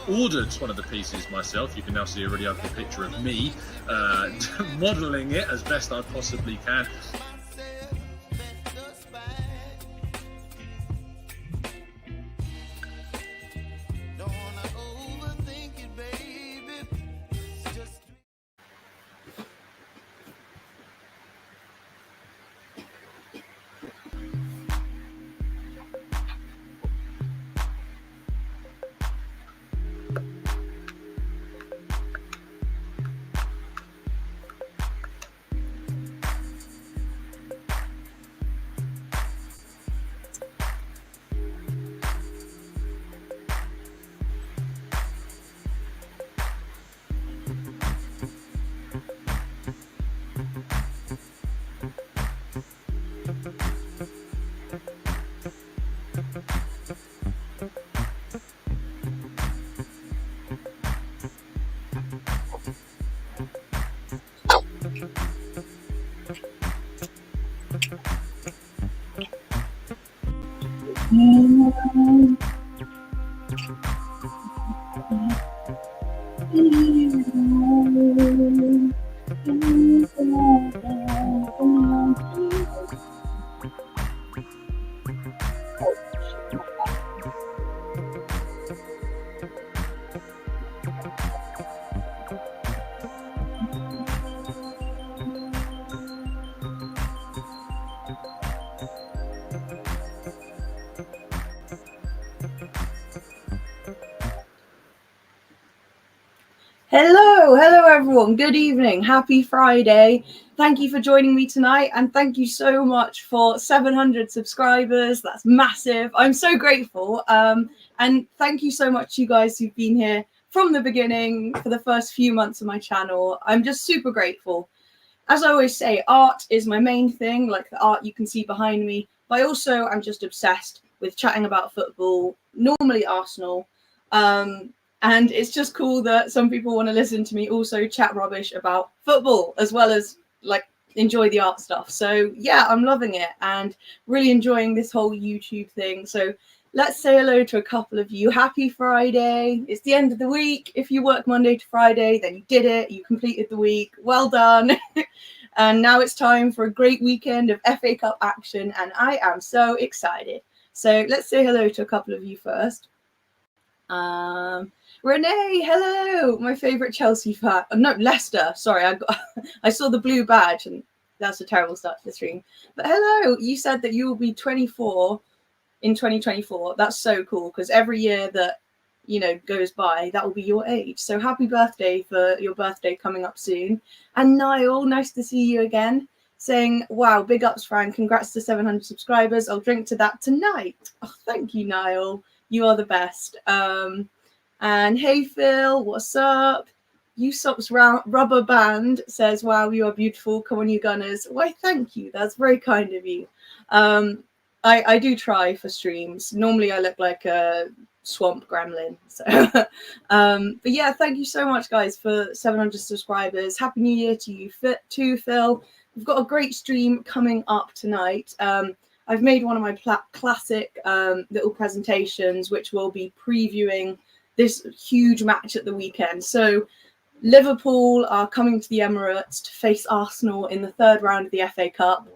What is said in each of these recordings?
ordered one of the pieces myself. You can now see a really ugly picture of me modelling it as best I possibly can. Hello everyone. Good evening. Happy Friday. Thank you for joining me tonight, and thank you so much for 700 subscribers. That's massive. I'm so grateful. And thank you so much, you guys who've been here from the beginning for the first few months of my channel. I'm just super grateful. As I always say, art is my main thing, like the art you can see behind me. But I'm just obsessed with chatting about football, normally Arsenal. And it's just cool that some people want to listen to me also chat rubbish about football as well as like enjoy the art stuff. So yeah, I'm loving it and really enjoying this whole YouTube thing. So let's say hello to a couple of you. Happy Friday. It's the end of the week. If you work Monday to Friday, then you did it. You completed the week. Well done. And now it's time for a great weekend of FA Cup action. And I am so excited. So let's say hello to a couple of you first. Renee, hello, my favorite Chelsea fan. No, Leicester. Sorry, I saw the blue badge, and that's a terrible start to the stream. But hello, you said that you will be 24 in 2024. That's so cool because every year that goes by, that will be your age. So happy birthday for your birthday coming up soon. And Niall, nice to see you again. Saying, wow, big ups, Frank. Congrats to 700 subscribers. I'll drink to that tonight. Oh, thank you, Niall. You are the best. And hey, Phil, what's up? Usopp's rubber band says, wow, you are beautiful. Come on, you Gunners. Why, thank you. That's very kind of you. I do try for streams. Normally I look like a swamp gremlin. So, but yeah, thank you so much, guys, for 700 subscribers. Happy New Year to you too, Phil. We've got a great stream coming up tonight. I've made one of my classic little presentations, which will be previewing this huge match at the weekend. So Liverpool are coming to the Emirates to face Arsenal in the third round of the FA Cup.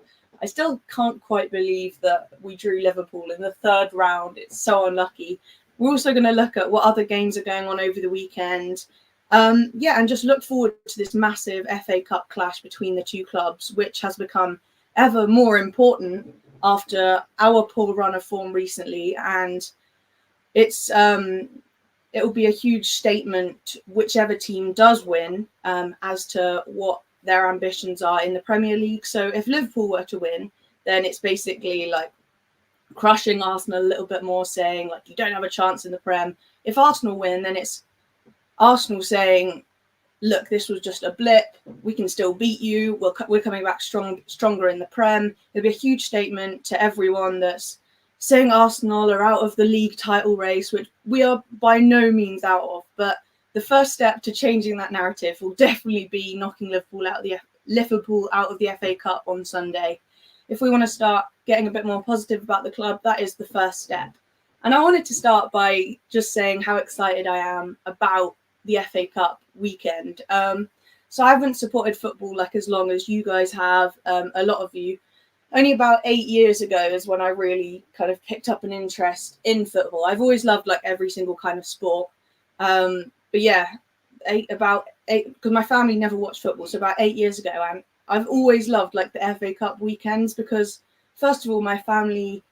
I still can't quite believe that we drew Liverpool in the third round. It's so unlucky. We're also going to look at what other games are going on over the weekend. And just look forward to this massive FA Cup clash between the two clubs, which has become ever more important after our poor run of form recently. And it will be a huge statement, whichever team does win, as to what their ambitions are in the Premier League. So if Liverpool were to win, then it's basically like crushing Arsenal a little bit more, saying like you don't have a chance in the Prem. If Arsenal win, then it's Arsenal saying, look, this was just a blip. We can still beat you. We're coming back stronger in the Prem. It'll be a huge statement to everyone that's saying Arsenal are out of the league title race, which we are by no means out of. But the first step to changing that narrative will definitely be knocking Liverpool out of the FA Cup on Sunday. If we want to start getting a bit more positive about the club, that is the first step. And I wanted to start by just saying how excited I am about the FA Cup weekend. So I haven't supported football like as long as you guys have, a lot of you. Only about 8 years ago is when I really kind of picked up an interest in football. I've always loved like every single kind of sport. But yeah, about eight, because my family never watched football. So about 8 years ago, and I've always loved like the FA Cup weekends because first of all, my family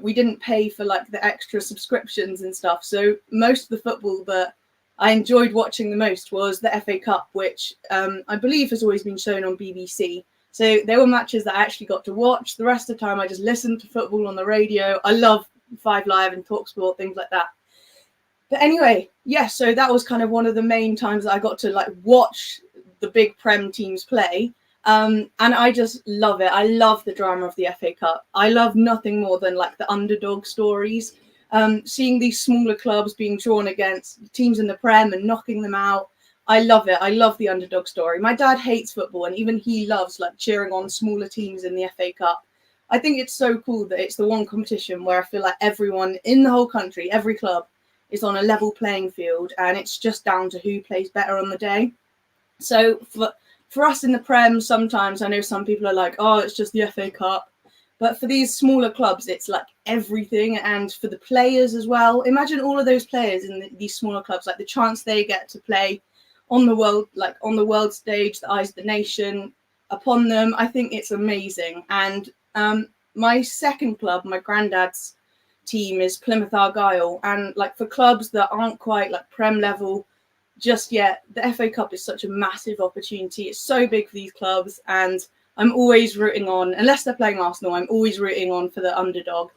we didn't pay for like the extra subscriptions and stuff. So most of the football that I enjoyed watching the most was the FA Cup, which I believe has always been shown on BBC. So there were matches that I actually got to watch. The rest of the time, I just listened to football on the radio. I love 5 Live and TalkSport, things like that. But anyway, yeah, so that was kind of one of the main times that I got to like watch the big Prem teams play. And I just love it. I love the drama of the FA Cup. I love nothing more than like the underdog stories. Seeing these smaller clubs being drawn against teams in the Prem and knocking them out. I love it. I love the underdog story. My dad hates football and even he loves like cheering on smaller teams in the FA Cup. I think it's so cool that it's the one competition where I feel like everyone in the whole country, every club is on a level playing field and it's just down to who plays better on the day. So for us in the Prem, sometimes I know some people are like, oh, it's just the FA Cup. But for these smaller clubs, it's like everything. And for the players as well, imagine all of those players in these smaller clubs, like the chance they get to play on the world stage, the eyes of the nation upon them. I think it's amazing. And my second club, my granddad's team, is Plymouth Argyle. And like for clubs that aren't quite like Prem level just yet, the FA Cup is such a massive opportunity. It's so big for these clubs, and I'm always rooting on, unless they're playing Arsenal, I'm always rooting on for the underdog.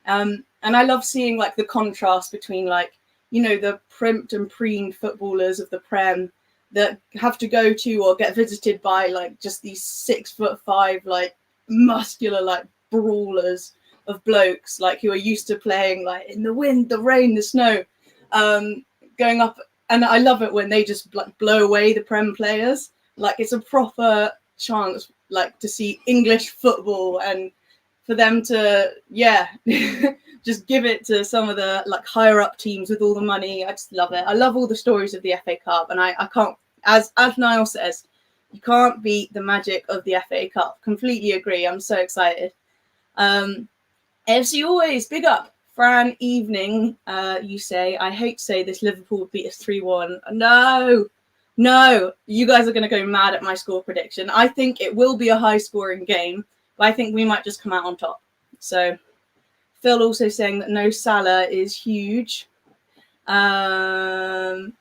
And I love seeing like the contrast between like, you know, the primped and preened footballers of the Prem that have to go to or get visited by like just these 6'5", like muscular, like brawlers of blokes, like who are used to playing like in the wind, the rain, the snow, going up. And I love it when they just like blow away the Prem players. Like it's a proper chance like to see English football and for them to, yeah, just give it to some of the like higher up teams with all the money. I just love it. I love all the stories of the FA Cup, and I can't, as Niall says, you can't beat the magic of the FA Cup. Completely agree. I'm so excited. AFC always, big up. Fran Evening, you say, I hate to say this, Liverpool beat us 3-1. No, you guys are going to go mad at my score prediction. I think it will be a high-scoring game, but I think we might just come out on top. So, Phil also saying that no Salah is huge. What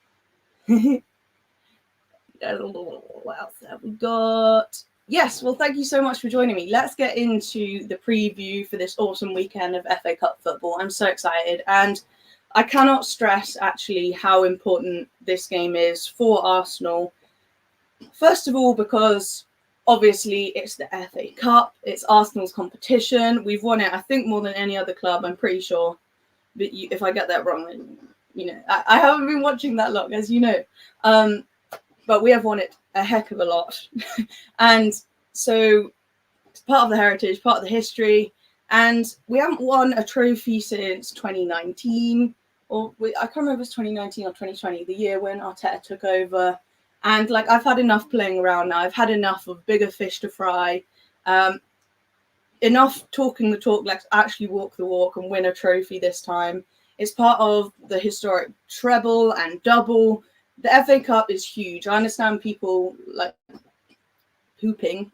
else have we got? Yes, well, thank you so much for joining me. Let's get into the preview for this awesome weekend of FA Cup football. I'm so excited. And I cannot stress, actually, how important this game is for Arsenal. First of all, because obviously it's the FA Cup. It's Arsenal's competition. We've won it, I think, more than any other club, I'm pretty sure. But if I get that wrong, then, you know, I haven't been watching that long, as you know. But we have won it a heck of a lot. And so it's part of the heritage, part of the history. And we haven't won a trophy since 2019. I can't remember if it was 2019 or 2020, the year when Arteta took over. And like, I've had enough playing around now. I've had enough of bigger fish to fry. Enough talking the talk, let's actually walk the walk and win a trophy this time. It's part of the historic treble and double. The FA Cup is huge. I understand people like hooping,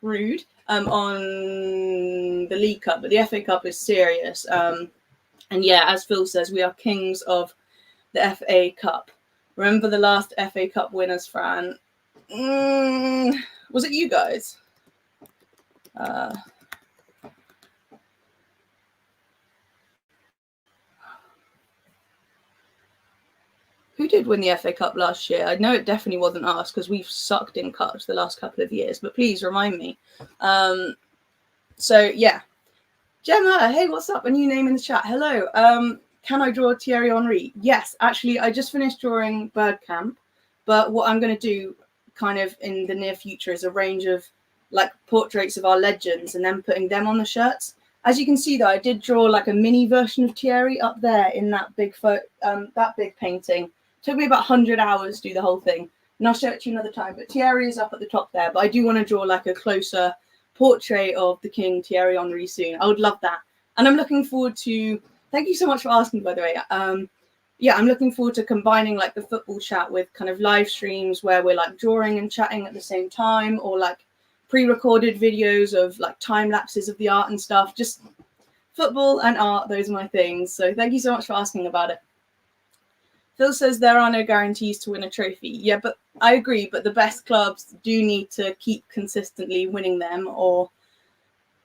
rude, on the League Cup, but the FA Cup is serious. And yeah, as Phil says, we are kings of the FA Cup. Remember the last FA Cup winners, Fran? Was it you guys? Who did win the FA Cup last year? I know it definitely wasn't us because we've sucked in cups the last couple of years, but please remind me. So, yeah. Gemma, hey, what's up? A new name in the chat. Hello. Can I draw Thierry Henry? Yes, actually, I just finished drawing Birdcamp, but what I'm going to do kind of in the near future is a range of like portraits of our legends and then putting them on the shirts. As you can see, though, I did draw like a mini version of Thierry up there in that big painting. Took me about 100 hours to do the whole thing, and I'll show it to you another time. But Thierry is up at the top there. But I do want to draw like a closer portrait of the King Thierry Henry soon. I would love that, and I'm looking forward to. Thank you so much for asking, by the way. Yeah, I'm looking forward to combining like the football chat with kind of live streams where we're like drawing and chatting at the same time, or like pre-recorded videos of like time lapses of the art and stuff. Just football and art, those are my things. So thank you so much for asking about it. Phil says there are no guarantees to win a trophy. Yeah, but I agree, but the best clubs do need to keep consistently winning them, or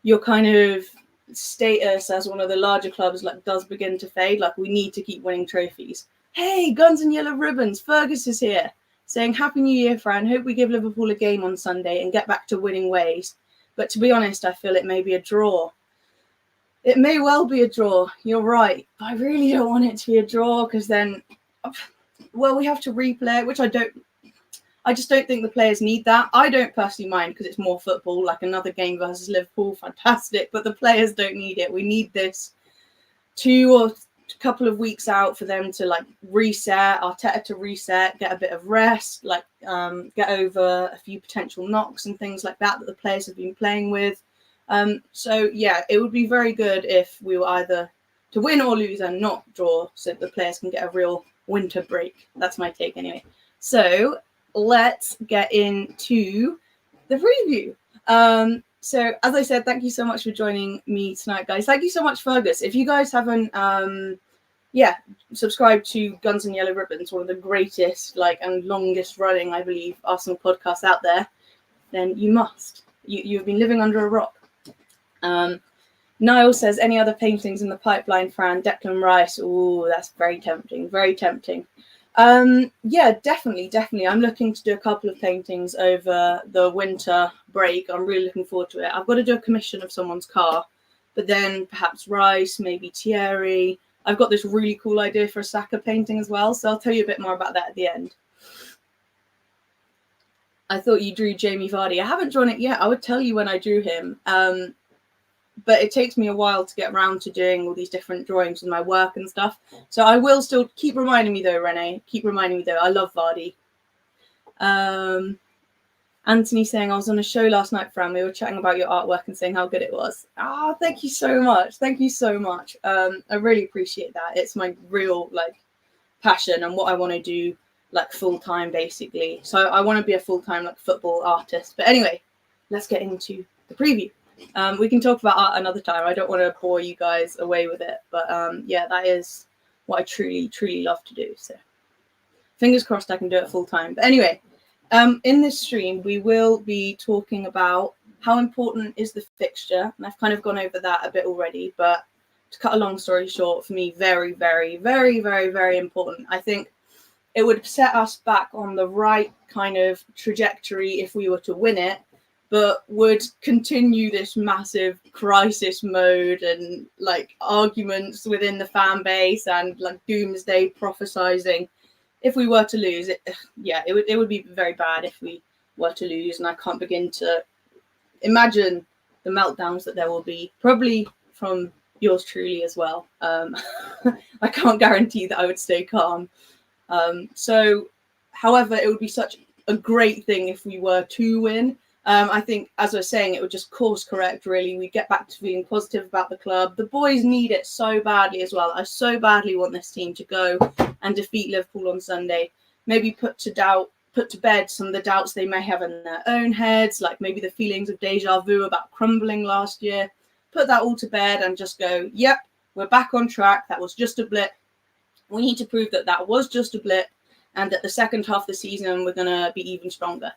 your kind of status as one of the larger clubs like does begin to fade. Like, we need to keep winning trophies. Hey, Guns and Yellow Ribbons, Fergus is here saying Happy New Year, Fran. Hope we give Liverpool a game on Sunday and get back to winning ways. But to be honest, I feel it may be a draw. It may well be a draw. You're right. But I really don't want it to be a draw, because then, well, we have to replay it, which I just don't think the players need that. I don't personally mind, because it's more football, like another game versus Liverpool, fantastic. But the players don't need it. We need this 2 or couple of weeks out for them to like reset, Arteta to reset, get a bit of rest, like get over a few potential knocks and things like that the players have been playing with. So yeah, it would be very good if we were either to win or lose and not draw, so the players can get a real winter break. That's my take anyway. So let's get into the preview. So as I said, thank you so much for joining me tonight, guys. Thank you so much, Fergus. If you guys haven't subscribe to Guns and Yellow Ribbons, one of the greatest and longest running, I believe, Arsenal podcasts out there, then you must. You've been living under a rock. Niall says, any other paintings in the pipeline, Fran? Declan Rice. Oh, that's very tempting. Very tempting. Yeah, definitely. I'm looking to do a couple of paintings over the winter break. I'm really looking forward to it. I've got to do a commission of someone's car, but then perhaps Rice, maybe Thierry. I've got this really cool idea for a Saka painting as well, so I'll tell you a bit more about that at the end. I thought you drew Jamie Vardy. I haven't drawn it yet. I would tell you when I drew him. But it takes me a while to get around to doing all these different drawings with my work and stuff. So I will still keep reminding me though, Renee. Keep reminding me though. I love Vardy. Anthony saying, I was on a show last night, Fran. We were chatting about your artwork and saying how good it was. Ah, thank you so much. Thank you so much. I really appreciate that. It's my real passion and what I want to do full time basically. So I want to be a full time football artist. But anyway, let's get into the preview. We can talk about art another time. I don't want to bore you guys away with it, but yeah, that is what I truly love to do. So fingers crossed I can do it full time. But anyway, in this stream we will be talking about how important is the fixture, and I've kind of gone over that a bit already, but to cut a long story short, for me, very important. I think it would set us back on the right kind of trajectory if we were to win it, but would continue this massive crisis mode and arguments within the fan base and doomsday prophesizing if we were to lose it. Yeah, it would be very bad if we were to lose, and I can't begin to imagine the meltdowns that there will be, probably from yours truly as well. I can't guarantee that I would stay calm. So however, it would be such a great thing if we were to win. I think, as I was saying, it would just course correct, really. We get back to feeling positive about the club. The boys need it so badly as well. I so badly want this team to go and defeat Liverpool on Sunday. Maybe put to bed some of the doubts they may have in their own heads, maybe the feelings of deja vu about crumbling last year. Put that all to bed and just go, yep, we're back on track. That was just a blip. We need to prove that that was just a blip, and that the second half of the season we're going to be even stronger.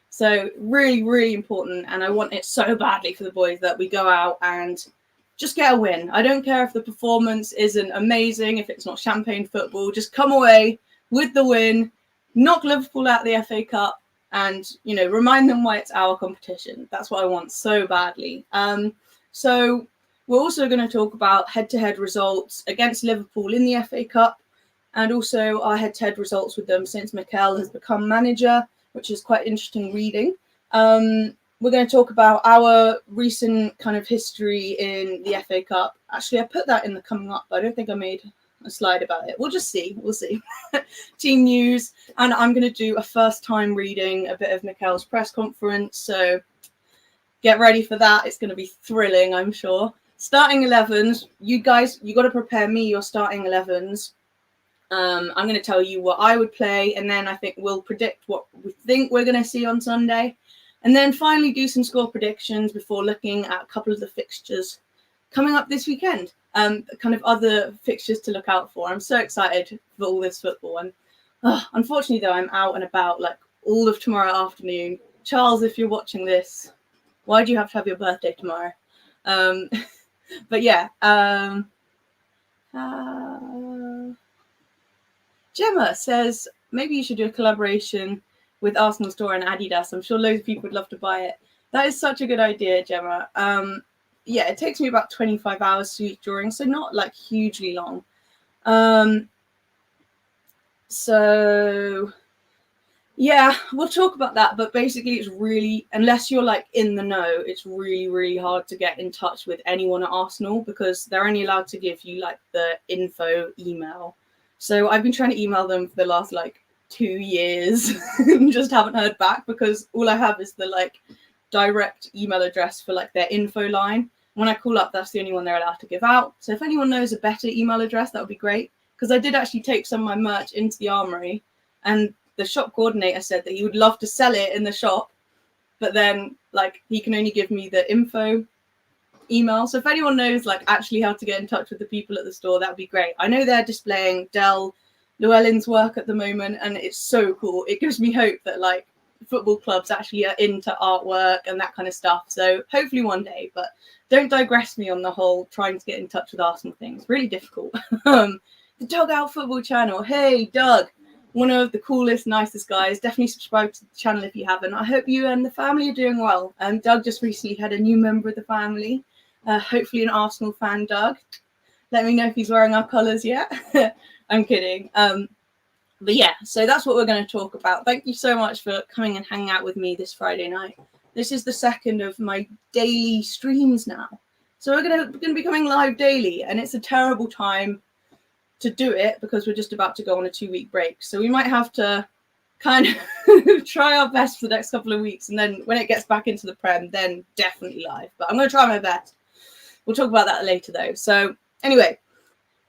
So really important, and I want it so badly for the boys that we go out and just get a win. I don't care if the performance isn't amazing, if it's not champagne football, just come away with the win, knock Liverpool out the FA Cup, and remind them why it's our competition. That's what I want so badly. So we're also going to talk about head-to-head results against Liverpool in the FA Cup, and also our head-to-head results with them since Mikel has become manager, which is quite interesting reading. we're going to talk about our recent kind of history in the FA Cup. Actually, I put that in the coming up, but I don't think I made a slide about it. We'll just see. We'll see. Team news. And I'm going to do a first time reading a bit of Mikel's press conference. So get ready for that. It's going to be thrilling, I'm sure. Starting 11s. You guys, you got to prepare me your starting 11s. I'm going to tell you what I would play. And then I think we'll predict what we think we're going to see on Sunday. And then finally do some score predictions before looking at a couple of the fixtures coming up this weekend. Kind of other fixtures to look out for. I'm so excited for all this football. And unfortunately, though, I'm out and about like all of tomorrow afternoon. Charles, if you're watching this, why do you have to have your birthday tomorrow? But yeah. Gemma says, maybe you should do a collaboration with Arsenal Store and Adidas. I'm sure loads of people would love to buy it. That is such a good idea, Gemma. Yeah, it takes me about 25 hours to each drawing, so not like hugely long. So yeah, we'll talk about that. But basically, it's really, unless you're like in the know, it's really, really hard to get in touch with anyone at Arsenal because they're only allowed to give you like the info email. So I've been trying to email them for the last like 2 years and just haven't heard back because all I have is the like direct email address for like their info line. When I call up, that's the only one they're allowed to give out. So if anyone knows a better email address, that would be great. Because I did actually take some of my merch into the Armoury and the shop coordinator said that he would love to sell it in the shop, but then like he can only give me the info email. So if anyone knows like actually how to get in touch with the people at the store, that would be great. I know they're displaying Del Llewellyn's work at the moment and it's so cool. It gives me hope that like football clubs actually are into artwork and that kind of stuff. So hopefully one day, but don't digress me on the whole trying to get in touch with Arsenal thing. It's really difficult. The Dugout Football channel. Hey, Doug, one of the coolest, nicest guys. Definitely subscribe to the channel if you haven't. I hope you and the family are doing well. Doug just recently had a new member of the family. Hopefully an Arsenal fan, Doug. Let me know if he's wearing our colours yet. I'm kidding. But yeah, so that's what we're going to talk about. Thank you so much for coming and hanging out with me this Friday night. This is the second of my daily streams now. So we're going to be coming live daily, and it's a terrible time to do it because we're just about to go on a 2-week break. So we might have to kind of try our best for the next couple of weeks. And then when it gets back into the Prem, then definitely live. But I'm going to try my best. We'll talk about that later, though. So anyway,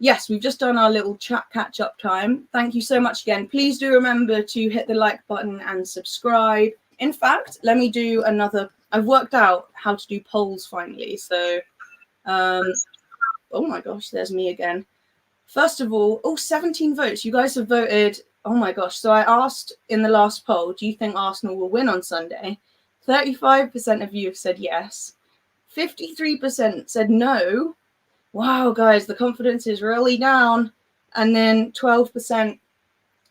yes, we've just done our little chat catch-up time. Thank you so much again. Please do remember to hit the like button and subscribe. In fact, let me do another. I've worked out how to do polls finally. So, oh my gosh, there's me again. First of all, 17 votes. You guys have voted. Oh my gosh. So I asked in the last poll, do you think Arsenal will win on Sunday? 35% of you have said yes. 53% said no. Wow, guys, the confidence is really down. And then 12%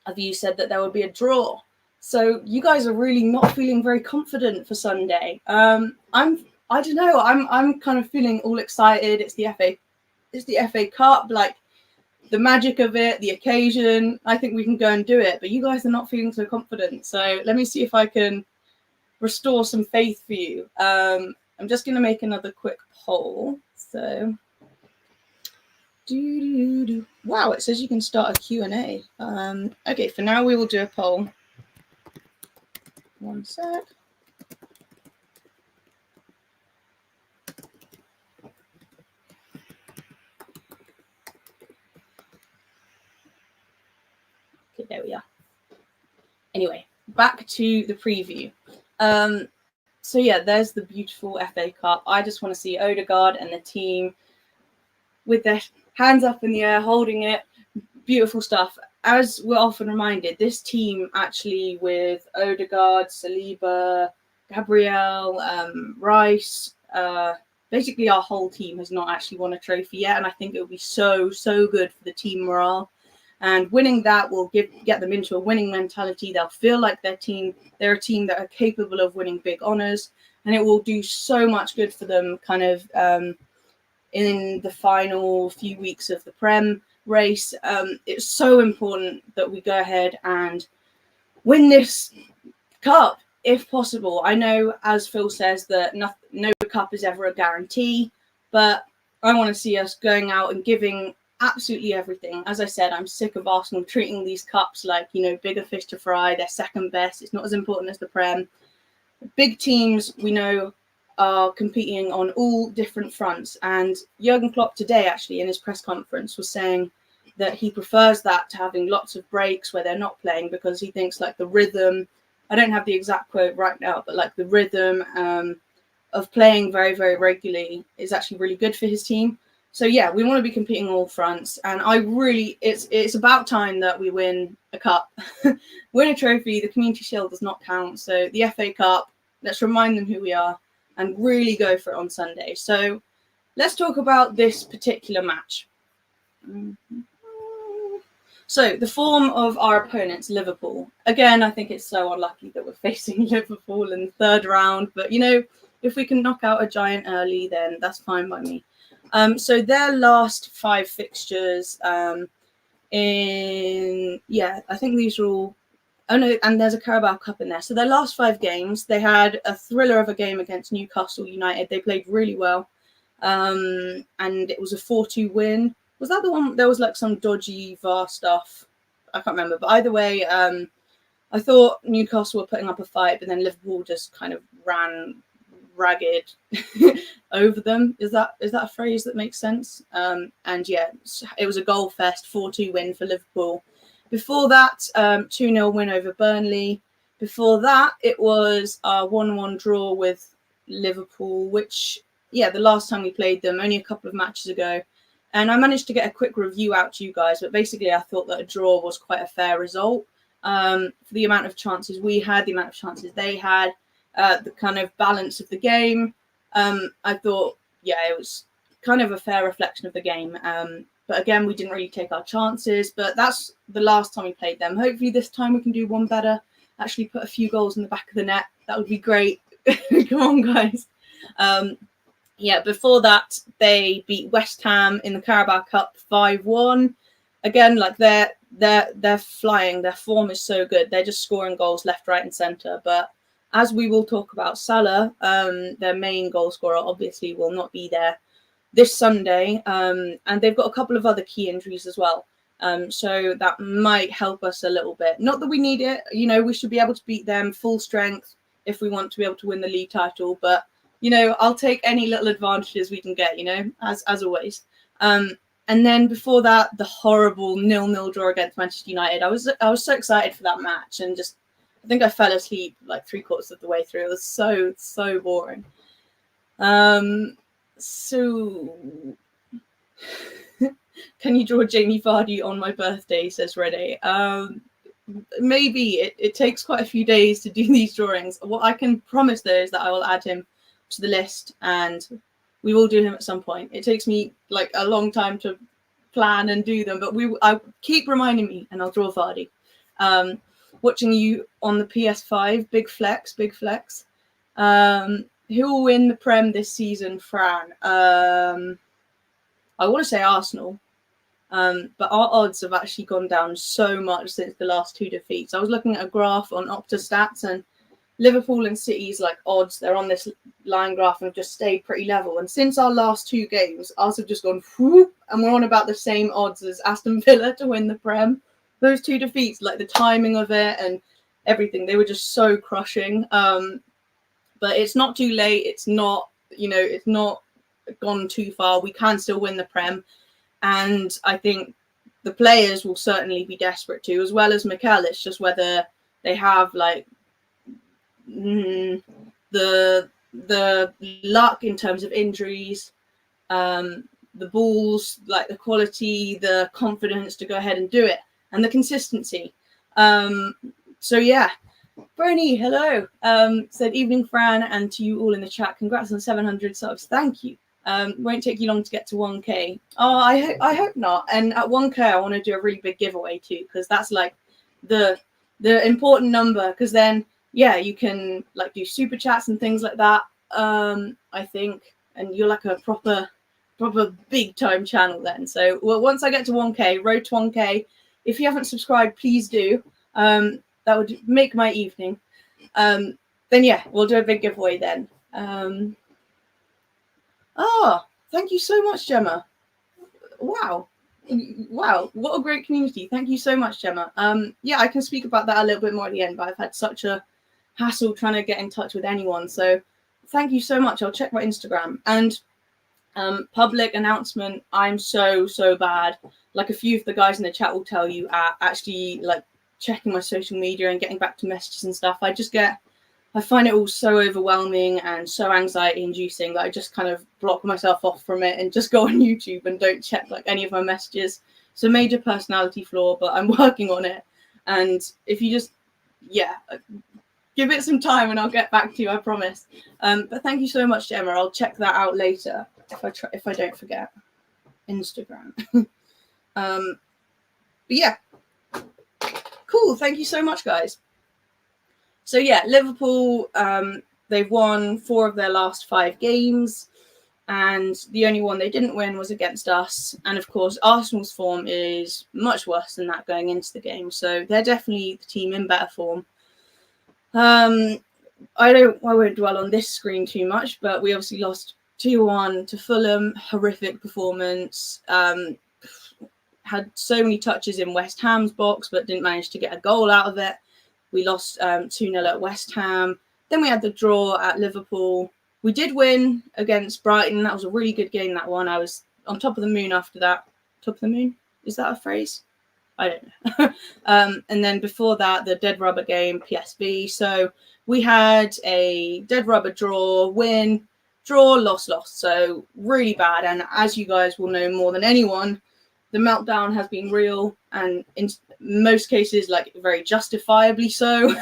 of you said that there would be a draw. So you guys are really not feeling very confident for Sunday. I don't know. I'm kind of feeling all excited. It's the FA Cup, like the magic of it, the occasion. I think we can go and do it. But you guys are not feeling so confident. So let me see if I can restore some faith for you. I'm just going to make another quick poll. So. Wow, it says you can start a Q&A. Okay, for now we will do a poll. One sec. Okay, there we are. Anyway, back to the preview. So yeah, there's the beautiful FA Cup. I just want to see Odegaard and the team with their hands up in the air, holding it. Beautiful stuff. As we're often reminded, this team actually with Odegaard, Saliba, Gabriel, Rice, basically our whole team has not actually won a trophy yet. And I think it will be so good for the team morale. And winning that will get them into a winning mentality. They'll feel like they're a team that are capable of winning big honours. And it will do so much good for them kind of in the final few weeks of the Prem race. It's so important that we go ahead and win this cup. if possible, I know, as Phil says, that no cup is ever a guarantee, but I want to see us going out and giving absolutely everything. As I said, I'm sick of Arsenal treating these cups like, bigger fish to fry. They're second best. It's not as important as the Prem. Big teams, we know, are competing on all different fronts. And Jurgen Klopp today, actually, in his press conference, was saying that he prefers that to having lots of breaks where they're not playing, because he thinks like the rhythm, I don't have the exact quote right now, but like the rhythm of playing very, very regularly is actually really good for his team. So yeah, we want to be competing on all fronts, and it's about time that we win a cup, win a trophy. The Community Shield does not count, so the FA Cup, let's remind them who we are and really go for it on Sunday. So let's talk about this particular match. So the form of our opponents, Liverpool. Again, I think it's so unlucky that we're facing Liverpool in the third round, but if we can knock out a giant early, then that's fine by me. So their last 5 fixtures I think these are all, oh no, and there's a Carabao Cup in there. So their last 5 games, they had a thriller of a game against Newcastle United. They played really well. And it was a 4-2 win. Was that the one? There was like some dodgy VAR stuff. I can't remember. But either way, I thought Newcastle were putting up a fight, but then Liverpool just kind of ran ragged over them. Is that a phrase that makes sense? And yeah, it was a goal fest, 4-2 win for Liverpool. Before that, 2-0 win over Burnley. Before that, it was a 1-1 draw with Liverpool, which, the last time we played them, only a couple of matches ago. And I managed to get a quick review out to you guys, but basically I thought that a draw was quite a fair result for the amount of chances we had, the amount of chances they had, the kind of balance of the game. I thought, it was kind of a fair reflection of the game. But again, we didn't really take our chances, but that's the last time we played them. Hopefully this time we can do one better, actually put a few goals in the back of the net. That would be great. Come on, guys. Before that, they beat West Ham in the Carabao Cup 5-1. Again, like they're flying. Their form is so good. They're just scoring goals left, right, and centre. But as we will talk about, Salah, their main goal scorer, obviously will not be there this Sunday. And they've got a couple of other key injuries as well. So that might help us a little bit. Not that we need it. We should be able to beat them full strength if we want to be able to win the league title. But I'll take any little advantages we can get, as always. And then before that, the horrible 0-0 draw against Manchester United. I was so excited for that match, and just I think I fell asleep like 3/4 of the way through. It was so boring. So can you draw Jamie Vardy on my birthday, says Rene. Maybe it takes quite a few days to do these drawings. What I can promise though is that I will add him to the list, and we will do him at some point. It takes me like a long time to plan and do them, but I keep reminding me, and I'll draw Vardy. Watching you on the PS5, big flex. Who will win the Prem this season, Fran? I want to say Arsenal, but our odds have actually gone down so much since the last 2 defeats. I was looking at a graph on Opta Stats, and Liverpool and City's like odds, they're on this line graph and have just stayed pretty level. And since our last 2 games, ours have just gone whoop, and we're on about the same odds as Aston Villa to win the Prem. Those 2 defeats, like the timing of it and everything, they were just so crushing. But it's not too late. It's not, it's not gone too far. We can still win the Prem. And I think the players will certainly be desperate to, as well as Mikel. It's just whether they have like the luck in terms of injuries, the balls, like the quality, the confidence to go ahead and do it, and the consistency. So yeah, Bernie, hello. Said evening, Fran, and to you all in the chat. Congrats on 700 subs. Thank you. Won't take you long to get to 1K. Oh, I hope not. And at 1K, I want to do a really big giveaway too, because that's like the important number. Because then, you can like do super chats and things like that. I think, and you're like a proper big time channel then. So once I get to 1K, road to 1K. If you haven't subscribed, please do. That would make my evening. then yeah, we'll do a big giveaway then. Thank you so much, Gemma. Wow, what a great community. Thank you so much, Gemma. Yeah, I can speak about that a little bit more at the end, but I've had such a hassle trying to get in touch with anyone, so thank you so much. I'll check my Instagram. And public announcement, I'm so bad. Like, a few of the guys in the chat will tell you, actually like checking my social media and getting back to messages and stuff. I find it all so overwhelming and so anxiety inducing that I just kind of block myself off from it and just go on YouTube and don't check like any of my messages. It's a major personality flaw, but I'm working on it. And if you just, give it some time and I'll get back to you, I promise. But thank you so much, Gemma. I'll check that out later if I don't forget. Instagram. But yeah, cool. Thank you so much, guys. So yeah, Liverpool, they've won 4 of their last 5 games, and the only one they didn't win was against us. And of course, Arsenal's form is much worse than that going into the game, so they're definitely the team in better form. I won't dwell on this screen too much, but we obviously lost 2-1 to Fulham. Horrific performance. Had so many touches in West Ham's box, but didn't manage to get a goal out of it. We lost 2-0 at West Ham. Then we had the draw at Liverpool. We did win against Brighton. That was a really good game, that one. I was on top of the moon after that. Top of the moon? Is that a phrase? I don't know. And then before that, the dead rubber game, PSV. So we had a dead rubber draw, win, draw, loss. So really bad. And as you guys will know more than anyone, the meltdown has been real, and in most cases, like, very justifiably so,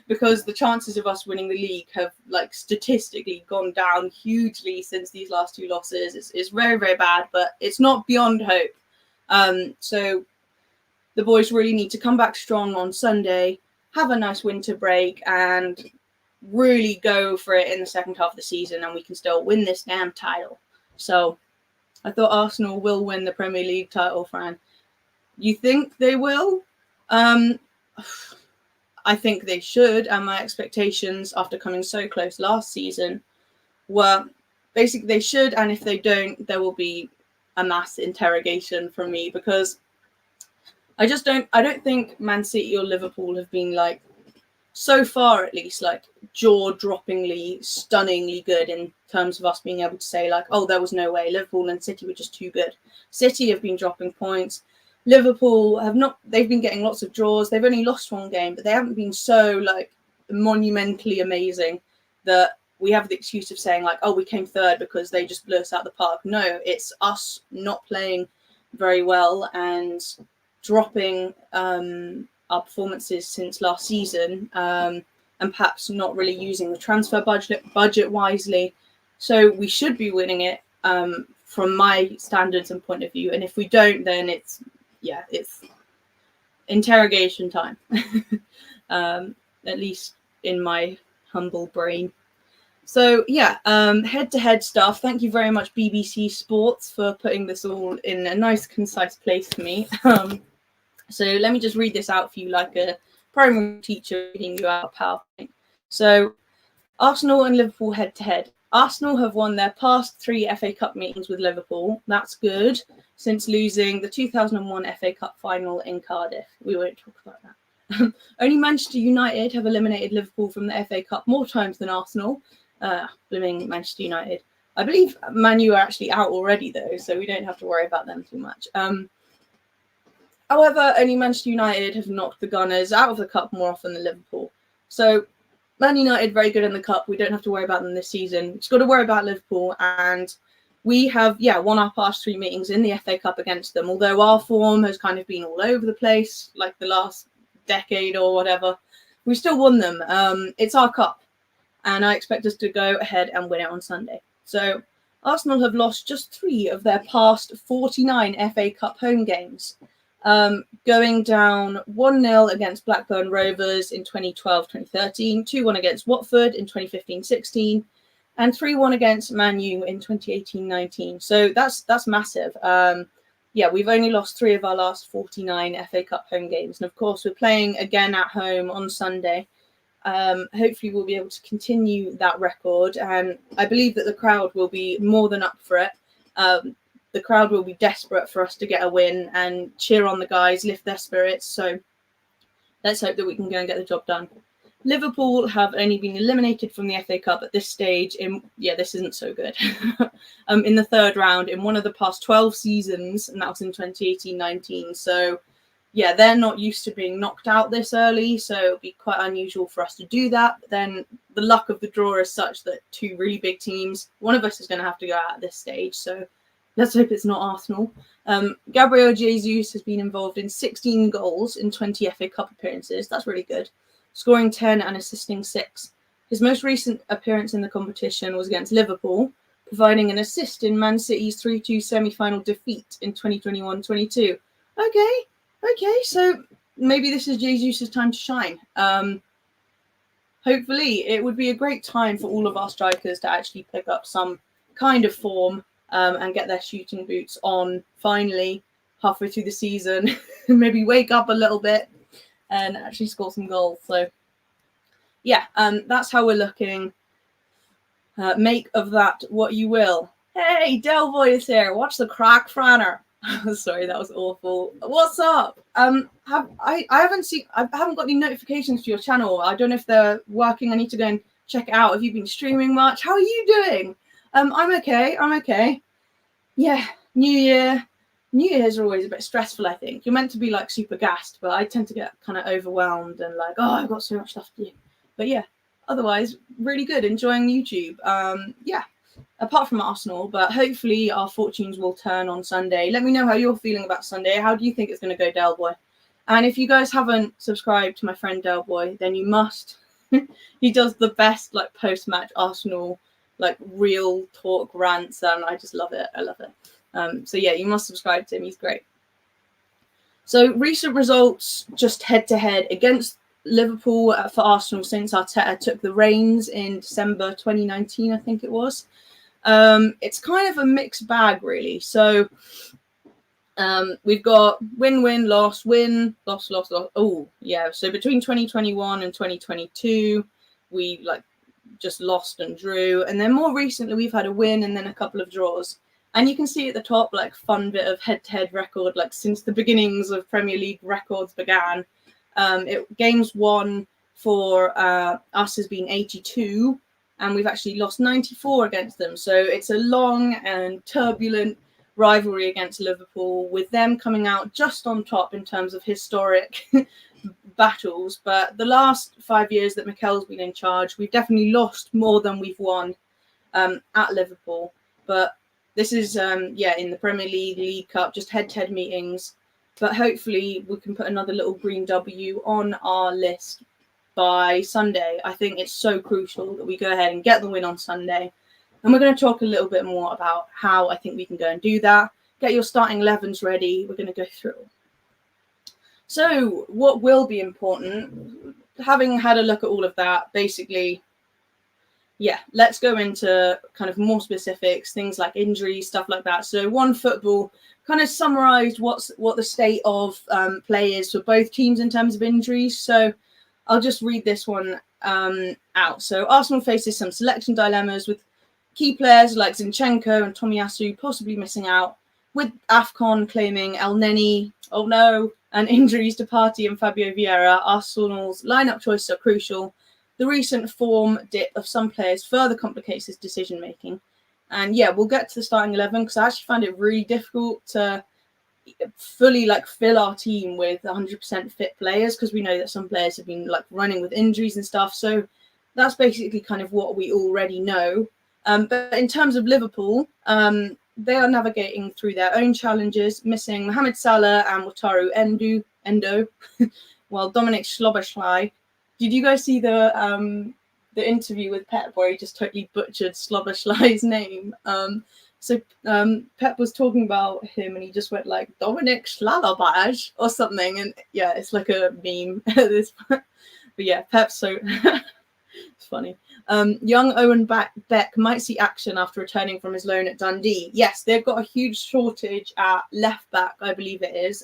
because the chances of us winning the league have, like, statistically gone down hugely since these last 2 losses. It's very, very bad, but it's not beyond hope. So the boys really need to come back strong on Sunday, have a nice winter break, and really go for it in the second half of the season, and we can still win this damn title. So I thought Arsenal will win the Premier League title, Fran. You think they will? I think they should, and my expectations after coming so close last season were basically they should, and if they don't, there will be a mass interrogation from me, because I don't think Man City or Liverpool have been, like, so far at least, like, jaw-droppingly, stunningly good in terms of us being able to say, like, oh, there was no way. Liverpool and City were just too good. City have been dropping points. Liverpool have not. They've been getting lots of draws. They've only lost 1 game, but they haven't been so, like, monumentally amazing that we have the excuse of saying, like, oh, we came third because they just blew us out the park. No, it's us not playing very well and dropping our performances since last season, and perhaps not really using the transfer budget wisely. So we should be winning it from my standards and point of view. And if we don't, then it's interrogation time, at least in my humble brain. So yeah, head-to-head stuff. Thank you very much, BBC Sports, for putting this all in a nice, concise place for me. So let me just read this out for you like a primary teacher reading you out a PowerPoint. So Arsenal and Liverpool head-to-head. Arsenal have won their past 3 FA Cup meetings with Liverpool. That's good, since losing the 2001 FA Cup final in Cardiff. We won't talk about that. Only Manchester United have eliminated Liverpool from the FA Cup more times than Arsenal. Blooming Manchester United. I believe Man U are actually out already, though, so we don't have to worry about them too much. However, only Manchester United have knocked the Gunners out of the Cup more often than Liverpool. So Man United, very good in the Cup. We don't have to worry about them this season. We've just got to worry about Liverpool. And we have, won our past 3 meetings in the FA Cup against them. Although our form has kind of been all over the place, like the last decade or whatever, we still won them. It's our Cup. And I expect us to go ahead and win it on Sunday. So Arsenal have lost just 3 of their past 49 FA Cup home games. Going down 1-0 against Blackburn Rovers in 2012-2013, 2-1 against Watford in 2015-16, and 3-1 against Man U in 2018-19. So that's massive. We've only lost 3 of our last 49 FA Cup home games. And of course, we're playing again at home on Sunday. Hopefully we'll be able to continue that record, and I believe that the crowd will be more than up for it. The crowd will be desperate for us to get a win and cheer on the guys, lift their spirits. So let's hope that we can go and get the job done. Liverpool have only been eliminated from the FA Cup at this stage. This isn't so good. In the third round in one of the past 12 seasons, and that was in 2018-19. So yeah, they're not used to being knocked out this early, so it'll be quite unusual for us to do that. But then the luck of the draw is such that two really big teams, one of us is going to have to go out at this stage. So let's hope it's not Arsenal. Gabriel Jesus has been involved in 16 goals in 20 FA Cup appearances. That's really good. Scoring 10 and assisting 6. His most recent appearance in the competition was against Liverpool, providing an assist in Man City's 3-2 semi-final defeat in 2021-22. Okay, so maybe this is Jesus' time to shine. Hopefully, it would be a great time for all of our strikers to actually pick up some kind of form and get their shooting boots on finally halfway through the season. Maybe wake up a little bit and actually score some goals. So yeah, that's how we're looking. Make of that what you will. Hey, Delboy is here. Watch the crack, Franner. Sorry, that was awful. What's up? I haven't got any notifications for your channel. I don't know if they're working. I need to go and check it out. Have you been streaming much? How are you doing? I'm okay. Yeah, New Year's are always a bit stressful, I think. You're meant to be like super gassed, but I tend to get kind of overwhelmed and like, oh, I've got so much stuff to do. But yeah, otherwise, really good. Enjoying YouTube. Yeah, apart from Arsenal, but hopefully our fortunes will turn on Sunday. Let me know how you're feeling about Sunday. How do you think it's going to go, Delboy? And if you guys haven't subscribed to my friend Delboy, then you must. He does the best like post-match Arsenal like real talk rants, and I just love it. I love it. So yeah, you must subscribe to him. He's great. So recent results, just head-to-head against Liverpool for Arsenal since Arteta took the reins in December 2019, I think it was. It's kind of a mixed bag, really. So we've got win, loss, win, loss. Oh, yeah. So between 2021 and 2022, we like just lost and drew. And then more recently, we've had a win and then a couple of draws. And you can see at the top, like, fun bit of head-to-head record, like, since the beginnings of Premier League records began. Games won for us has been 82, and we've actually lost 94 against them. So it's a long and turbulent rivalry against Liverpool, with them coming out just on top in terms of historic battles. But the last 5 years that Mikel's been in charge, we've definitely lost more than we've won at Liverpool. But this is, in the Premier League, League Cup, just head-to-head meetings. But hopefully we can put another little green W on our list by Sunday. I think it's so crucial that we go ahead and get the win on Sunday. And we're going to talk a little bit more about how I think we can go and do that. Get your starting 11s ready. We're going to go through. So what will be important, having had a look at all of that, basically, yeah, let's go into kind of more specifics, things like injuries, stuff like that. So One Football kind of summarised what the state of play is for both teams in terms of injuries. So I'll just read this one out. So Arsenal faces some selection dilemmas with key players like Zinchenko and Tomiyasu possibly missing out, with AFCON claiming El Neni, oh no, and injuries to Partey and Fabio Vieira. Arsenal's lineup choices are crucial. The recent form dip of some players further complicates his decision-making. And yeah, we'll get to the starting 11 because I actually found it really difficult to fully fill our team with 100% fit players, because we know that some players have been running with injuries and stuff. So that's basically kind of what we already know. But in terms of Liverpool, they are navigating through their own challenges, missing Mohamed Salah and Wataru Endo, while Dominic Szoboszlai. Did you guys see the interview with Pep where he just totally butchered Szoboszlai's name? So Pep was talking about him and he just went Dominic Schlalabaj or something. And yeah, it's like a meme at this point. But yeah, Pep's so it's funny. Young Owen Beck might see action after returning from his loan at Dundee. Yes, they've got a huge shortage at left back, I believe it is.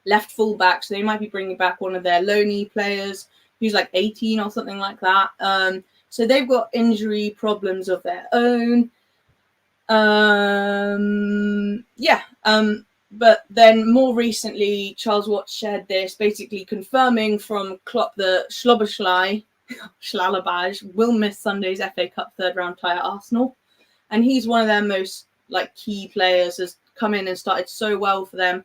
Left full back, so they might be bringing back one of their loanee players. who's like 18 or something like that. So they've got injury problems of their own. But then more recently, Charles Watts shared this, basically confirming from Klopp that Schlalabaj will miss Sunday's FA Cup third round tie at Arsenal. And he's one of their most like key players, has come in and started so well for them.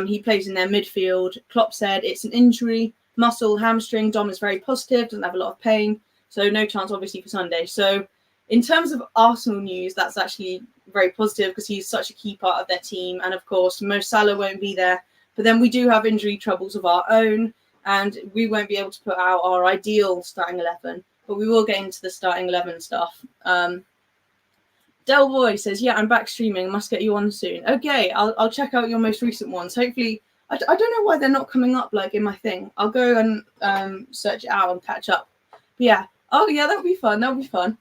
He plays in their midfield. Klopp said it's an injury, muscle, hamstring. Dom is very positive, doesn't have a lot of pain. So no chance, obviously, for Sunday. So in terms of Arsenal news, that's actually very positive because he's such a key part of their team. And of course, Mo Salah won't be there. But then we do have injury troubles of our own, and we won't be able to put out our ideal starting 11. But we will get into the starting 11 stuff. Del Boy says, yeah, I'm back streaming. Must get you on soon. Okay, I'll check out your most recent ones. Hopefully, I don't know why they're not coming up like in my thing. I'll go and search it out and catch up. But yeah. Oh, yeah, that'll be fun. That'll be fun.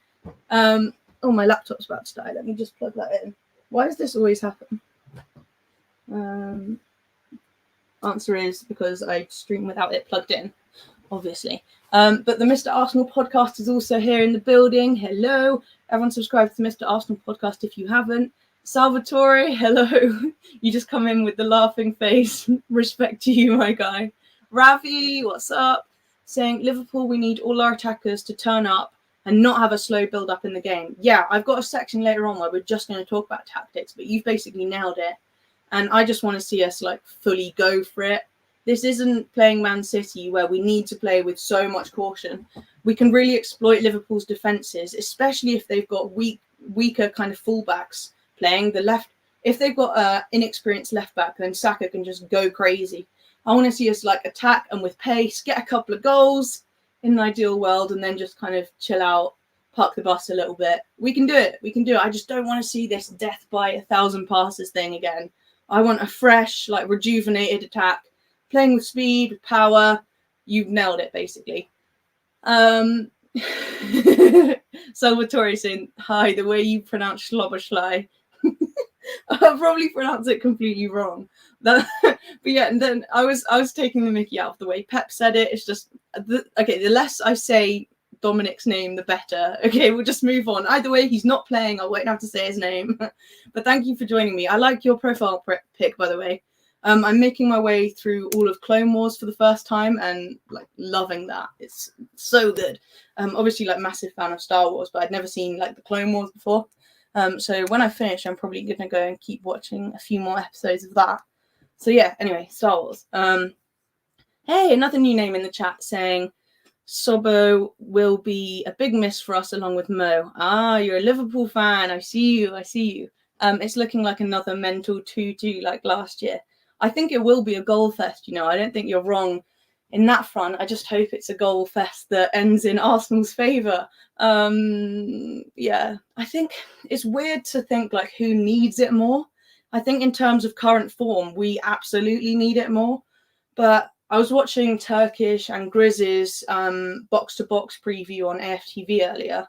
Oh, my laptop's about to die. Let me just plug that in. Why does this always happen? Answer is because I stream without it plugged in, obviously. But the Mr. Arsenal podcast is also here in the building. Hello. Everyone subscribe to the Mr. Arsenal podcast if you haven't. Salvatore, hello. You just come in with the laughing face. Respect to you, my guy. Ravi, what's up? Saying, Liverpool, we need all our attackers to turn up and not have a slow build-up in the game. Yeah, I've got a section later on where we're just going to talk about tactics, but you've basically nailed it. And I just want to see us, like, fully go for it. This isn't playing Man City where we need to play with so much caution. We can really exploit Liverpool's defences, especially if they've got weaker kind of fullbacks playing the left. If they've got an inexperienced left back, then Saka can just go crazy. I want to see us like attack and with pace, get a couple of goals in an ideal world, and then just kind of chill out, park the bus a little bit. We can do it. We can do it. I just don't want to see this death by 1,000 passes thing again. I want a fresh, like rejuvenated attack, playing with speed, with power. You've nailed it, basically. Salvatore saying, hi, the way you pronounce Schloberschlei. I'll probably pronounce it completely wrong. But yeah, and then I was taking the mickey out of the way Pep said it. It's just, the less I say Dominic's name, the better. Okay, we'll just move on. Either way, he's not playing. I won't have to say his name. But thank you for joining me. I like your profile pic, by the way. I'm making my way through all of Clone Wars for the first time and like loving that. It's so good. Obviously, like massive fan of Star Wars, but I'd never seen like the Clone Wars before. So when I finish, I'm probably going to go and keep watching a few more episodes of that. So yeah, anyway, Star Wars. Hey, another new name in the chat saying, Sobo will be a big miss for us along with Mo. Ah, you're a Liverpool fan. I see you. It's looking like another mental 2-2 like last year. I think it will be a goal fest, I don't think you're wrong in that front. I just hope it's a goal fest that ends in Arsenal's favour. Yeah, I think it's weird to think like who needs it more. I think in terms of current form, we absolutely need it more. But I was watching Turkish and Grizz's box-to-box preview on AFTV earlier.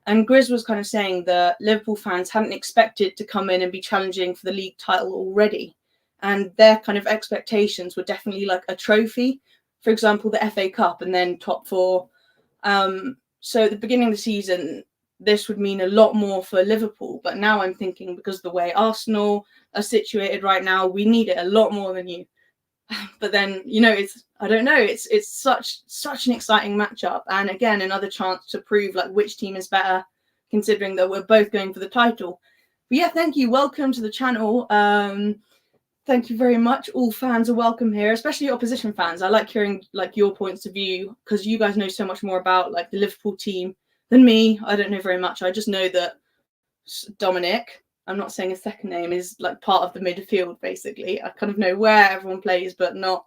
And Grizz was kind of saying that Liverpool fans hadn't expected to come in and be challenging for the league title already. And their kind of expectations were definitely like a trophy. For example, the FA Cup and then top four. So at the beginning of the season, this would mean a lot more for Liverpool. But now I'm thinking because of the way Arsenal are situated right now, we need it a lot more than you. But then, I don't know. It's such an exciting matchup. And again, another chance to prove like which team is better, considering that we're both going for the title. But yeah, thank you. Welcome to the channel. Thank you very much. All fans are welcome here, especially opposition fans. I like hearing like your points of view because you guys know so much more about like the Liverpool team than me. I don't know very much. I just know that Dominic, I'm not saying his second name, is like part of the midfield, basically. I kind of know where everyone plays, but not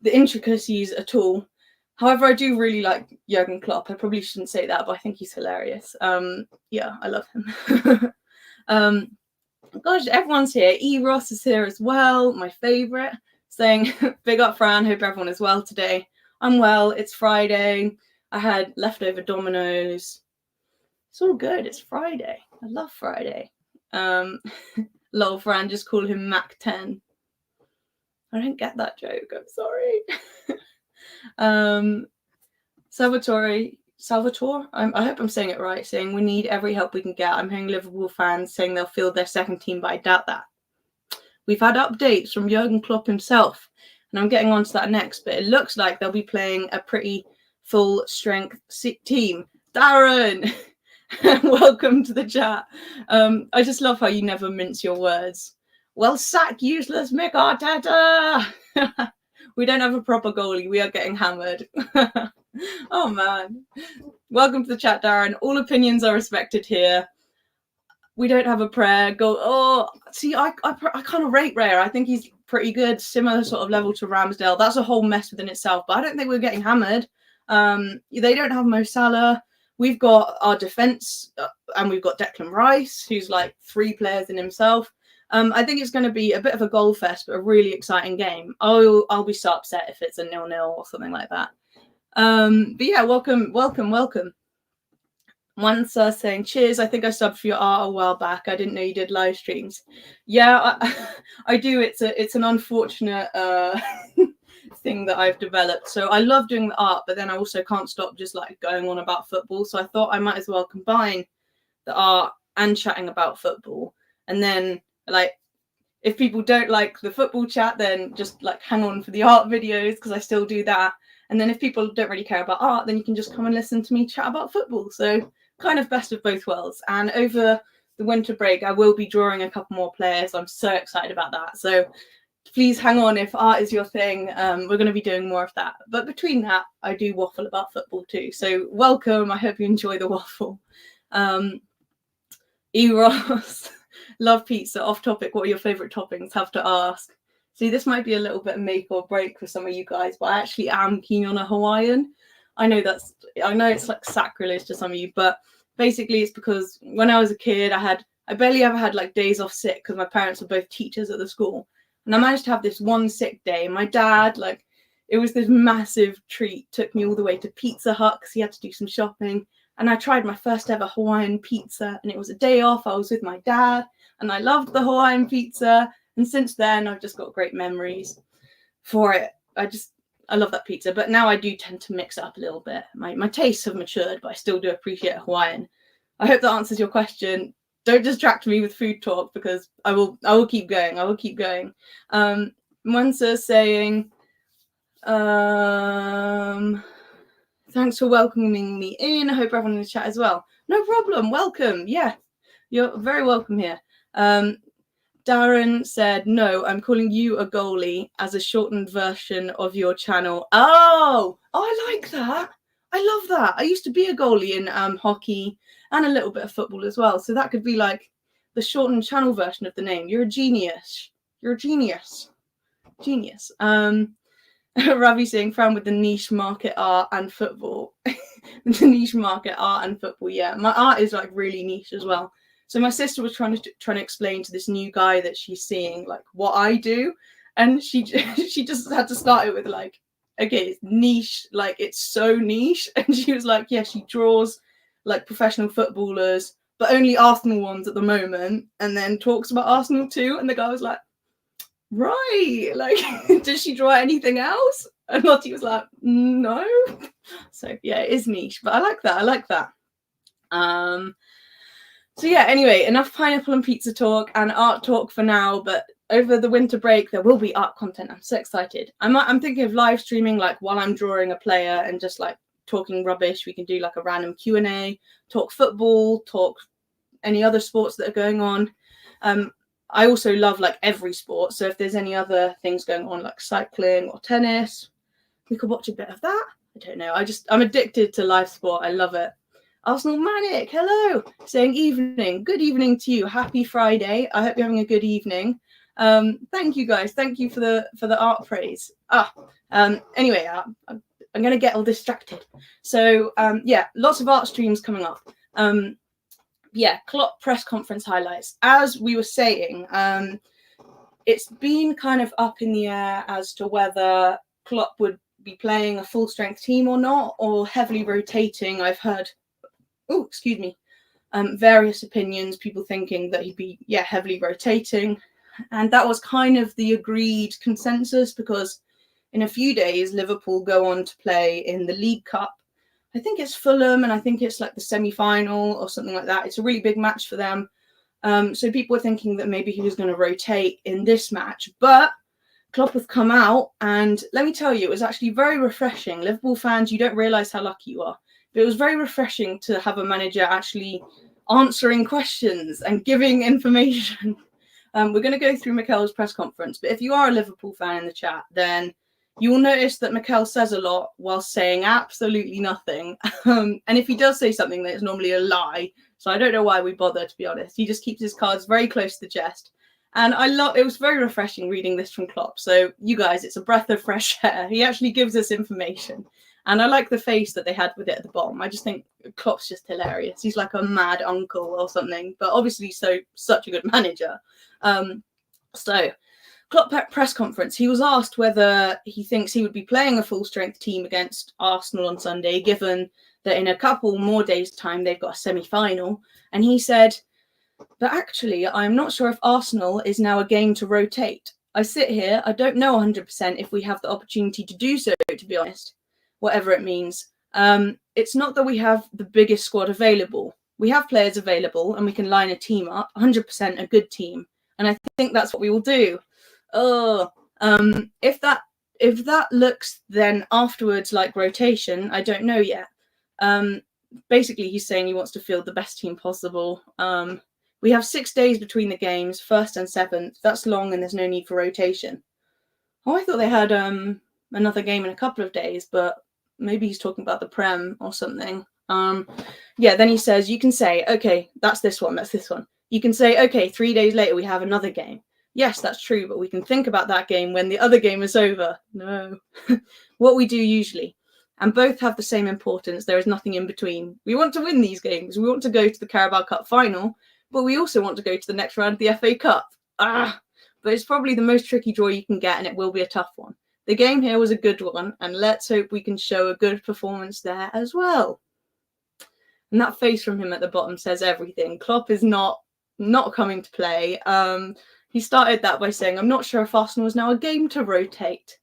the intricacies at all. However, I do really like Jurgen Klopp. I probably shouldn't say that, but I think he's hilarious. Yeah, I love him. Gosh, everyone's here. E. Ross is here as well, my favourite, saying, big up, Fran. Hope everyone is well today. I'm well. It's Friday. I had leftover Dominoes. It's all good. It's Friday. I love Friday. Lol, Fran, just call him Mac 10. I don't get that joke. I'm sorry. Salvatore, I hope I'm saying it right, saying we need every help we can get. I'm hearing Liverpool fans saying they'll field their second team, but I doubt that. We've had updates from Jurgen Klopp himself, and I'm getting on to that next, but it looks like they'll be playing a pretty full-strength team. Darren, welcome to the chat. I just love how you never mince your words. Well, sack useless Mikel Arteta. We don't have a proper goalie. We are getting hammered. Oh, man. Welcome to the chat, Darren. All opinions are respected here. We don't have a prayer. I kind of rate Raya. I think he's pretty good, similar sort of level to Ramsdale. That's a whole mess within itself, but I don't think we're getting hammered. They don't have Mo Salah. We've got our defence, and we've got Declan Rice, who's like 3 players in himself. I think it's going to be a bit of a goal fest, but a really exciting game. I'll be so upset if it's a 0-0 or something like that. But yeah, welcome. Once saying cheers. I think I subbed for your art a while back. I didn't know you did live streams. Yeah, I do. It's an unfortunate thing that I've developed. So I love doing the art, but then I also can't stop just like going on about football. So I thought I might as well combine the art and chatting about football. And then like, if people don't like the football chat, then just like hang on for the art videos, because I still do that. And then if people don't really care about art, then you can just come and listen to me chat about football. So kind of best of both worlds. And over the winter break, I will be drawing a couple more players. I'm so excited about that. So please hang on if art is your thing. We're going to be doing more of that. But between that, I do waffle about football too. So welcome. I hope you enjoy the waffle. Eros, love pizza. Off topic, what are your favourite toppings? Have to ask. See, this might be a little bit make or break for some of you guys, but I actually am keen on a Hawaiian. I know it's like sacrilege to some of you, but basically it's because when I was a kid, I barely ever had like days off sick because my parents were both teachers at the school. And I managed to have this one sick day. My dad, like, it was this massive treat, took me all the way to Pizza Hut because he had to do some shopping. And I tried my first ever Hawaiian pizza, and it was a day off. I was with my dad and I loved the Hawaiian pizza. And since then, I've just got great memories for it. I love that pizza. But now I do tend to mix it up a little bit. My tastes have matured, but I still do appreciate Hawaiian. I hope that answers your question. Don't distract me with food talk, because I will keep going. I will keep going. Monsa's saying, thanks for welcoming me in. I hope everyone in the chat as well. No problem. Welcome. Yeah, you're very welcome here. Darren said, no, I'm calling you a goalie as a shortened version of your channel. Oh, I like that. I love that. I used to be a goalie in hockey and a little bit of football as well. So that could be like the shortened channel version of the name. You're a genius. You're a genius. Genius. Ravi saying, frown with the niche market art and football. The niche market art and football, yeah. My art is like really niche as well. So my sister was trying to explain to this new guy that she's seeing like what I do, and she just had to start it with like, okay, it's niche, like it's so niche, and she was like, yeah, she draws like professional footballers, but only Arsenal ones at the moment, and then talks about Arsenal too. And the guy was like, right, like, does she draw anything else? And Lottie was like, no. So yeah, it is niche, but I like that. I like that. So yeah, anyway, enough pineapple and pizza talk and art talk for now, but over the winter break, there will be art content. I'm so excited. I'm thinking of live streaming, like while I'm drawing a player and just like talking rubbish. We can do like a random Q&A, talk football, talk any other sports that are going on. I also love like every sport. So if there's any other things going on, like cycling or tennis, we could watch a bit of that. I don't know. I'm addicted to live sport. I love it. Arsenal Manic, hello, saying evening. Good evening to you. Happy Friday. I hope you're having a good evening. Thank you guys. Thank you for the art praise. Anyway, I'm going to get all distracted. So yeah, lots of art streams coming up. Yeah, Klopp press conference highlights. As we were saying, it's been kind of up in the air as to whether Klopp would be playing a full strength team or not, or heavily rotating. I've heard various opinions, people thinking that he'd be heavily rotating, and that was kind of the agreed consensus, because in a few days Liverpool go on to play in the League Cup, I think it's Fulham, and I think it's like the semi-final or something like that. It's a really big match for them. So people were thinking that maybe he was going to rotate in this match, but Klopp has come out, and let me tell you, it was actually very refreshing. Liverpool fans, you don't realise how lucky you are, but it was very refreshing to have a manager actually answering questions and giving information. We're going to go through Mikel's press conference, but if you are a Liverpool fan in the chat, then you will notice that Mikel says a lot while saying absolutely nothing. And if he does say something that is normally a lie, so I don't know why we bother, to be honest. He just keeps his cards very close to the chest. And it was very refreshing reading this from Klopp. So you guys, it's a breath of fresh air. He actually gives us information. And I like the face that they had with it at the bottom. I just think Klopp's just hilarious. He's like a mad uncle or something, but obviously such a good manager. So Klopp press conference, he was asked whether he thinks he would be playing a full-strength team against Arsenal on Sunday, given that in a couple more days' time they've got a semi-final. And he said, but actually, I'm not sure if Arsenal is now a game to rotate. I sit here, I don't know 100% if we have the opportunity to do so, to be honest, whatever it means. It's not that we have the biggest squad available. We have players available and we can line a team up, 100% a good team. And I think that's what we will do. If that looks then afterwards like rotation, I don't know yet. Basically, he's saying he wants to field the best team possible. We have 6 days between the games, 1st and 7th. That's long and there's no need for rotation. Oh, I thought they had another game in a couple of days, but maybe he's talking about the Prem or something. Yeah, then he says, you can say, okay, that's this one. You can say, okay, 3 days later we have another game. Yes, that's true, but we can think about that game when the other game is over. No. What we do usually. And both have the same importance. There is nothing in between. We want to win these games. We want to go to the Carabao Cup final, but we also want to go to the next round of the FA Cup. But it's probably the most tricky draw you can get, and it will be a tough one. The game here was a good one, and let's hope we can show a good performance there as well. And that face from him at the bottom says everything. Klopp is not coming to play. He started that by saying, I'm not sure if Arsenal is now a game to rotate.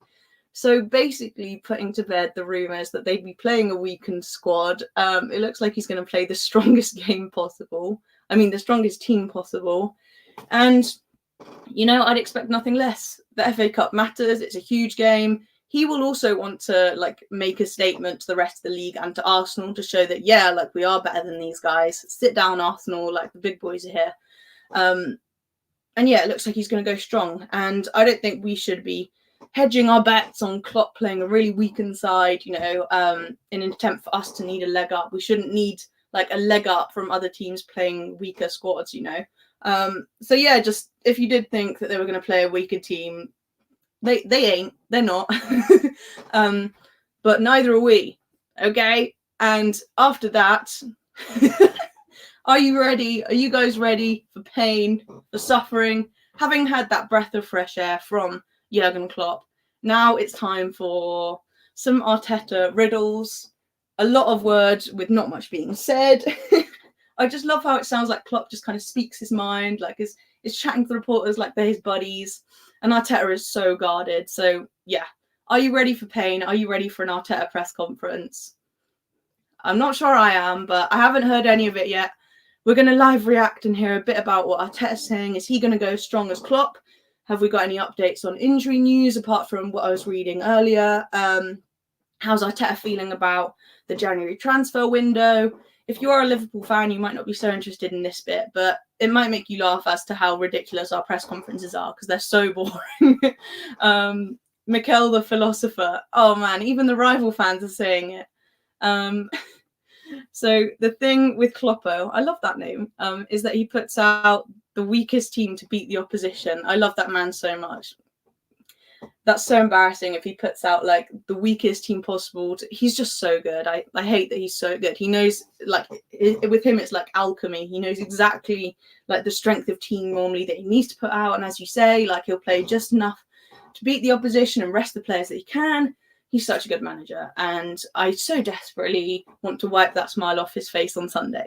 So basically putting to bed the rumours that they'd be playing a weakened squad. It looks like he's going to play the strongest game possible. I mean, the strongest team possible. And, you know, I'd expect nothing less. The FA Cup matters. It's a huge game. He will also want to, like, make a statement to the rest of the league and to Arsenal to show that, yeah, like, we are better than these guys. Sit down, Arsenal. Like, the big boys are here. And yeah, it looks like he's going to go strong. And I don't think we should be hedging our bets on Klopp playing a really weakened side, you know, in an attempt for us to need a leg up. We shouldn't need like a leg up from other teams playing weaker squads, you know. So yeah, just if you did think that they were going to play a weaker team, they ain't. They're not. But neither are we. Okay. And after that, are you ready? Are you guys ready for pain, for suffering? Having had that breath of fresh air from Jurgen Klopp, now it's time for some Arteta riddles, a lot of words with not much being said. I just love how it sounds like Klopp just kind of speaks his mind, like is chatting to the reporters like they're his buddies, and Arteta is so guarded. So yeah, are you ready for pain? Are you ready for an Arteta press conference? I'm not sure I am, but I haven't heard any of it yet. We're going to live react and hear a bit about what Arteta's saying. Is he going to go strong as Klopp? Have we got any updates on injury news apart from what I was reading earlier? How's Arteta feeling about the January transfer window? If you are a Liverpool fan, you might not be so interested in this bit, but it might make you laugh as to how ridiculous our press conferences are because they're so boring. Mikel the philosopher. Oh man, even the rival fans are saying it. So the thing with Kloppo, I love that name, is that he puts out the weakest team to beat the opposition. I love that man so much. That's so embarrassing if he puts out like the weakest team possible. He's just so good. I hate that he's so good. He knows, like, with him it's like alchemy. He knows exactly like the strength of team normally that he needs to put out. And as you say, like he'll play just enough to beat the opposition and rest the players that he can. He's such a good manager, and I so desperately want to wipe that smile off his face on Sunday.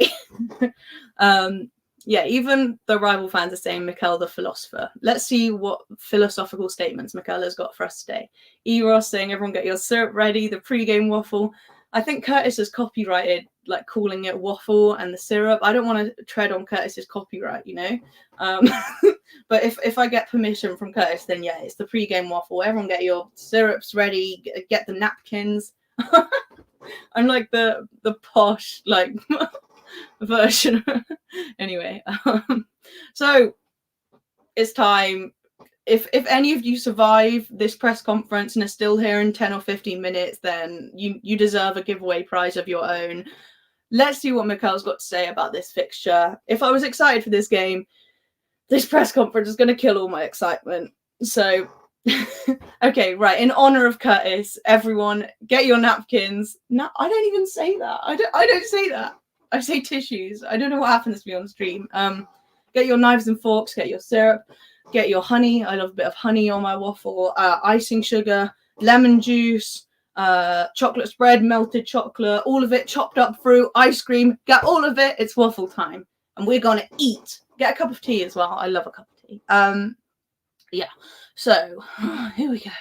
Yeah, even the rival fans are saying Mikel the philosopher. Let's see what philosophical statements Mikel has got for us today. Eros saying, everyone get your syrup ready, the pre-game waffle. I think Curtis has copyrighted like calling it waffle and the syrup. I don't want to tread on Curtis's copyright, you know. But if I get permission from Curtis, then yeah, it's the pre-game waffle. Everyone get your syrups ready, get the napkins. I'm like the posh like version. Anyway, so it's time. If any of you survive this press conference and are still here in 10 or 15 minutes, then you deserve a giveaway prize of your own. Let's see what Mikel's got to say about this fixture. If I was excited for this game, this press conference is going to kill all my excitement. So, okay, right. In honor of Curtis, everyone get your napkins. No, I don't even say that. I don't say that. I say tissues. I don't know what happens to me on stream. Get your knives and forks. Get your syrup. Get your honey. I love a bit of honey on my waffle. Icing sugar, lemon juice, chocolate spread, melted chocolate, all of it, chopped up fruit, ice cream. Get all of it. It's waffle time, and we're gonna eat. Get a cup of tea as well. I love a cup of tea. Yeah. So here we go.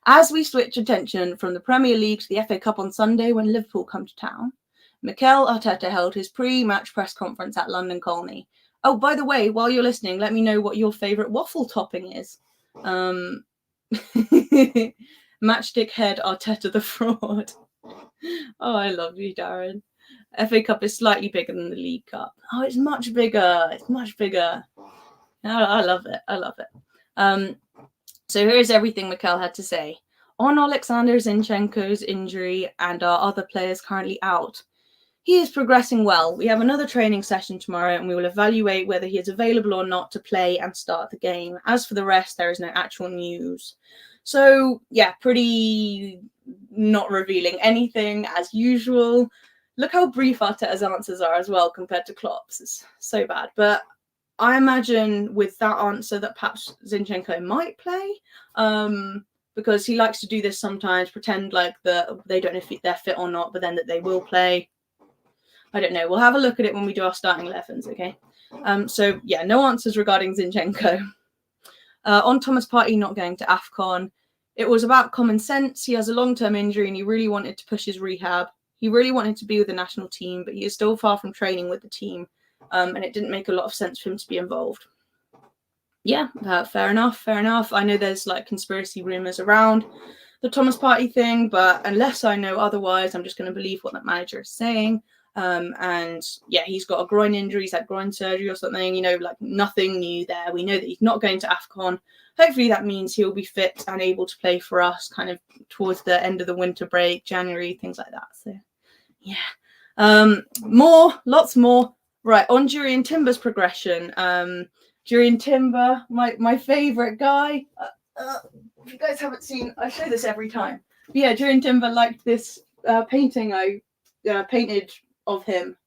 As we switch attention from the Premier League to the FA Cup on Sunday when Liverpool come to town, Mikel Arteta held his pre-match press conference at London Colney. Oh, by the way, while you're listening, let me know what your favourite waffle topping is. Matchstick head Arteta the fraud. Oh, I love you, Darren. FA Cup is slightly bigger than the League Cup. Oh, it's much bigger. It's much bigger. I love it. I love it. So here's everything Mikel had to say. On Alexander Zinchenko's injury and our other players currently out, he is progressing well. We have another training session tomorrow and we will evaluate whether he is available or not to play and start the game. As for the rest, there is no actual news. So, yeah, pretty not revealing anything as usual. Look how brief Arteta's answers are as well compared to Klopp's. It's so bad. But I imagine with that answer that perhaps Zinchenko might play, because he likes to do this sometimes, pretend like they don't know if they're fit or not, but then that they will play. I don't know. We'll have a look at it when we do our starting 11s, okay? So, yeah, no answers regarding Zinchenko. On Thomas Partey not going to AFCON, it was about common sense. He has a long-term injury and he really wanted to push his rehab. He really wanted to be with the national team, but he is still far from training with the team. And it didn't make a lot of sense for him to be involved. Yeah, fair enough, fair enough. I know there's like conspiracy rumours around the Thomas Partey thing, but unless I know otherwise, I'm just going to believe what that manager is saying. And yeah, he's got a groin injury, he's had groin surgery or something, you know, like nothing new there. We know that he's not going to AFCON. Hopefully that means he'll be fit and able to play for us kind of towards the end of the winter break, January, things like that. So yeah, lots more. Right, on Jurgen Timber's progression. Jurgen Timber, my favourite guy. If you guys haven't seen, I show this every time. But yeah, Jurgen Timber liked this painting I painted of him.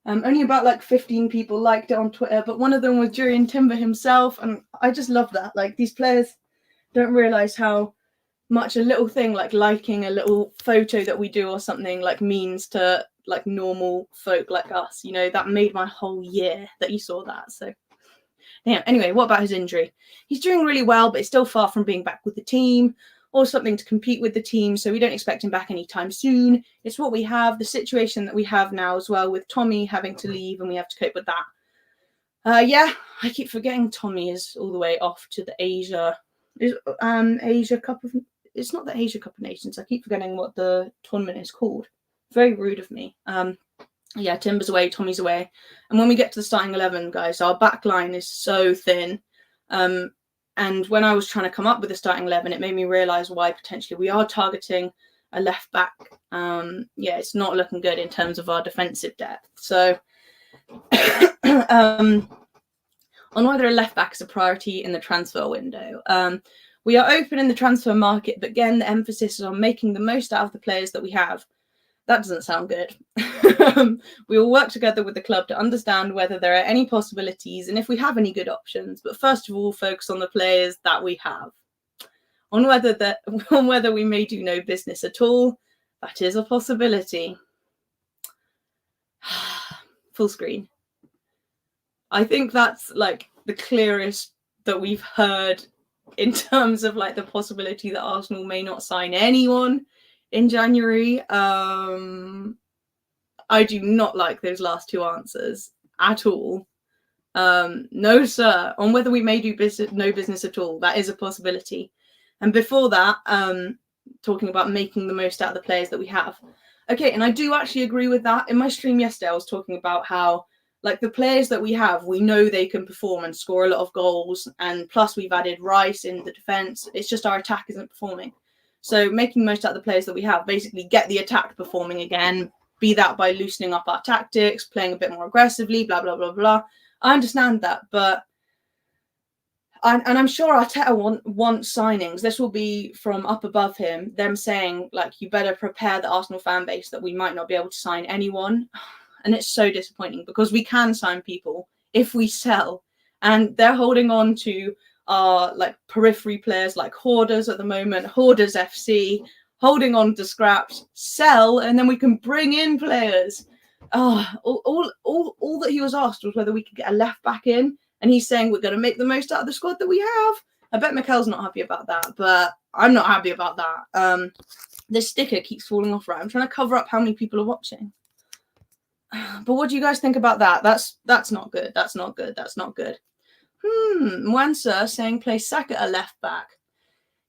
Only about like 15 people liked it on Twitter, but one of them was Jurgen Timber himself, and I just love that. Like, these players don't realise how much a little thing like liking a little photo that we do or something like means to like normal folk like us. You know, that made my whole year that you saw that. So yeah, anyway, what about his injury? He's doing really well, but he's still far from being back with the team or something to compete with the team, so we don't expect him back anytime soon. It's what we have, the situation that we have now as well, with Tommy having to leave, and we have to cope with that. Yeah, I keep forgetting Tommy is all the way off to the Asia Cup of... It's not the Asia Cup of Nations. I keep forgetting what the tournament is called. Very rude of me. Yeah, Timber's away, Tommy's away. And when we get to the starting 11, guys, our back line is so thin. And when I was trying to come up with the starting 11, it made me realise why potentially we are targeting a left back. Yeah, it's not looking good in terms of our defensive depth. So on whether a left back is a priority in the transfer window. We are open in the transfer market, but again, the emphasis is on making the most out of the players that we have. That doesn't sound good. We will work together with the club to understand whether there are any possibilities and if we have any good options. But first of all, focus on the players that we have. On whether we may do no business at all, that is a possibility. Full screen. I think that's like the clearest that we've heard in terms of like the possibility that Arsenal may not sign anyone in January. I do not like those last two answers at all. No, sir. On whether we may do no business at all, that is a possibility. And before that, talking about making the most out of the players that we have. Okay, and I do actually agree with that. In my stream yesterday, I was talking about how, like, the players that we have, we know they can perform and score a lot of goals. And plus, we've added Rice in the defence. It's just our attack isn't performing. So making the most out of the players that we have, basically get the attack performing again, be that by loosening up our tactics, playing a bit more aggressively, blah, blah, blah, blah. I understand that, but and I'm sure Arteta wants signings. This will be from up above him, them saying, like, you better prepare the Arsenal fan base that we might not be able to sign anyone. And it's so disappointing because we can sign people if we sell. And they're holding on to our, like, periphery players like Hoarders at the moment, Hoarders FC, holding on to scraps, sell, and then we can bring in players. All that he was asked was whether we could get a left back in. And he's saying we're going to make the most out of the squad that we have. I bet Mikel's not happy about that, but I'm not happy about that. This sticker keeps falling off, right? I'm trying to cover up how many people are watching. But what do you guys think about that? That's not good. That's not good. That's not good. Mwansa saying play Saka at left back.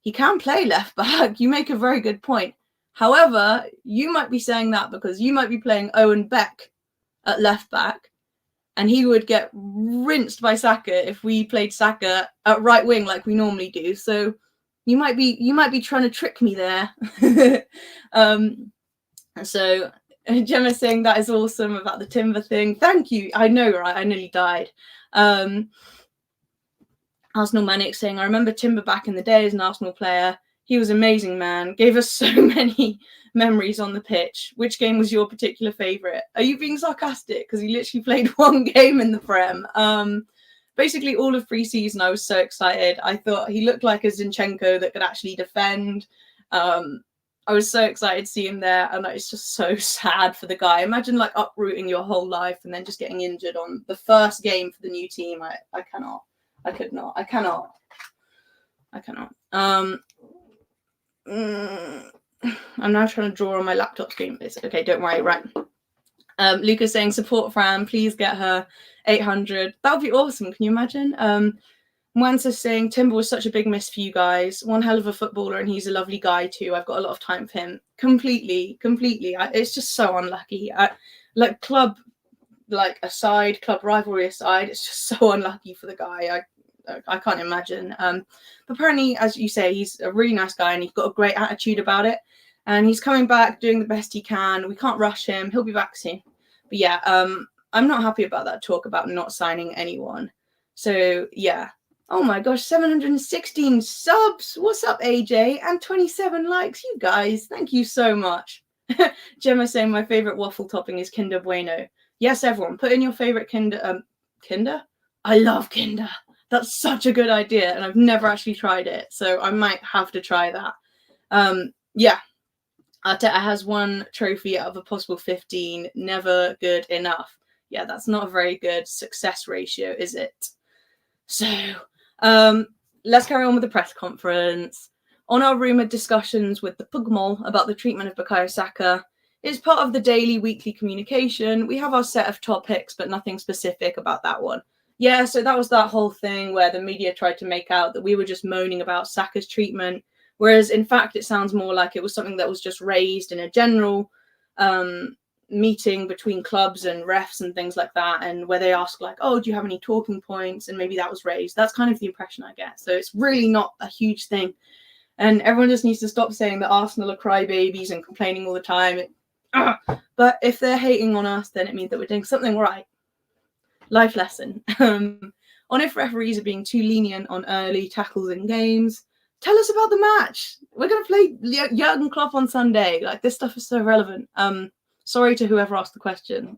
He can play left back. You make a very good point. However, you might be saying that because you might be playing Owen Beck at left back. And he would get rinsed by Saka if we played Saka at right wing like we normally do. So you might be trying to trick me there. So Gemma's saying that is awesome about the Timber thing. Thank you. I know, right? I nearly died. Arsenal Manic saying, I remember Timber back in the day as an Arsenal player. He was amazing, man. Gave us so many memories on the pitch. Which game was your particular favourite? Are you being sarcastic? Because he literally played one game in the Prem. Basically, all of pre-season, I was so excited. I thought he looked like a Zinchenko that could actually defend. I was so excited to see him there. And it's just so sad for the guy. Imagine, like, uprooting your whole life and then just getting injured on the first game for the new team. I cannot. I could not. I cannot. I'm now trying to draw on my laptop screen. It's okay, don't worry, right. Luca's saying support Fran, please get her 800. That would be awesome. Can you imagine? Mwansa's saying Timber was such a big miss for you guys. One hell of a footballer, and he's a lovely guy too. I've got a lot of time for him. Completely. It's just so unlucky. Club rivalry aside, it's just so unlucky for the guy. I can't imagine. But apparently, as you say, he's a really nice guy and he's got a great attitude about it. And he's coming back, doing the best he can. We can't rush him. He'll be back soon. But yeah, I'm not happy about that talk about not signing anyone. So yeah. Oh my gosh, 716 subs. What's up, AJ? And 27 likes. You guys, thank you so much. Gemma saying my favorite waffle topping is Kinder Bueno. Yes, everyone, put in your favorite Kinder. Kinder? I love Kinder. That's such a good idea, and I've never actually tried it, so I might have to try that. Yeah, Arteta has one trophy out of a possible 15. Never good enough. Yeah, that's not a very good success ratio, is it? So, let's carry on with the press conference. On our rumoured discussions with the Pugmol about the treatment of Bukayo Saka, it's part of the daily, weekly communication. We have our set of topics, but nothing specific about that one. Yeah, so that was that whole thing where the media tried to make out that we were just moaning about Saka's treatment, whereas in fact it sounds more like it was something that was just raised in a general meeting between clubs and refs and things like that, and where they ask like, oh, do you have any talking points? And maybe that was raised. That's kind of the impression I get. So it's really not a huge thing. And everyone just needs to stop saying that Arsenal are crybabies and complaining all the time. But if they're hating on us, then it means that we're doing something right. Life lesson. On if referees are being too lenient on early tackles in games, tell us about the match. We're going to play Jurgen Klopp on Sunday. Like, this stuff is so relevant. Sorry to whoever asked the question.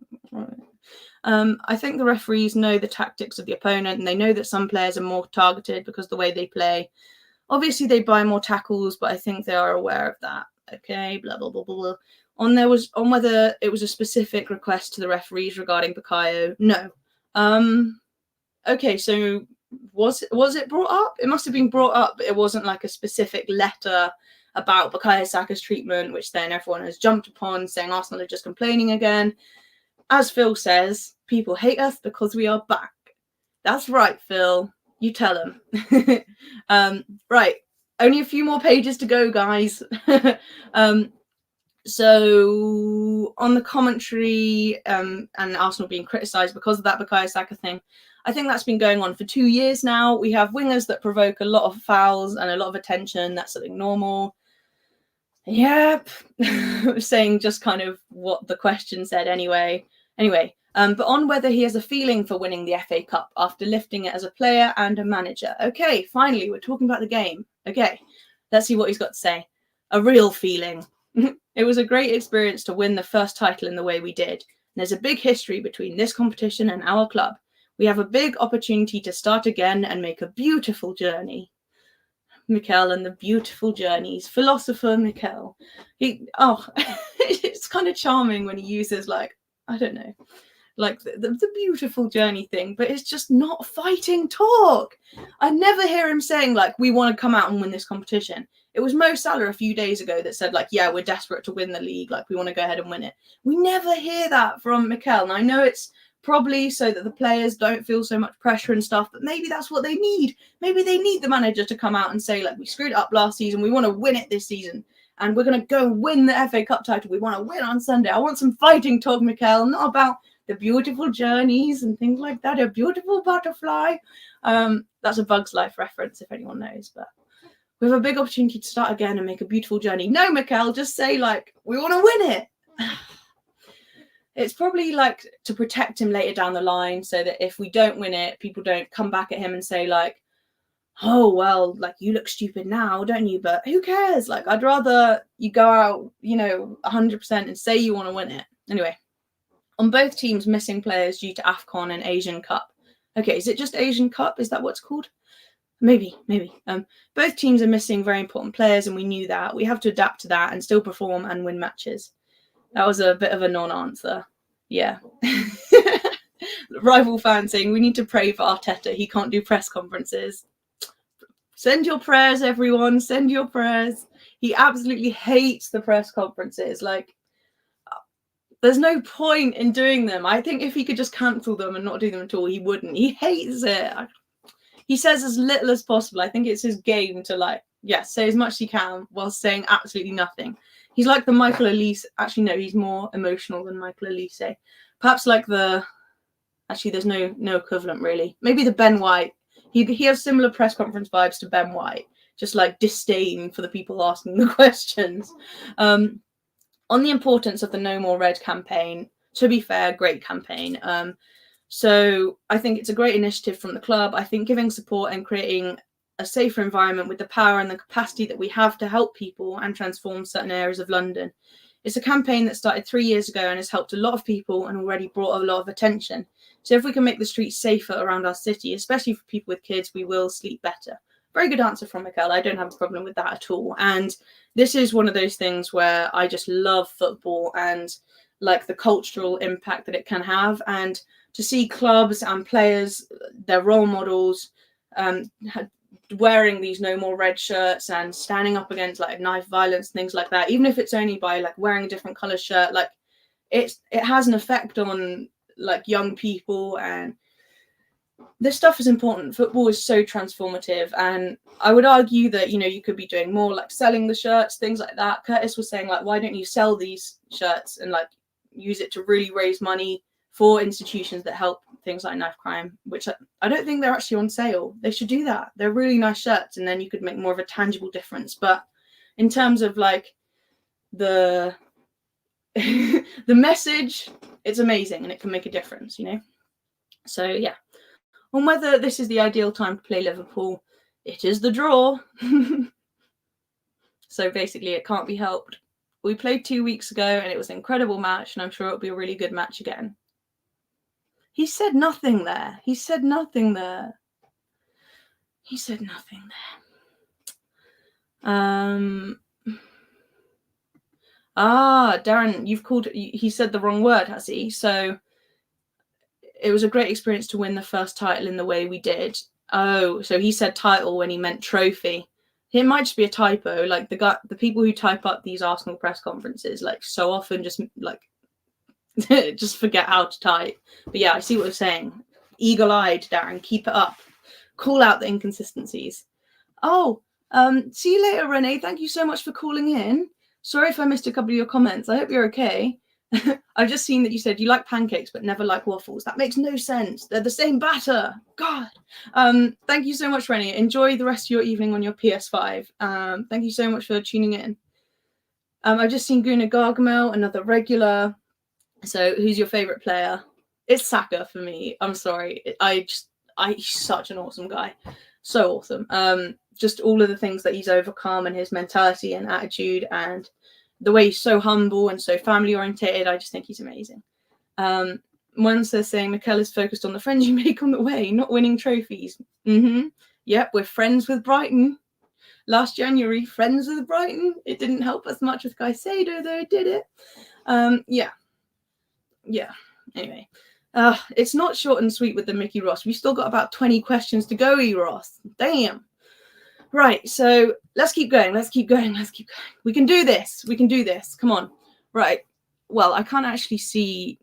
I think the referees know the tactics of the opponent, and they know that some players are more targeted because of the way they play. Obviously, they buy more tackles, but I think they are aware of that. Okay, blah, blah, blah, blah, blah. On whether it was a specific request to the referees regarding Bukayo, no. Okay, so was it brought up? It must have been brought up, but it wasn't like a specific letter about Bukayo Saka's treatment, which then everyone has jumped upon, saying Arsenal are just complaining again. As Phil says, people hate us because we are back. That's right, Phil. You tell them. Right. Only a few more pages to go, guys. So on the commentary and Arsenal being criticised because of that Bukayo Saka thing, I think that's been going on for 2 years now. We have wingers that provoke a lot of fouls and a lot of attention. That's something normal. Yep. Saying just kind of what the question said anyway. But on whether he has a feeling for winning the FA Cup after lifting it as a player and a manager. Okay, finally, we're talking about the game. Okay, let's see what he's got to say. A real feeling. It was a great experience to win the first title in the way we did. And there's a big history between this competition and our club. We have a big opportunity to start again and make a beautiful journey. Mikel and the beautiful journeys. Philosopher Mikel. It's kind of charming when he uses, like, I don't know, like the beautiful journey thing, but it's just not fighting talk. I never hear him saying, like, we want to come out and win this competition. It was Mo Salah a few days ago that said, like, yeah, we're desperate to win the league. Like, we want to go ahead and win it. We never hear that from Mikel. And I know it's probably so that the players don't feel so much pressure and stuff, but maybe that's what they need. Maybe they need the manager to come out and say, like, we screwed up last season. We want to win it this season. And we're going to go win the FA Cup title. We want to win on Sunday. I want some fighting talk, Mikel, not about the beautiful journeys and things like that. A beautiful butterfly. That's a Bug's Life reference, if anyone knows, but we have a big opportunity to start again and make a beautiful journey. No, Mikel, just say, like, we want to win it. It's probably, like, to protect him later down the line so that if we don't win it, people don't come back at him and say, like, oh, well, like, you look stupid now, don't you? But who cares? Like, I'd rather you go out, 100% and say you want to win it. Anyway, on both teams missing players due to AFCON and Asian Cup. Okay, is it just Asian Cup? Is that what it's called? Maybe. Both teams are missing very important players, and we knew that. We have to adapt to that and still perform and win matches. That was a bit of a non-answer. Yeah. Rival fan saying, we need to pray for Arteta. He can't do press conferences. Send your prayers, everyone. Send your prayers. He absolutely hates the press conferences. Like, there's no point in doing them. I think if he could just cancel them and not do them at all, he wouldn't. He hates it. He says as little as possible. I think it's his game to, like, say as much as he can while saying absolutely nothing. He's like the Michael Elise. Actually, no, he's more emotional than Michael Elise. Perhaps like actually, there's no equivalent, really. Maybe the Ben White. He has similar press conference vibes to Ben White. Just, like, disdain for the people asking the questions. On the importance of the No More Red campaign, to be fair, great campaign. So I think it's a great initiative from the club. I think giving support and creating a safer environment with the power and the capacity that we have to help people and transform certain areas of London. It's a campaign that started 3 years ago and has helped a lot of people and already brought a lot of attention. So if we can make the streets safer around our city, especially for people with kids, we will sleep better. Very good answer from Mikel. I don't have a problem with that at all. And this is one of those things where I just love football and, like, the cultural impact that it can have. And to see clubs and players, their role models, wearing these No More Red shirts and standing up against, like, knife violence, things like that, even if it's only by, like, wearing a different colour shirt, like, it has an effect on, like, young people, and this stuff is important. Football is so transformative, and I would argue that, you could be doing more, like, selling the shirts, things like that. Curtis was saying, like, why don't you sell these shirts and, like, use it to really raise money for institutions that help things like knife crime, which I don't think they're actually on sale. They should do that. They're really nice shirts, and then you could make more of a tangible difference. But in terms of, like, the the message, it's amazing, and it can make a difference, So, yeah. On whether this is the ideal time to play Liverpool, it is the draw. So basically, it can't be helped. We played 2 weeks ago, and it was an incredible match, and I'm sure it'll be a really good match again. He said nothing there. Darren, he said the wrong word, has he? So it was a great experience to win the first title in the way we did. Oh, so he said title when he meant trophy. It might just be a typo. Like the people who type up these Arsenal press conferences, like so often just like just forget how to type. But yeah, I see what you're saying. Eagle-eyed, Darren. Keep it up. Call out the inconsistencies. Oh, see you later, Renee. Thank you so much for calling in. Sorry if I missed a couple of your comments. I hope you're okay. I've just seen that you said you like pancakes but never like waffles. That makes no sense. They're the same batter. God. Thank you so much, Rennie. Enjoy the rest of your evening on your PS5. Thank you so much for tuning in. I've just seen Guna Gargamel, another regular. So who's your favourite player? It's Saka for me. I'm sorry. He's such an awesome guy. So awesome. Just all of the things that he's overcome and his mentality and attitude and the way he's so humble and so family orientated. I just think he's amazing. One says saying Mikel is focused on the friends you make on the way, not winning trophies. Yep, we're friends with Brighton. Last January, friends with Brighton. It didn't help us much with Caicedo, though it did it. Yeah. Anyway, it's not short and sweet with the Mickey Ross. We've still got about 20 questions to go, Ross. Damn. Right, so let's keep going. We can do this. Come on. Right. Well, I can't actually see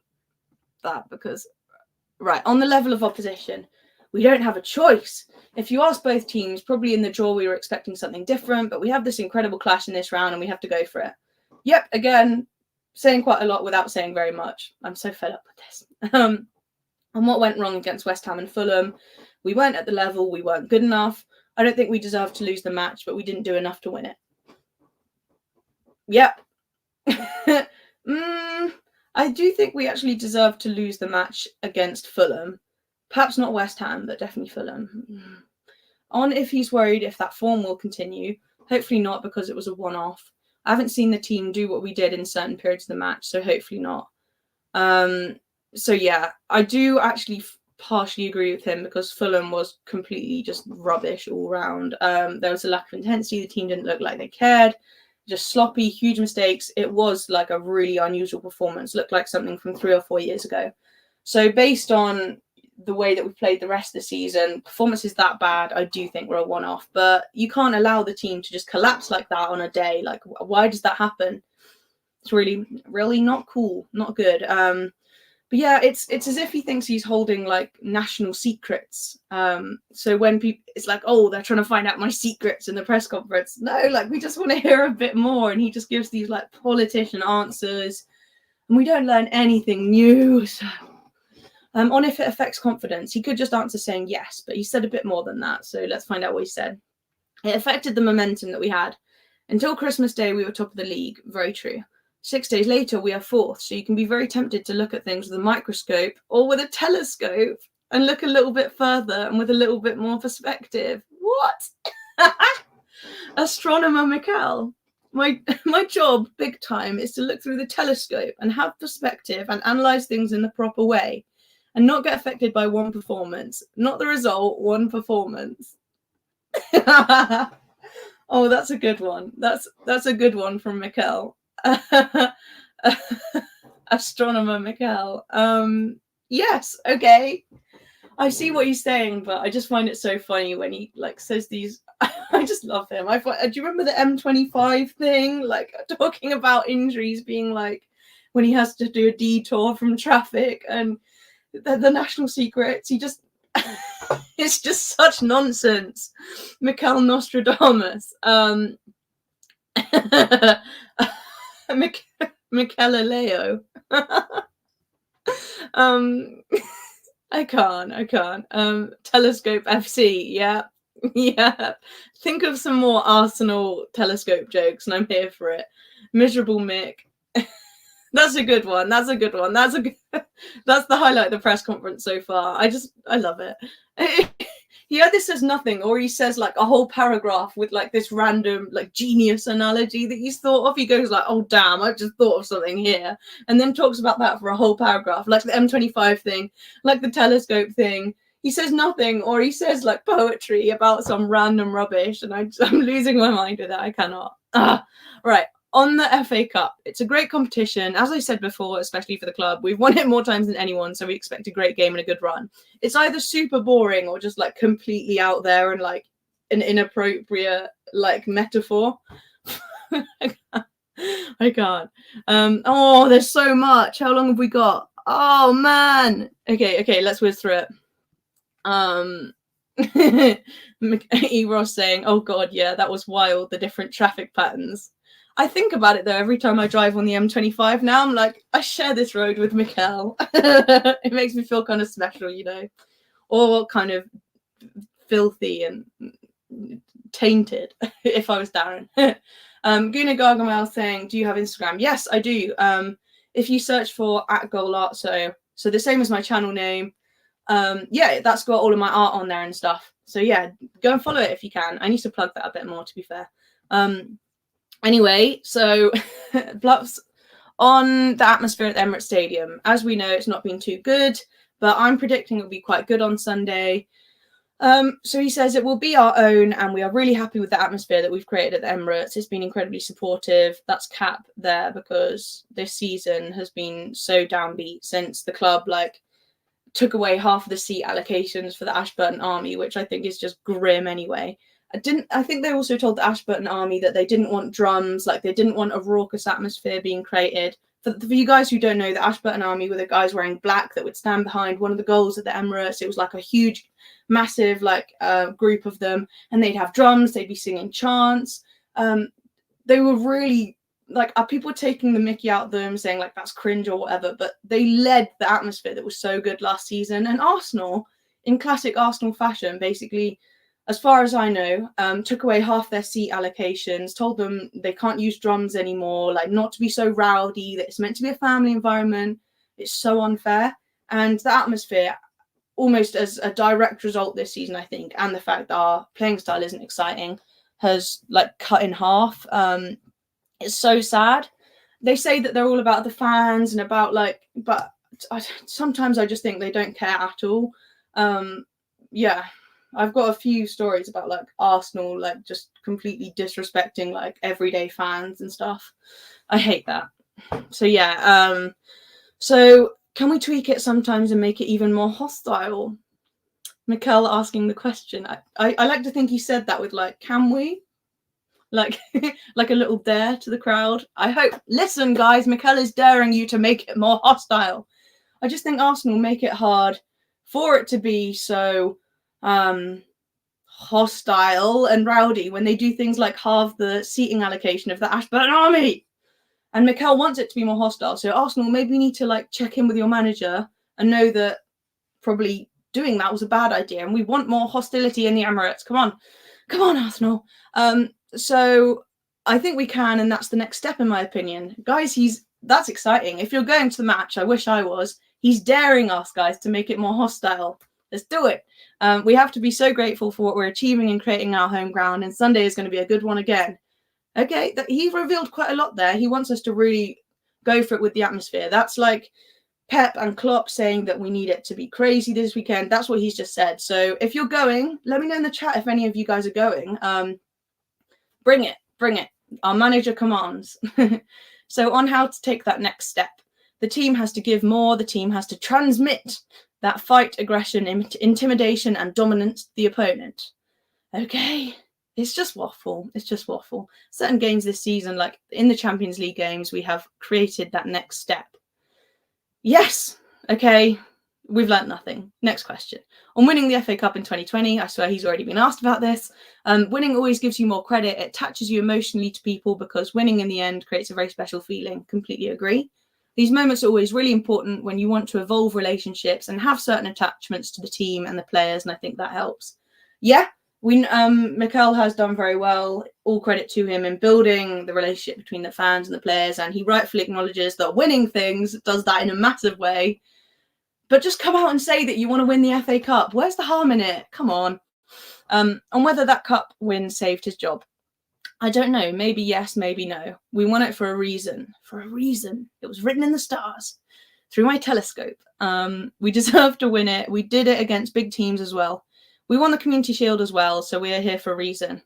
that because, right, on the level of opposition, we don't have a choice. If you ask both teams, probably in the draw we were expecting something different, but we have this incredible clash in this round and we have to go for it. Yep, again, saying quite a lot without saying very much. I'm so fed up with this. And what went wrong against West Ham and Fulham? We weren't at the level, we weren't good enough. I don't think we deserved to lose the match, but we didn't do enough to win it. Yep. I do think we actually deserved to lose the match against Fulham. Perhaps not West Ham, but definitely Fulham. On if he's worried if that form will continue. Hopefully not, because it was a one-off. I haven't seen the team do what we did in certain periods of the match, so hopefully not. So yeah, I do actually partially agree with him because Fulham was completely just rubbish all round. There was a lack of intensity. The team didn't look like they cared. Just sloppy, huge mistakes. It was like a really unusual performance. Looked like something from 3 or 4 years ago. So based on the way that we played the rest of the season, performances that bad, I do think we're a one-off. But you can't allow the team to just collapse like that on a day. Like, why does that happen? It's really, really not cool. Not good. But yeah, it's as if he thinks he's holding like national secrets. So when people, it's like, oh, they're trying to find out my secrets in the press conference. No, like we just want to hear a bit more. And he just gives these like politician answers, and we don't learn anything new. So, on if it affects confidence, he could just answer saying yes, but he said a bit more than that. So let's find out what he said. It affected the momentum that we had. Until Christmas Day, we were top of the league. Very true. 6 days later, we are fourth. So you can be very tempted to look at things with a microscope or with a telescope and look a little bit further and with a little bit more perspective. What? Astronomer Mikel. My job, big time, is to look through the telescope and have perspective and analyze things in the proper way and not get affected by one performance. Not the result, one performance. Oh, that's a good one. That's a good one from Mikel. Astronomer Mikel. Yes, okay. I see what he's saying, but I just find it so funny when he like says these. I just love him. Do you remember the M25 thing? Like talking about injuries being like when he has to do a detour from traffic and the national secrets. He just it's just such nonsense. Mikel Nostradamus. Michelileo. I can't. Telescope FC, yeah. Think of some more Arsenal telescope jokes and I'm here for it. Miserable Mick. That's a good one. That's the highlight of the press conference so far. I love it. He either says nothing or he says like a whole paragraph with like this random like genius analogy that he's thought of. He goes like, oh damn, I just thought of something here, and then talks about that for a whole paragraph, like the M25 thing, like the telescope thing. He says nothing, or he says like poetry about some random rubbish, and I'm losing my mind with that. I cannot. Right. On the FA Cup, it's a great competition. As I said before, especially for the club, we've won it more times than anyone, so we expect a great game and a good run. It's either super boring or just like completely out there and like an inappropriate like metaphor. I can't. Oh, there's so much. How long have we got? Oh man. Okay, let's whiz through it. E-Ross saying, oh god, yeah, that was wild, the different traffic patterns. I think about it though, every time I drive on the M25 now, I'm like, I share this road with Mikel. It makes me feel kind of special, you know, or kind of filthy and tainted if I was Darren. Guna Gargamel saying, do you have Instagram? Yes, I do. If you search for @Golartzo, so the same as my channel name, yeah, that's got all of my art on there and stuff. So yeah, go and follow it if you can. I need to plug that a bit more, to be fair. Anyway, so Bluffs on the atmosphere at the Emirates Stadium. As we know, it's not been too good, but I'm predicting it'll be quite good on Sunday. So he says it will be our own, and we are really happy with the atmosphere that we've created at the Emirates. It's been incredibly supportive. That's cap there, because this season has been so downbeat since the club took away half of the seat allocations for the Ashburton Army, which I think is just grim anyway. I think they also told the Ashburton Army that they didn't want drums, they didn't want a raucous atmosphere being created. For you guys who don't know, the Ashburton Army were the guys wearing black that would stand behind one of the goals at the Emirates. It was like a huge, massive group of them, and they'd have drums, they'd be singing chants. They were really are people taking the mickey out of them, saying that's cringe or whatever, but they led the atmosphere that was so good last season. And Arsenal, in classic Arsenal fashion, basically, as far as I know, took away half their seat allocations, told them they can't use drums anymore, not to be so rowdy, that it's meant to be a family environment. It's so unfair. And the atmosphere, almost as a direct result this season, I think, and the fact that our playing style isn't exciting, has cut in half. It's so sad. They say that they're all about the fans and about but sometimes I just think they don't care at all. Yeah. I've got a few stories about Arsenal just completely disrespecting everyday fans and stuff. I hate that. So yeah, so can we tweak it sometimes and make it even more hostile? Mikel asking the question. I like to think he said that with can we? Like a little dare to the crowd. I hope. Listen, guys, Mikel is daring you to make it more hostile. I just think Arsenal make it hard for it to be so hostile and rowdy when they do things like halve the seating allocation of the Ashburton Army. And Mikel wants it to be more hostile. So Arsenal, maybe we need to check in with your manager and know that probably doing that was a bad idea. And we want more hostility in the Emirates. Come on, Arsenal. So I think we can, and that's the next step, in my opinion. Guys, that's exciting. If you're going to the match, I wish I was. He's daring us, guys, to make it more hostile. Let's do it. We have to be so grateful for what we're achieving and creating our home ground, and Sunday is going to be a good one again. Okay, he revealed quite a lot there. He wants us to really go for it with the atmosphere. That's Pep and Klopp saying that we need it to be crazy this weekend. That's what he's just said. So if you're going, let me know in the chat if any of you guys are going. Bring it. Our manager commands. So on how to take that next step. The team has to give more. The team has to transmit that fight, aggression, intimidation, and dominance to the opponent. Okay. It's just waffle. Certain games this season, in the Champions League games, we have created that next step. Yes. Okay. We've learnt nothing. Next question. On winning the FA Cup in 2020, I swear he's already been asked about this. Winning always gives you more credit. It attaches you emotionally to people because winning in the end creates a very special feeling. Completely agree. These moments are always really important when you want to evolve relationships and have certain attachments to the team and the players, and I think that helps. Yeah, Mikel has done very well. All credit to him in building the relationship between the fans and the players, and he rightfully acknowledges that winning things does that in a massive way. But just come out and say that you want to win the FA Cup. Where's the harm in it? Come on. On whether that cup win saved his job. I don't know. Maybe yes, maybe no. We won it for a reason. For a reason. It was written in the stars through my telescope. We deserve to win it. We did it against big teams as well. We won the Community Shield as well, so we are here for a reason.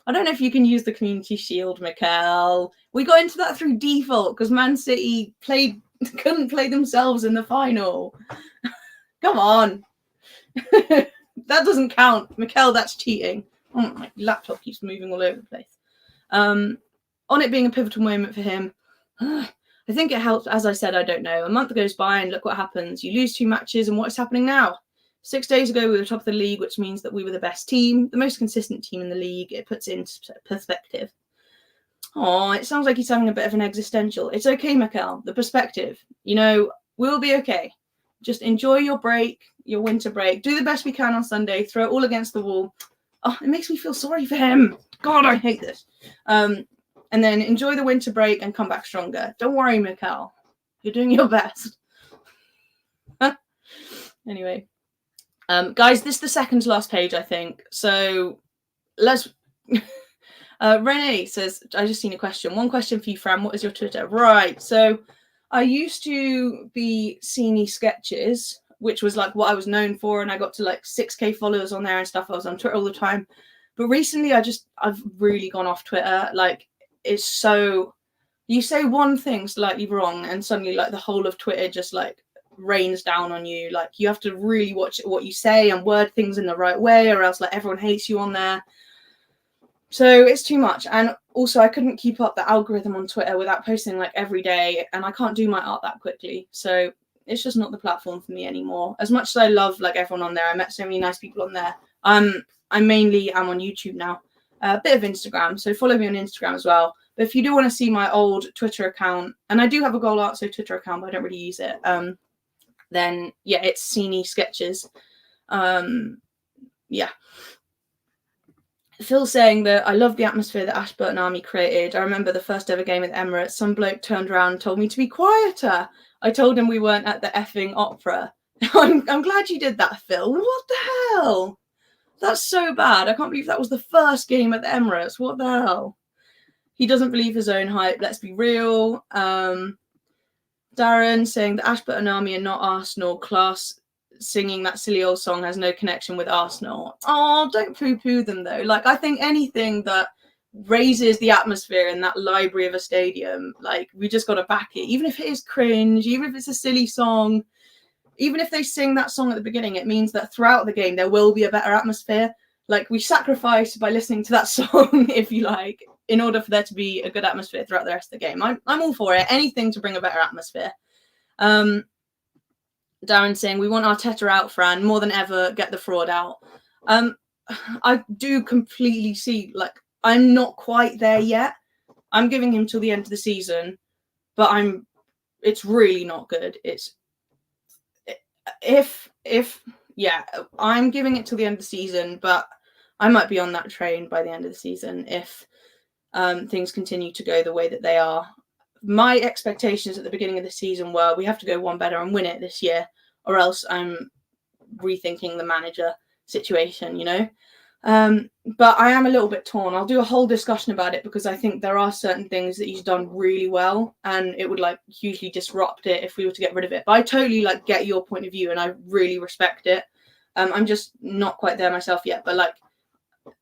I don't know if you can use the Community Shield, Mikel. We got into that through default because Man City couldn't play themselves in the final. Come on. That doesn't count. Mikel, that's cheating. Oh, my laptop keeps moving all over the place. On it being a pivotal moment for him, I think it helps. As I said, I don't know. A month goes by and look what happens. You lose 2 matches and what's happening now? 6 days ago, we were top of the league, which means that we were the best team, the most consistent team in the league. It puts it into perspective. Oh, it sounds like he's having a bit of an existential. It's okay, Mikel. The perspective. You know, we'll be okay. Just enjoy your break, your winter break. Do the best we can on Sunday. Throw it all against the wall. Oh, it makes me feel sorry for him. God, I hate this. And then enjoy the winter break and come back stronger. Don't worry, Mikel. You're doing your best. Anyway. Guys, this is the second to last page, I think. So let's... Renee says, I just seen a question. One question for you, Fran. What is your Twitter? Right. So I used to be Sini Sketches, which was like what I was known for. And I got to like 6K followers on there and stuff. I was on Twitter all the time. But recently I've really gone off Twitter. Like, it's so... You say one thing slightly wrong and suddenly like the whole of Twitter just like rains down on you. Like, you have to really watch what you say and word things in the right way, or else like everyone hates you on there. So it's too much. And also I couldn't keep up the algorithm on Twitter without posting like every day, and I can't do my art that quickly. So it's just not the platform for me anymore. As much as I love like everyone on there, I met so many nice people on there. I mainly am on YouTube now, a bit of Instagram. So follow me on Instagram as well. But if you do want to see my old Twitter account, and I do have a Golartzo Twitter account, but I don't really use it. Then yeah, it's Sini Sketches. Yeah. Phil saying that I love the atmosphere that Ashburton Army created. I remember the first ever game at the Emirates. Some bloke turned around and told me to be quieter. I told him we weren't at the effing opera. I'm glad you did that, Phil. What the hell? That's so bad. I can't believe that was the first game at the Emirates. What the hell? He doesn't believe his own hype. Let's be real. Darren saying the Ashburton Army are not Arsenal. Class singing that silly old song has no connection with Arsenal. Oh, don't poo-poo them though. Like, I think anything that raises the atmosphere in that library of a stadium, like, we just got to back it. Even if it is cringe, even if it's a silly song, even if they sing that song at the beginning, it means that throughout the game there will be a better atmosphere. Like, we sacrifice by listening to that song, if you like, in order for there to be a good atmosphere throughout the rest of the game. I'm all for it. Anything to bring a better atmosphere. Darren saying, we want Arteta out, Fran, more than ever, get the fraud out. I do completely see, like, I'm not quite there yet. I'm giving him till the end of the season, but it's really not good. Yeah, I'm giving it till the end of the season, but I might be on that train by the end of the season if things continue to go the way that they are. My expectations at the beginning of the season were we have to go one better and win it this year, or else I'm rethinking the manager situation, you know. But I am a little bit torn. I'll do a whole discussion about it because I think there are certain things that he's done really well, and it would like hugely disrupt it if we were to get rid of it. But I totally like get your point of view, and I really respect it. I'm just not quite there myself yet, but like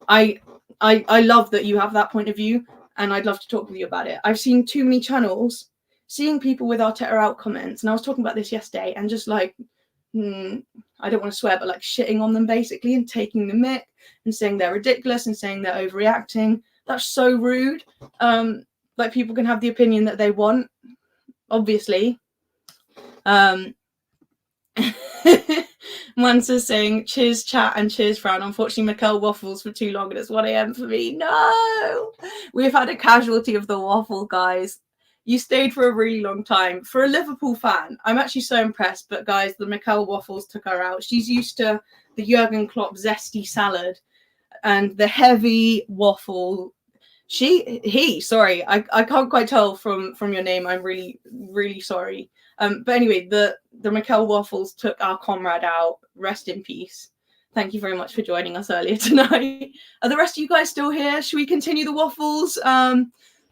I love that you have that point of view, and I'd love to talk with you about it. I've seen too many channels seeing people with Arteta out comments, and I was talking about this yesterday, and just like, I don't want to swear, but like shitting on them basically and taking the mick and saying they're ridiculous and saying they're overreacting. That's so rude. Like, people can have the opinion that they want, obviously. Mansa's saying, cheers chat and cheers Fran. Unfortunately, Mikel waffles for too long and it's 1 a.m. for me. No! We've had a casualty of the waffle, guys. You stayed for a really long time. For a Liverpool fan, I'm actually so impressed. But guys, the Mikel waffles took her out. She's used to the Jurgen Klopp zesty salad and the heavy waffle. Sorry, I can't quite tell from your name. I'm really, really sorry. But anyway, the Mikel waffles took our comrade out. Rest in peace. Thank you very much for joining us earlier tonight. Are the rest of you guys still here? Should we continue the waffles?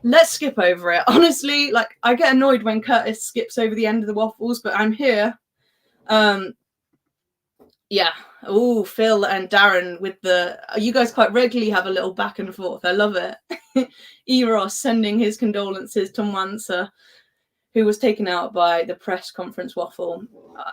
Let's skip over it. Honestly, like, I get annoyed when Curtis skips over the end of the waffles, but I'm here. Yeah. Oh, Phil and Darren with you guys quite regularly have a little back and forth. I love it. Eros sending his condolences to Mansa. who was taken out by the press conference waffle.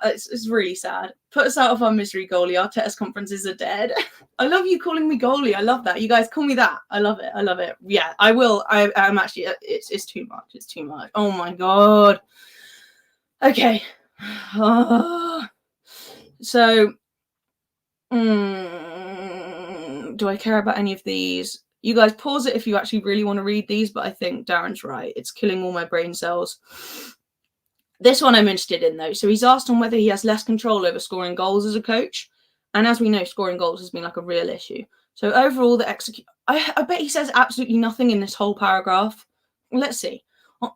It's really sad. Put us out of our misery, goalie. Arteta's conferences are dead. I love you calling me goalie. I love that. You guys call me that. I love it. I love it. Yeah, I will. I'm actually, it's too much. It's too much. Oh my God. Okay. So, do I care about any of these? You guys pause it if you actually really want to read these, but I think Darren's right. It's killing all my brain cells. This one I'm interested in, though. So he's asked on whether he has less control over scoring goals as a coach. And as we know, scoring goals has been like a real issue. So overall, the I bet he says absolutely nothing in this whole paragraph. Let's see.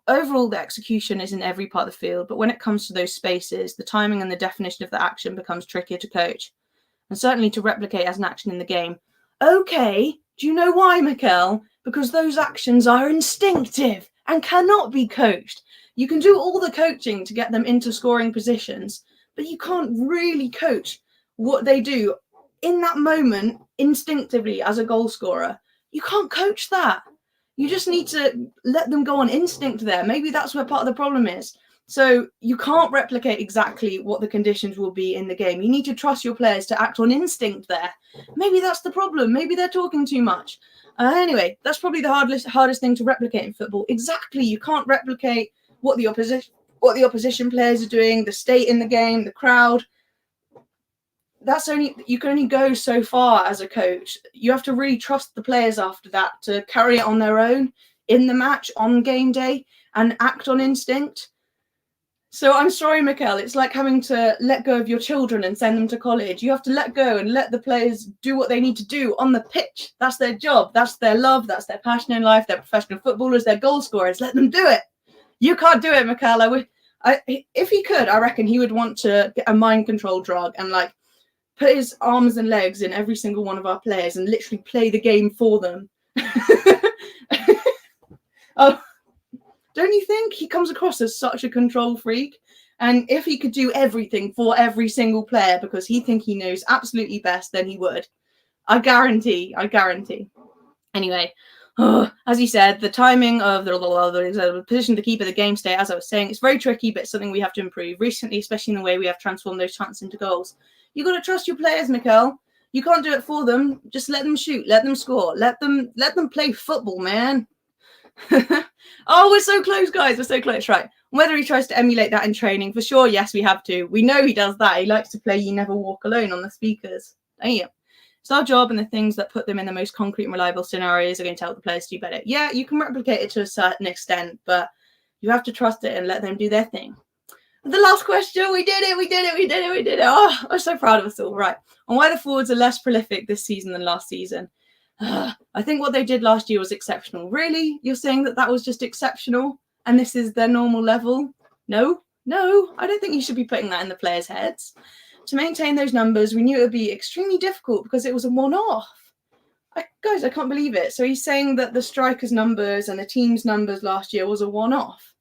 Overall, the execution is in every part of the field, but when it comes to those spaces, the timing and the definition of the action becomes trickier to coach, and certainly to replicate as an action in the game. Okay, do you know why, Mikel? Because those actions are instinctive and cannot be coached. You can do all the coaching to get them into scoring positions, but you can't really coach what they do in that moment instinctively as a goal scorer. You can't coach that. You just need to let them go on instinct there. Maybe that's where part of the problem is. So you can't replicate exactly what the conditions will be in the game. You need to trust your players to act on instinct there. Maybe that's the problem. Maybe they're talking too much. Anyway, that's probably the hardest thing to replicate in football. Exactly. You can't replicate what the opposition players are doing, the state in the game, the crowd. You can only go so far as a coach. You have to really trust the players after that to carry it on their own in the match, on game day, and act on instinct. So I'm sorry, Mikel, it's like having to let go of your children and send them to college. You have to let go and let the players do what they need to do on the pitch. That's their job. That's their love. That's their passion in life. They're professional footballers. They're goal scorers. Let them do it. You can't do it, Mikel. If he could, I reckon he would want to get a mind control drug and like put his arms and legs in every single one of our players and literally play the game for them. Oh, don't you think he comes across as such a control freak? And if he could do everything for every single player because he thinks he knows absolutely best, then he would. I guarantee. Anyway, as he said, the timing of the position to keep of the game state, as I was saying, it's very tricky, but it's something we have to improve recently, especially in the way we have transformed those chances into goals. You got to trust your players, Mikel. You can't do it for them. Just let them shoot, let them score, let them play football, man. Oh, we're so close, guys. We're so close, right? Whether he tries to emulate that in training, for sure, yes, we have to. We know he does that. He likes to play You Never Walk Alone on the speakers. Damn. It's our job, and the things that put them in the most concrete and reliable scenarios are going to help the players do better. Yeah, you can replicate it to a certain extent, but you have to trust it and let them do their thing. The last question, we did it. Oh, I'm so proud of us all. Right. On why the forwards are less prolific this season than last season. I think what they did last year was exceptional. Really? You're saying that was just exceptional and this is their normal level? No, I don't think you should be putting that in the players' heads. To maintain those numbers, we knew it would be extremely difficult because it was a one-off. Guys, I can't believe it. So he's saying that the strikers' numbers and the team's numbers last year was a one-off.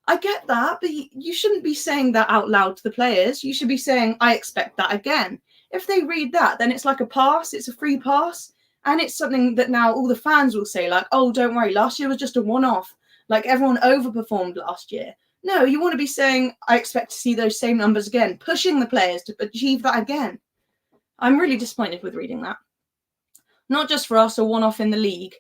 I get that, but you shouldn't be saying that out loud to the players. You should be saying, I expect that again. If they read that, then it's like a pass. It's a free pass. And it's something that now all the fans will say, like, oh, don't worry, last year was just a one-off. Like, everyone overperformed last year. No, you want to be saying, I expect to see those same numbers again, pushing the players to achieve that again. I'm really disappointed with reading that. Not just for us, a one-off in the league.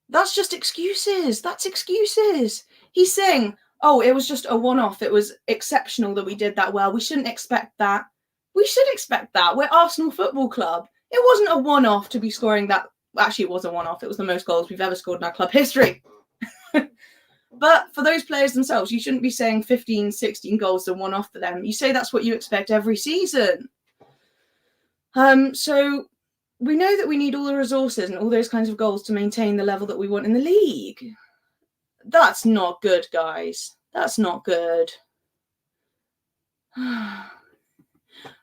That's just excuses. That's excuses. He's saying, oh, it was just a one-off. It was exceptional that we did that well. We shouldn't expect that. We should expect that. We're Arsenal Football Club. It wasn't a one-off to be scoring that. Actually, it was a one-off. It was the most goals we've ever scored in our club history. But for those players themselves, you shouldn't be saying 15, 16 goals are one-off for them. You say that's what you expect every season. So we know that we need all the resources and all those kinds of goals to maintain the level that we want in the league. That's not good, guys. That's not good.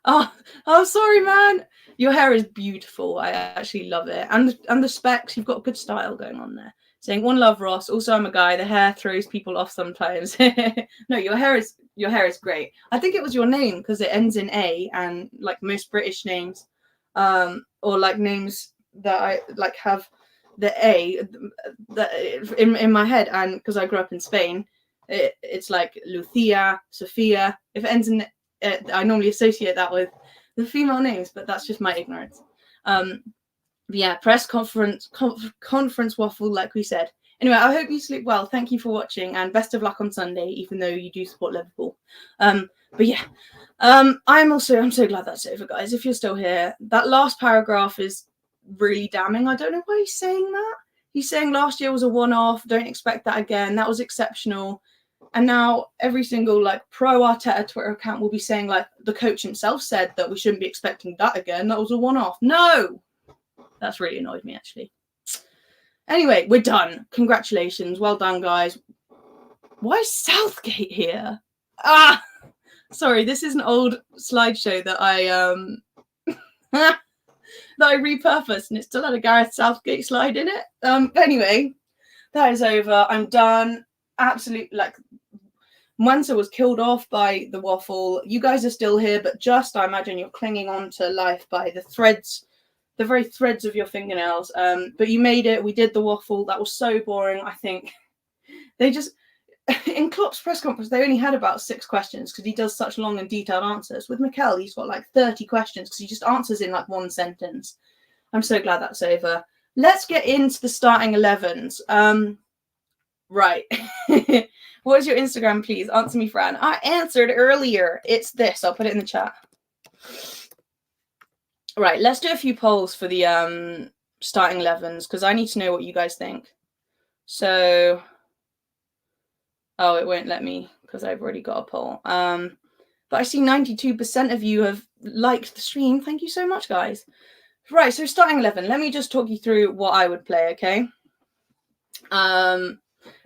Oh, sorry, man. Your hair is beautiful. I actually love it. And the specs, you've got good style going on there. Saying one love, Ross. Also, I'm a guy. The hair throws people off sometimes. No, your hair is great. I think it was your name because it ends in A, and like most British names, or like names that I like have the A that in my head, and because I grew up in Spain, It's like Lucia, Sophia. If it ends in, I normally associate that with the female names, but that's just my ignorance. But yeah, press conference waffle, like we said. Anyway, I hope you sleep well. Thank you for watching, and best of luck on Sunday, even though you do support Liverpool. But yeah, I'm so glad that's over, guys. If you're still here, that last paragraph is really damning. I don't know why he's saying that. He's saying last year was a one-off. Don't expect that again. That was exceptional. And now every single like pro Arteta Twitter account will be saying like the coach himself said that we shouldn't be expecting that again. That was a one-off. No, that's really annoyed me actually. Anyway, we're done. Congratulations. Well done, guys. Why is Southgate here? Sorry, this is an old slideshow that I that I repurposed, and it still had a Gareth Southgate slide in it. Anyway, that is over. I'm done. Absolutely, like, Mwansa was killed off by the waffle. You guys are still here, but just, I imagine you're clinging on to life by the threads, the very threads of your fingernails. But you made it. We did the waffle. That was so boring. I think they just, in Klopp's press conference, they only had about 6 questions because he does such long and detailed answers. With Mikel, he's got like 30 questions because he just answers in like 1 sentence. I'm so glad that's over. Let's get into the starting 11s. Right. What is your Instagram, please? Answer me, Fran. I answered earlier. It's this. I'll put it in the chat. Right. Let's do a few polls for the starting 11s because I need to know what you guys think. So, oh, it won't let me because I've already got a poll. But I see 92% of you have liked the stream. Thank you so much, guys. Right. So starting 11. Let me just talk you through what I would play. Okay.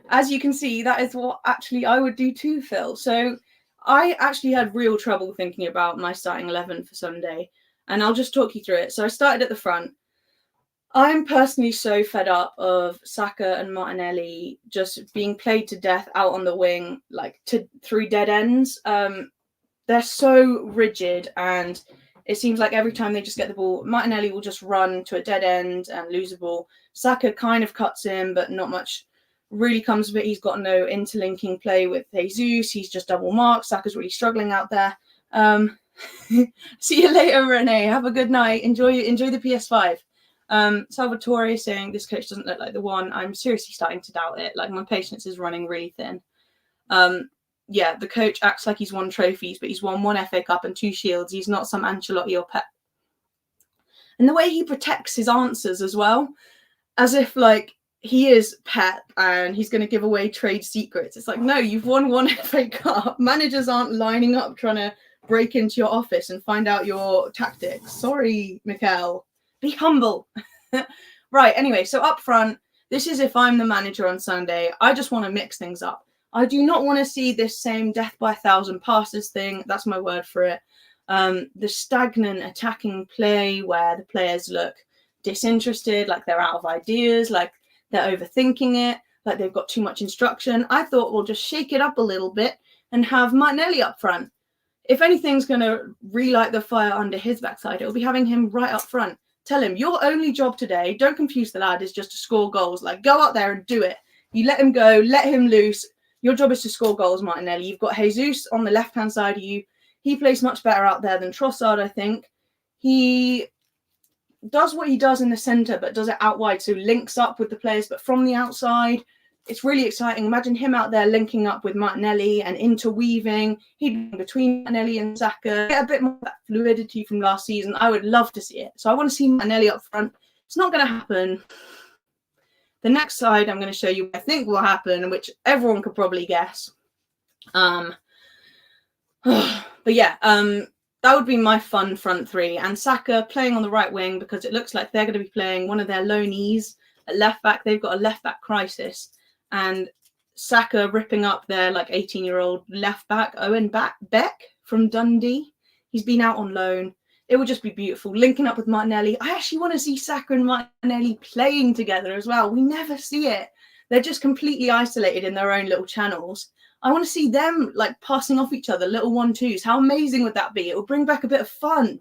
As you can see, that is what actually I would do too, Phil. So I actually had real trouble thinking about my starting 11 for Sunday, and I'll just talk you through it. So I started at the front. I'm personally so fed up of Saka and Martinelli just being played to death out on the wing, like through dead ends. They're so rigid, and it seems like every time they just get the ball, Martinelli will just run to a dead end and lose the ball. Saka kind of cuts in, but not much really comes of it. He's got no interlinking play with Jesus. He's just double marked. Saka's really struggling out there. See you later, Renee. Have a good night. Enjoy the PS5. Salvatore saying this coach doesn't look like the one. I'm seriously starting to doubt it. Like, my patience is running really thin. Yeah, the coach acts like he's won trophies, but he's won 1 FA Cup and 2 Shields. He's not some Ancelotti or Pep. And the way he protects his answers as well, as if like he is Pep and he's going to give away trade secrets. It's like, no, you've won 1 FA Cup. Managers aren't lining up trying to break into your office and find out your tactics. Sorry, Mikel. Be humble. Right, anyway, so up front, this is if I'm the manager on Sunday. I just want to mix things up. I do not want to see this same death by 1,000 passes thing. That's my word for it. The stagnant attacking play where the players look disinterested, like they're out of ideas, like they're overthinking it, like they've got too much instruction. I thought we'll just shake it up a little bit and have Martinelli up front. If anything's going to relight the fire under his backside, it'll be having him right up front. Tell him, your only job today, don't confuse the lad, is just to score goals. Like, go out there and do it. You let him go, let him loose. Your job is to score goals, Martinelli. You've got Jesus on the left-hand side of you. He plays much better out there than Trossard, I think. He does what he does in the centre, but does it out wide, so links up with the players, but from the outside. It's really exciting. Imagine him out there linking up with Martinelli and interweaving. He'd be between Martinelli and Saka. Get a bit more of that fluidity from last season. I would love to see it. So I want to see Martinelli up front. It's not going to happen. The next side I'm going to show you what I think will happen, which everyone could probably guess. But yeah, that would be my fun front three. And Saka playing on the right wing because it looks like they're going to be playing one of their loanees at left back. They've got a left back crisis. And Saka ripping up their like 18-year-old left back, Owen Beck from Dundee. He's been out on loan. It would just be beautiful. Linking up with Martinelli. I actually want to see Saka and Martinelli playing together as well. We never see it. They're just completely isolated in their own little channels. I want to see them like passing off each other, little 1-2s. How amazing would that be? It would bring back a bit of fun.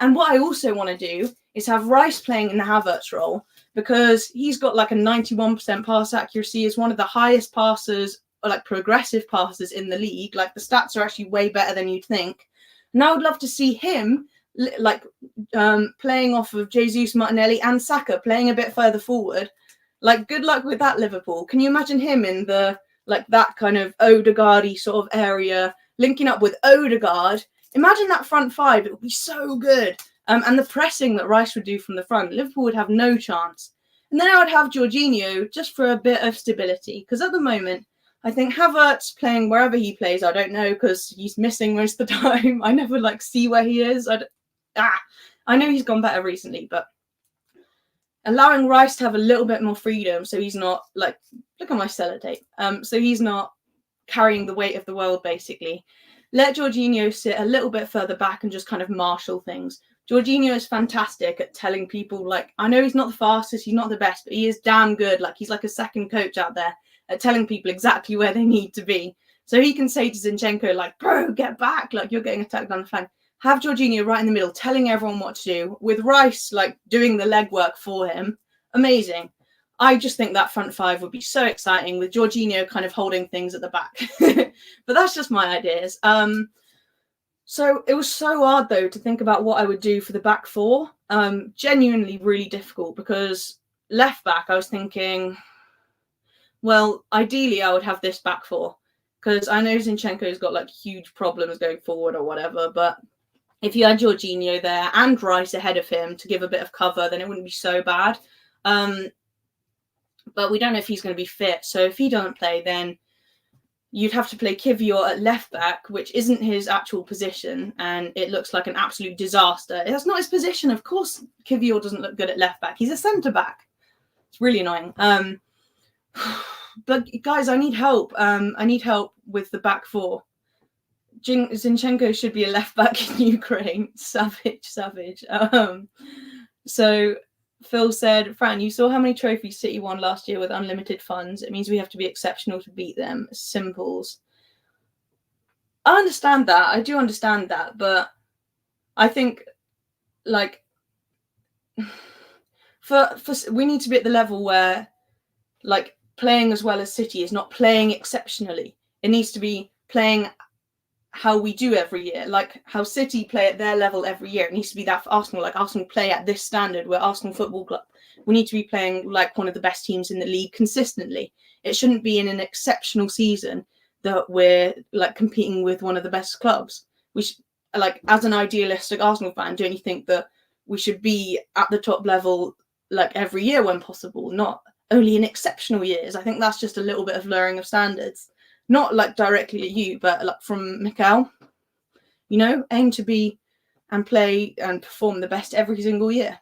And what I also want to do is have Rice playing in the Havertz role, because he's got like a 91% pass accuracy, is one of the highest passers like progressive passes in the league. Like the stats are actually way better than you'd think. And I would love to see him like playing off of Jesus, Martinelli and Saka, playing a bit further forward. Like, good luck with that, Liverpool. Can you imagine him in the like that kind of Odegaard-y sort of area, linking up with Odegaard? Imagine that front five. It would be so good. And the pressing that Rice would do from the front, Liverpool would have no chance. And then I would have Jorginho just for a bit of stability. Because at the moment, I think Havertz playing wherever he plays, I don't know, because he's missing most of the time. I never like see where he is. I know he's gone better recently, but allowing Rice to have a little bit more freedom, so he's not like, look at my sellotape. So he's not carrying the weight of the world, basically. Let Jorginho sit a little bit further back and just kind of marshal things. Jorginho is fantastic at telling people, like, I know he's not the fastest, he's not the best, but he is damn good. Like, he's like a second coach out there at telling people exactly where they need to be. So he can say to Zinchenko, like, bro, get back. Like, you're getting attacked on the flank. Have Jorginho right in the middle, telling everyone what to do, with Rice, like, doing the legwork for him. Amazing. I just think that front five would be so exciting, with Jorginho kind of holding things at the back. But that's just my ideas. So it was so hard, though, to think about what I would do for the back four. Genuinely really difficult, because left back, I was thinking, well, ideally I would have this back four, because I know Zinchenko's got like huge problems going forward or whatever, but if you had Jorginho there and Rice ahead of him to give a bit of cover, then it wouldn't be so bad. But we don't know if he's going to be fit. So if he doesn't play, then you'd have to play Kivior at left back, which isn't his actual position, and it looks like an absolute disaster. That's not his position. Of course, Kivior doesn't look good at left back. He's a centre back. It's really annoying. But guys, I need help. I need help with the back four. Zinchenko should be a left back in Ukraine. Savage. So Phil said, Fran, you saw how many trophies City won last year with unlimited funds. It means we have to be exceptional to beat them. Simples. I understand that. I do understand that. But I think, like, for we need to be at the level where, like, playing as well as City is not playing exceptionally. It needs to be playing how we do every year, like how City play at their level every year. It needs to be that for Arsenal, like Arsenal play at this standard. We're Arsenal Football Club. We need to be playing like one of the best teams in the league consistently. It shouldn't be in an exceptional season that we're like competing with one of the best clubs. We should, like, as an idealistic Arsenal fan, don't you think that we should be at the top level like every year when possible, not only in exceptional years? I think that's just a little bit of lowering of standards. Not like directly at you, but like from Mikel, you know, aim to be and play and perform the best every single year.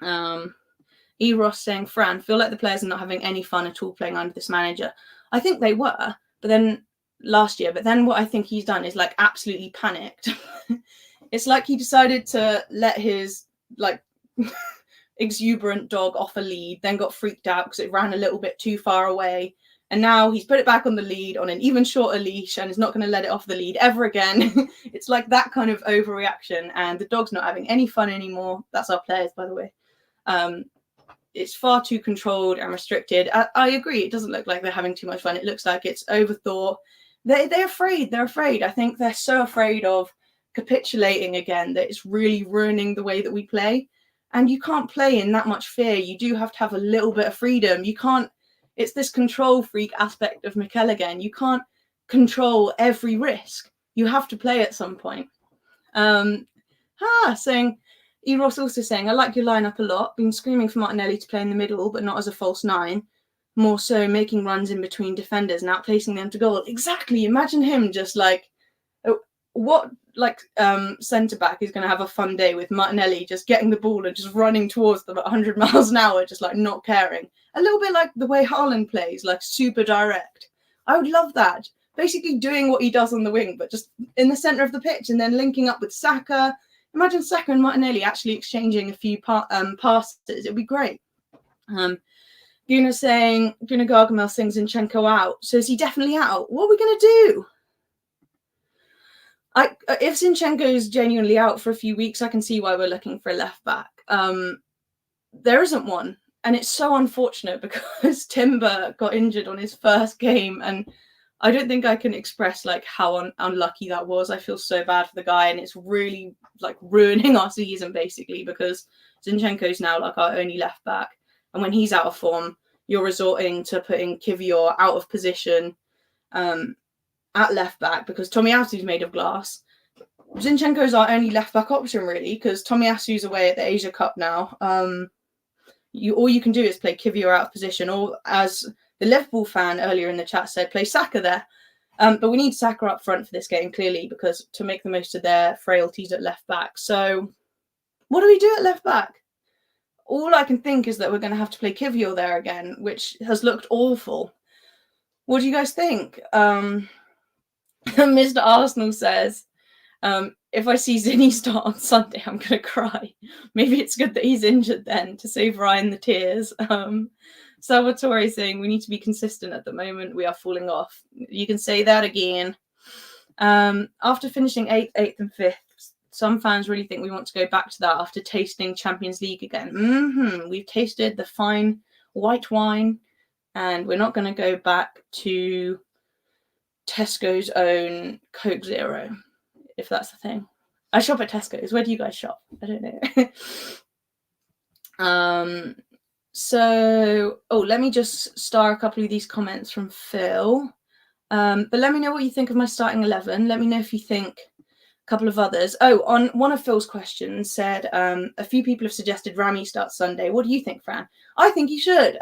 Eros saying, Fran, feel like the players are not having any fun at all playing under this manager. I think they were, but then last year, but then what I think he's done is like absolutely panicked. It's like he decided to let his like exuberant dog off a lead, then got freaked out because it ran a little bit too far away. And now he's put it back on the lead on an even shorter leash and is not going to let it off the lead ever again. It's like that kind of overreaction, and the dog's not having any fun anymore. That's our players, by the way. It's far too controlled and restricted. I agree. It doesn't look like they're having too much fun. It looks like it's overthought. They're afraid. They're afraid. I think they're so afraid of capitulating again that it's really ruining the way that we play. And you can't play in that much fear. You do have to have a little bit of freedom. You can't. It's this control freak aspect of Mikel again. You can't control every risk. You have to play at some point. Saying, Eros also saying, I like your lineup a lot. Been screaming for Martinelli to play in the middle, but not as a false nine. More so making runs in between defenders and outplacing them to goal. Exactly. Imagine him just like, what like centre back is going to have a fun day with Martinelli just getting the ball and just running towards them at 100 miles an hour, just like not caring. A little bit like the way Haaland plays, like super direct. I would love that. Basically doing what he does on the wing, but just in the centre of the pitch and then linking up with Saka. Imagine Saka and Martinelli actually exchanging a few passes. It would be great. Gooners saying, Gunnar Gargamel sings Zinchenko out. So is he definitely out? What are we going to do? If Zinchenko is genuinely out for a few weeks, I can see why we're looking for a left back. There isn't one. And it's so unfortunate because Timber got injured on his first game, and I don't think I can express like how unlucky that was. I feel so bad for the guy, and it's really like ruining our season basically, because Zinchenko's now like our only left back, and when he's out of form, you're resorting to putting Kivior out of position at left back because Tomiyasu's made of glass. Zinchenko's our only left back option really, because Tomiyasu's away at the Asia Cup now. All you can do is play Kivior out of position, or as the Liverpool fan earlier in the chat said, play Saka there. But we need Saka up front for this game, clearly, because to make the most of their frailties at left back. So what do we do at left back? All I can think is that we're going to have to play Kivior there again, which has looked awful. What do you guys think? Mr. Arsenal says, if I see Zinny start on Sunday, I'm going to cry. Maybe it's good that he's injured then to save Ryan the tears. Salvatore saying we need to be consistent at the moment. We are falling off. You can say that again. After finishing 8th and 5th, some fans really think we want to go back to that after tasting Champions League again. We've tasted the fine white wine, and we're not going to go back to Tesco's own Coke Zero, if that's the thing. I shop at Tesco's. Where do you guys shop? I don't know. Let me just star a couple of these comments from Phil. But let me know what you think of my starting 11. Let me know if you think a couple of others. On one of Phil's questions said, a few people have suggested Rami starts Sunday. What do you think, Fran? I think he should.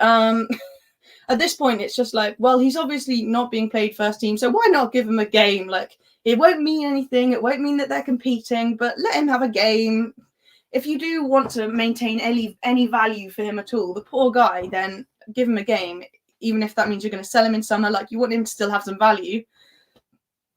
At this point, it's just like, well, he's obviously not being played first team, so why not give him a game? Like, it won't mean anything. It won't mean that they're competing, but let him have a game. If you do want to maintain any value for him at all, the poor guy, then give him a game, even if that means you're going to sell him in summer. Like, you want him to still have some value.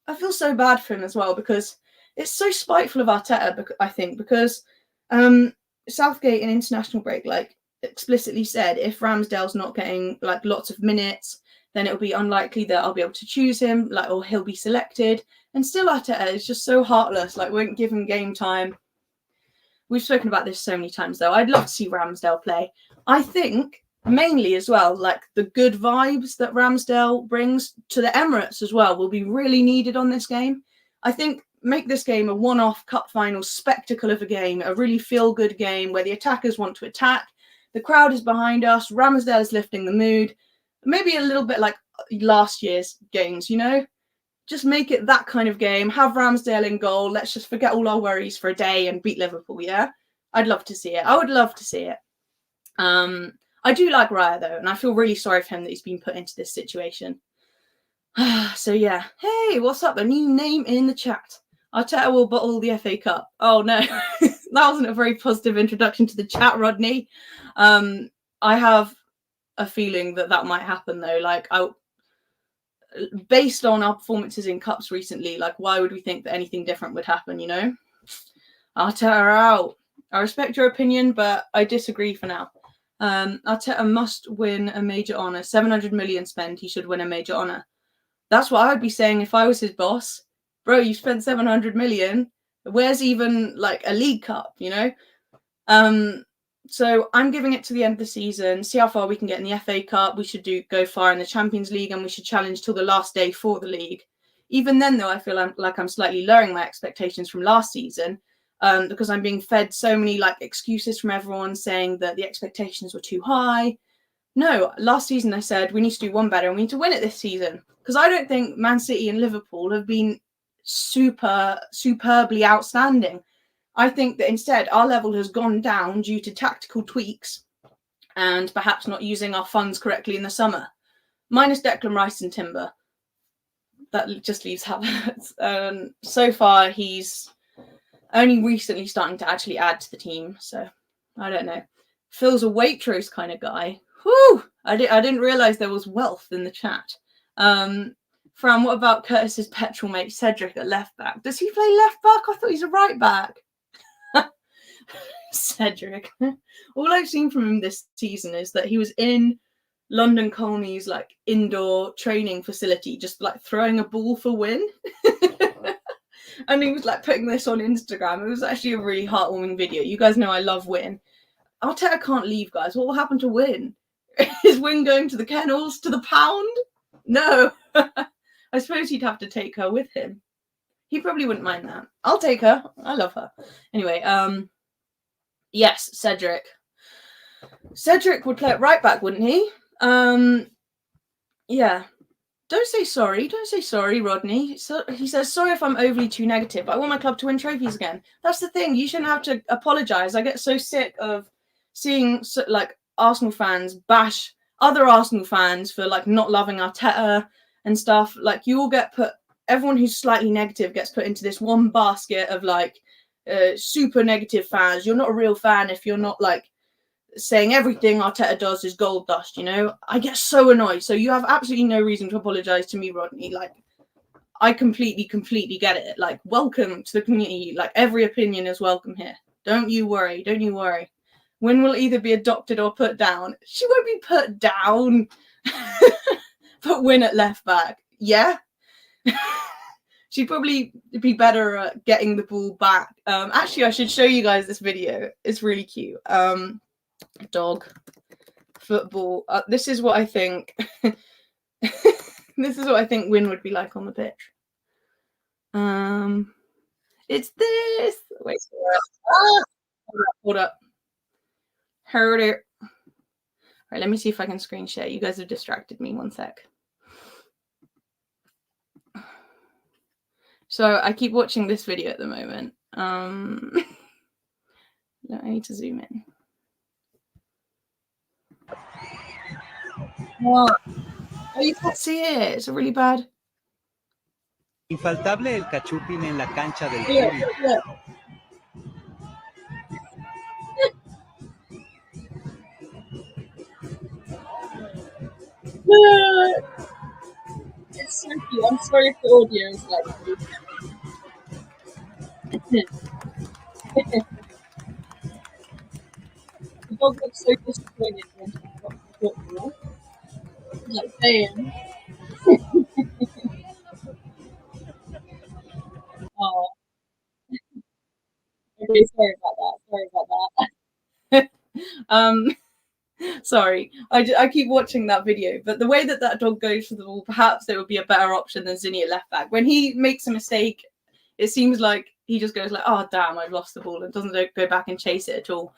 I feel so bad for him as well, because it's so spiteful of Arteta, I think, because Southgate in international break, like, explicitly said if Ramsdale's not getting like lots of minutes, then it'll be unlikely that I'll be able to choose him, like, or he'll be selected. And still Arteta is just so heartless, like, won't give him game time. We've spoken about this so many times though. I'd love to see Ramsdale play. I think mainly as well, like, the good vibes that Ramsdale brings to the Emirates as well will be really needed on this game. I think make this game a one-off cup final spectacle of a game, a really feel-good game where the attackers want to attack. The crowd is behind us. Ramsdale is lifting the mood. Maybe a little bit like last year's games, you know? Just make it that kind of game. Have Ramsdale in goal. Let's just forget all our worries for a day and beat Liverpool, yeah? I'd love to see it. I would love to see it. I do like Raya, though, and I feel really sorry for him that he's been put into this situation. So, yeah. Hey, what's up? A new name in the chat. Arteta will bottle the FA Cup. Oh, no. That wasn't a very positive introduction to the chat, Rodney. I have a feeling that might happen, though. Like, based on our performances in cups recently, like, why would we think that anything different would happen, you know? Arteta out. I respect your opinion, but I disagree for now. Arteta must win a major honour. 700 million spent, he should win a major honour. That's what I would be saying if I was his boss. Bro, you spent 700 million. Where's even, like, a League Cup, you know? So I'm giving it to the end of the season, see how far we can get in the FA Cup. We should go far in the Champions League, and we should challenge till the last day for the league. Even then, though, I feel like I'm slightly lowering my expectations from last season, because I'm being fed so many like excuses from everyone saying that the expectations were too high. No, last season I said we need to do one better and we need to win it this season, because I don't think Man City and Liverpool have been superbly outstanding. I think that instead our level has gone down due to tactical tweaks and perhaps not using our funds correctly in the summer. Minus Declan Rice and Timber. That just leaves Havertz. So far, he's only recently starting to actually add to the team. So, I don't know. Phil's a Waitrose kind of guy. Whew! I didn't realise there was wealth in the chat. Fran, what about Curtis's petrol mate Cedric at left back? Does he play left back? I thought he's a right back. Cedric. All I've seen from him this season is that he was in London Colney's like indoor training facility, just like throwing a ball for win. And he was like putting this on Instagram. It was actually a really heartwarming video. You guys know I love Win. Arteta can't leave, guys. What will happen to Win? Is Win going to the kennels, to the pound? No. I suppose he'd have to take her with him. He probably wouldn't mind that. I'll take her. I love her. Anyway, yes, Cedric. Cedric would play it right back, wouldn't he? Yeah. Don't say sorry. Don't say sorry, Rodney. So, he says, sorry if I'm overly too negative, but I want my club to win trophies again. That's the thing. You shouldn't have to apologise. I get so sick of seeing like Arsenal fans bash other Arsenal fans for like not loving Arteta and stuff. Like you all get put, everyone who's slightly negative gets put into this one basket of like super negative fans. You're not a real fan if you're not like saying everything Arteta does is gold dust, you know? I get so annoyed. So you have absolutely no reason to apologise to me, Rodney. Like, I completely get it. Like, welcome to the community. Like, every opinion is welcome here. Don't you worry. Don't you worry. Win will either be adopted or put down. She won't be put down. Put Win at left back. Yeah? She'd probably be better at getting the ball back. Actually, I should show you guys this video. It's really cute. Dog football. This is what I think. This is what I think Win would be like on the pitch. It's this. Wait. Hold up. Heard it. All right, let me see if I can screen share. You guys have distracted me. One sec. So I keep watching this video at the moment. I need to zoom in. Oh, you can't see it. It's a really bad. Infaltable el cachupín en la cancha del público. Yeah. It's so cute. I'm sorry if the audio is like. The dog looks so disappointed when she got the football. He's like saying. Oh. Okay, sorry about that. Sorry. I keep watching that video, but the way that dog goes for the ball, perhaps it would be a better option than Zinni at left back. When he makes a mistake, it seems like he just goes like, oh, damn, I've lost the ball, and doesn't go back and chase it at all.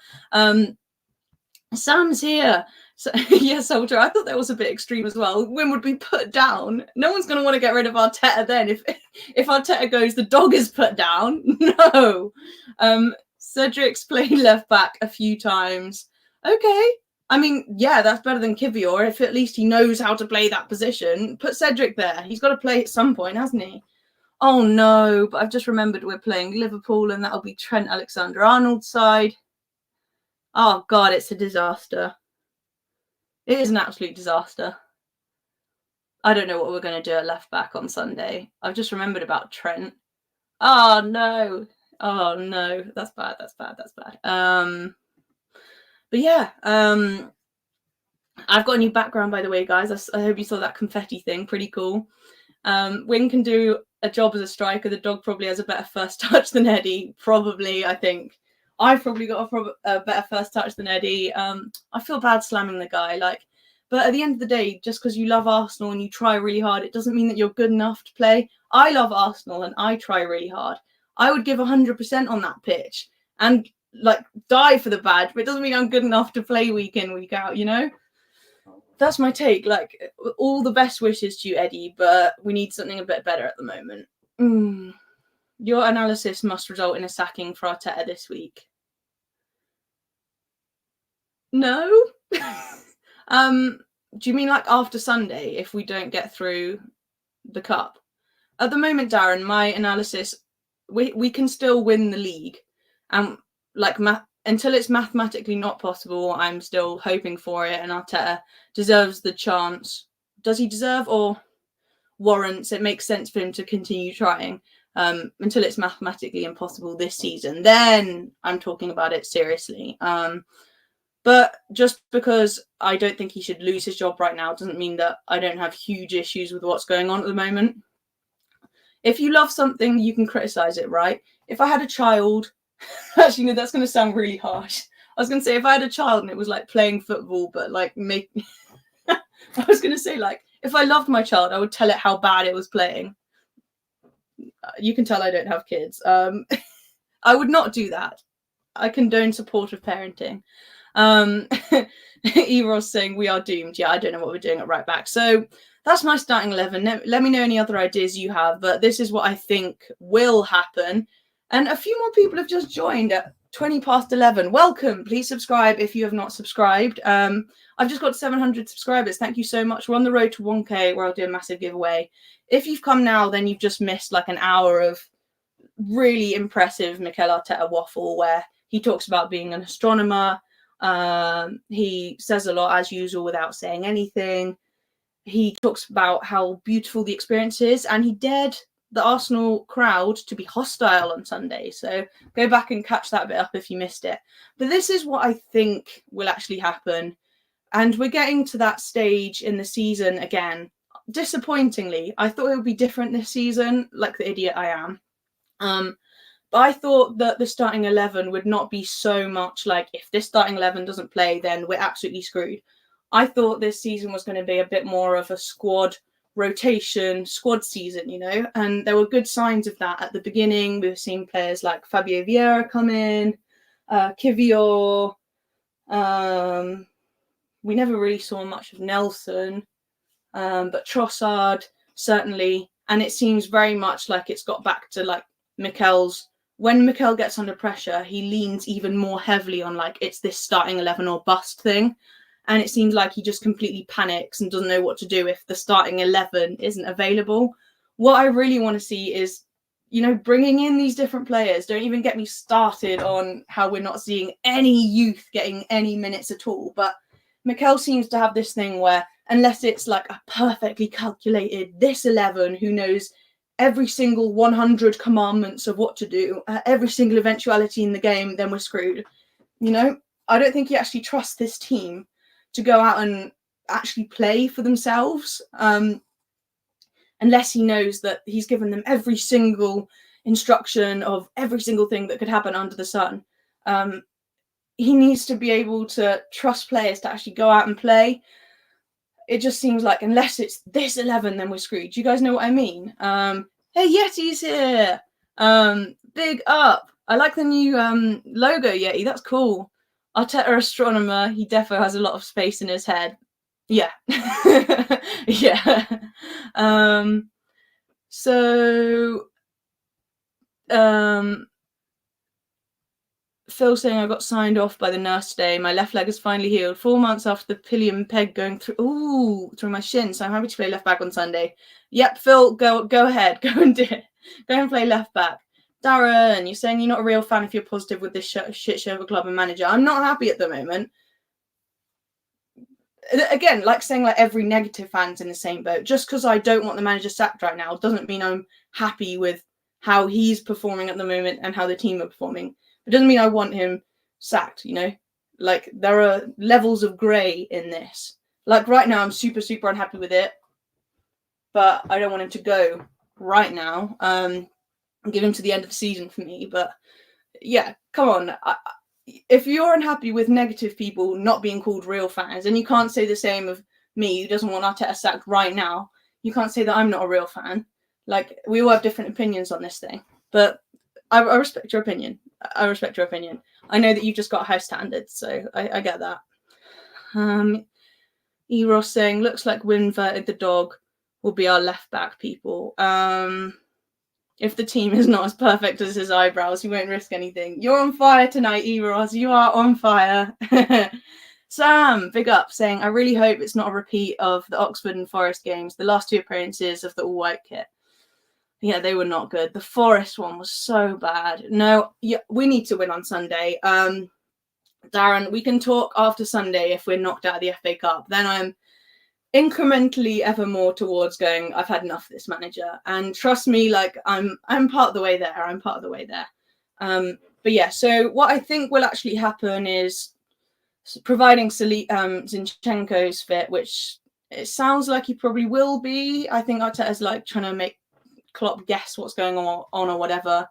Sam's here. So, yeah, Soldier, I thought that was a bit extreme as well. Win would be put down. No one's going to want to get rid of Arteta then. If Arteta goes, the dog is put down. No. Cedric's played left back a few times. Okay. I mean, yeah, that's better than Kivior. If at least he knows how to play that position, put Cedric there. He's got to play at some point, hasn't he? Oh, no. But I've just remembered we're playing Liverpool, and that'll be Trent Alexander-Arnold's side. Oh, God, it's a disaster. It is an absolute disaster. I don't know what we're going to do at left back on Sunday. I've just remembered about Trent. Oh, no. Oh, no. That's bad. That's bad. That's bad. But yeah, I've got a new background, by the way, guys. I hope you saw that confetti thing. Pretty cool. Wing can do a job as a striker. The dog probably has a better first touch than Eddie. Probably, I think. I've probably got a better first touch than Eddie. I feel bad slamming the guy, but at the end of the day, just because you love Arsenal and you try really hard, it doesn't mean that you're good enough to play. I love Arsenal and I try really hard. I would give 100% on that pitch and die for the badge, but it doesn't mean I'm good enough to play week in, week out, you know? That's my take. All the best wishes to you, Eddie, but we need something a bit better at the moment. Your analysis must result in a sacking for Arteta this week. No? Do you mean after Sunday if we don't get through the cup? At the moment, Darren, my analysis, we can still win the league. And until it's mathematically not possible, I'm still hoping for it, and Arteta deserves the chance. Does he deserve or warrants? It makes sense for him to continue trying. Until it's mathematically impossible this season, then I'm talking about it seriously. But just because I don't think he should lose his job right now doesn't mean that I don't have huge issues with what's going on at the moment. If you love something, you can criticize it, right? If I had a child, actually, no, that's going to sound really harsh. was going to say, if I had a child and it was like playing football, but like make, I was going to say, like, if I loved my child, I would tell it how bad it was playing. You can tell I don't have kids. I would not do that. I condone supportive parenting. Eros saying we are doomed. Yeah, I don't know what we're doing at right back. So that's my starting 11. Let me know any other ideas you have, but this is what I think will happen. And a few more people have just joined at 20 past 11. Welcome. Please subscribe if you have not subscribed. I've just got 700 subscribers. Thank you so much. We're on the road to 1K where I'll do a massive giveaway. If you've come now, then you've just missed like an hour of really impressive Mikel Arteta waffle where he talks about being an astronomer. He says a lot as usual without saying anything. He talks about how beautiful the experience is, and he dared the Arsenal crowd to be hostile on Sunday. So go back and catch that bit up if you missed it. But this is what I think will actually happen. And we're getting to that stage in the season again. Disappointingly, I thought it would be different this season, like the idiot I am. But I thought that the starting 11 would not be so much like, if this starting 11 doesn't play, then we're absolutely screwed. I thought this season was going to be a bit more of a squad rotation, squad season, you know, and there were good signs of that at the beginning. We were seeing players like Fabio Vieira come in, Kivior. We never really saw much of Nelson, but Trossard, certainly. And it seems very much like it's got back to like Mikel's. When Mikel gets under pressure, he leans even more heavily on like, it's this starting 11 or bust thing. And it seems like he just completely panics and doesn't know what to do if the starting 11 isn't available. What I really want to see is, you know, bringing in these different players. Don't even get me started on how we're not seeing any youth getting any minutes at all. But Mikel seems to have this thing where, unless it's like a perfectly calculated, this 11 who knows every single 100 commandments of what to do, every single eventuality in the game, then we're screwed. You know, I don't think he actually trusts this team to go out and actually play for themselves, unless he knows that he's given them every single instruction of every single thing that could happen under the sun. He needs to be able to trust players to actually go out and play. It just seems like unless it's this 11, then we're screwed. Do you guys know what I mean? Hey, Yeti's here. Big up. I like the new logo, Yeti. That's cool. Arteta astronomer. He defo has a lot of space in his head. Yeah. Yeah. Phil saying I got signed off by the nurse today. My left leg is finally healed. 4 months after the pillion peg going through my shin. So I'm happy to play left back on Sunday. Yep, Phil, go ahead. Go and do it. Go and play left back. Darren, you're saying you're not a real fan if you're positive with this shit show of a club and manager. I'm not happy at the moment. Again, like saying like every negative fan's in the same boat. Just because I don't want the manager sacked right now doesn't mean I'm happy with how he's performing at the moment and how the team are performing. It doesn't mean I want him sacked, you know? Like, there are levels of grey in this. Like, right now, I'm super, super unhappy with it. But I don't want him to go right now. Give him to the end of the season for me. But, yeah, come on. If you're unhappy with negative people not being called real fans, and you can't say the same of me who doesn't want Arteta sacked right now, you can't say that I'm not a real fan. Like, we all have different opinions on this thing. But I respect your opinion. I respect your opinion. I know that you've just got high standards, so I get that. Eros saying, looks like Winverted the dog will be our left back, people. If the team is not as perfect as his eyebrows, he won't risk anything. You're on fire tonight, Eros. You are on fire. Sam, big up, saying, I really hope it's not a repeat of the Oxford and Forest games, the last two appearances of the all-white kit. Yeah, they were not good. The Forest one was so bad. No, yeah, we need to win on Sunday. Darren, we can talk after Sunday if we're knocked out of the FA Cup. Then I'm incrementally ever more towards going, I've had enough of this manager. And trust me, like I'm part of the way there. I'm part of the way there. But yeah, so what I think will actually happen is providing Zinchenko's fit, which it sounds like he probably will be. I think Arteta's like trying to make Klopp guess what's going on or whatever.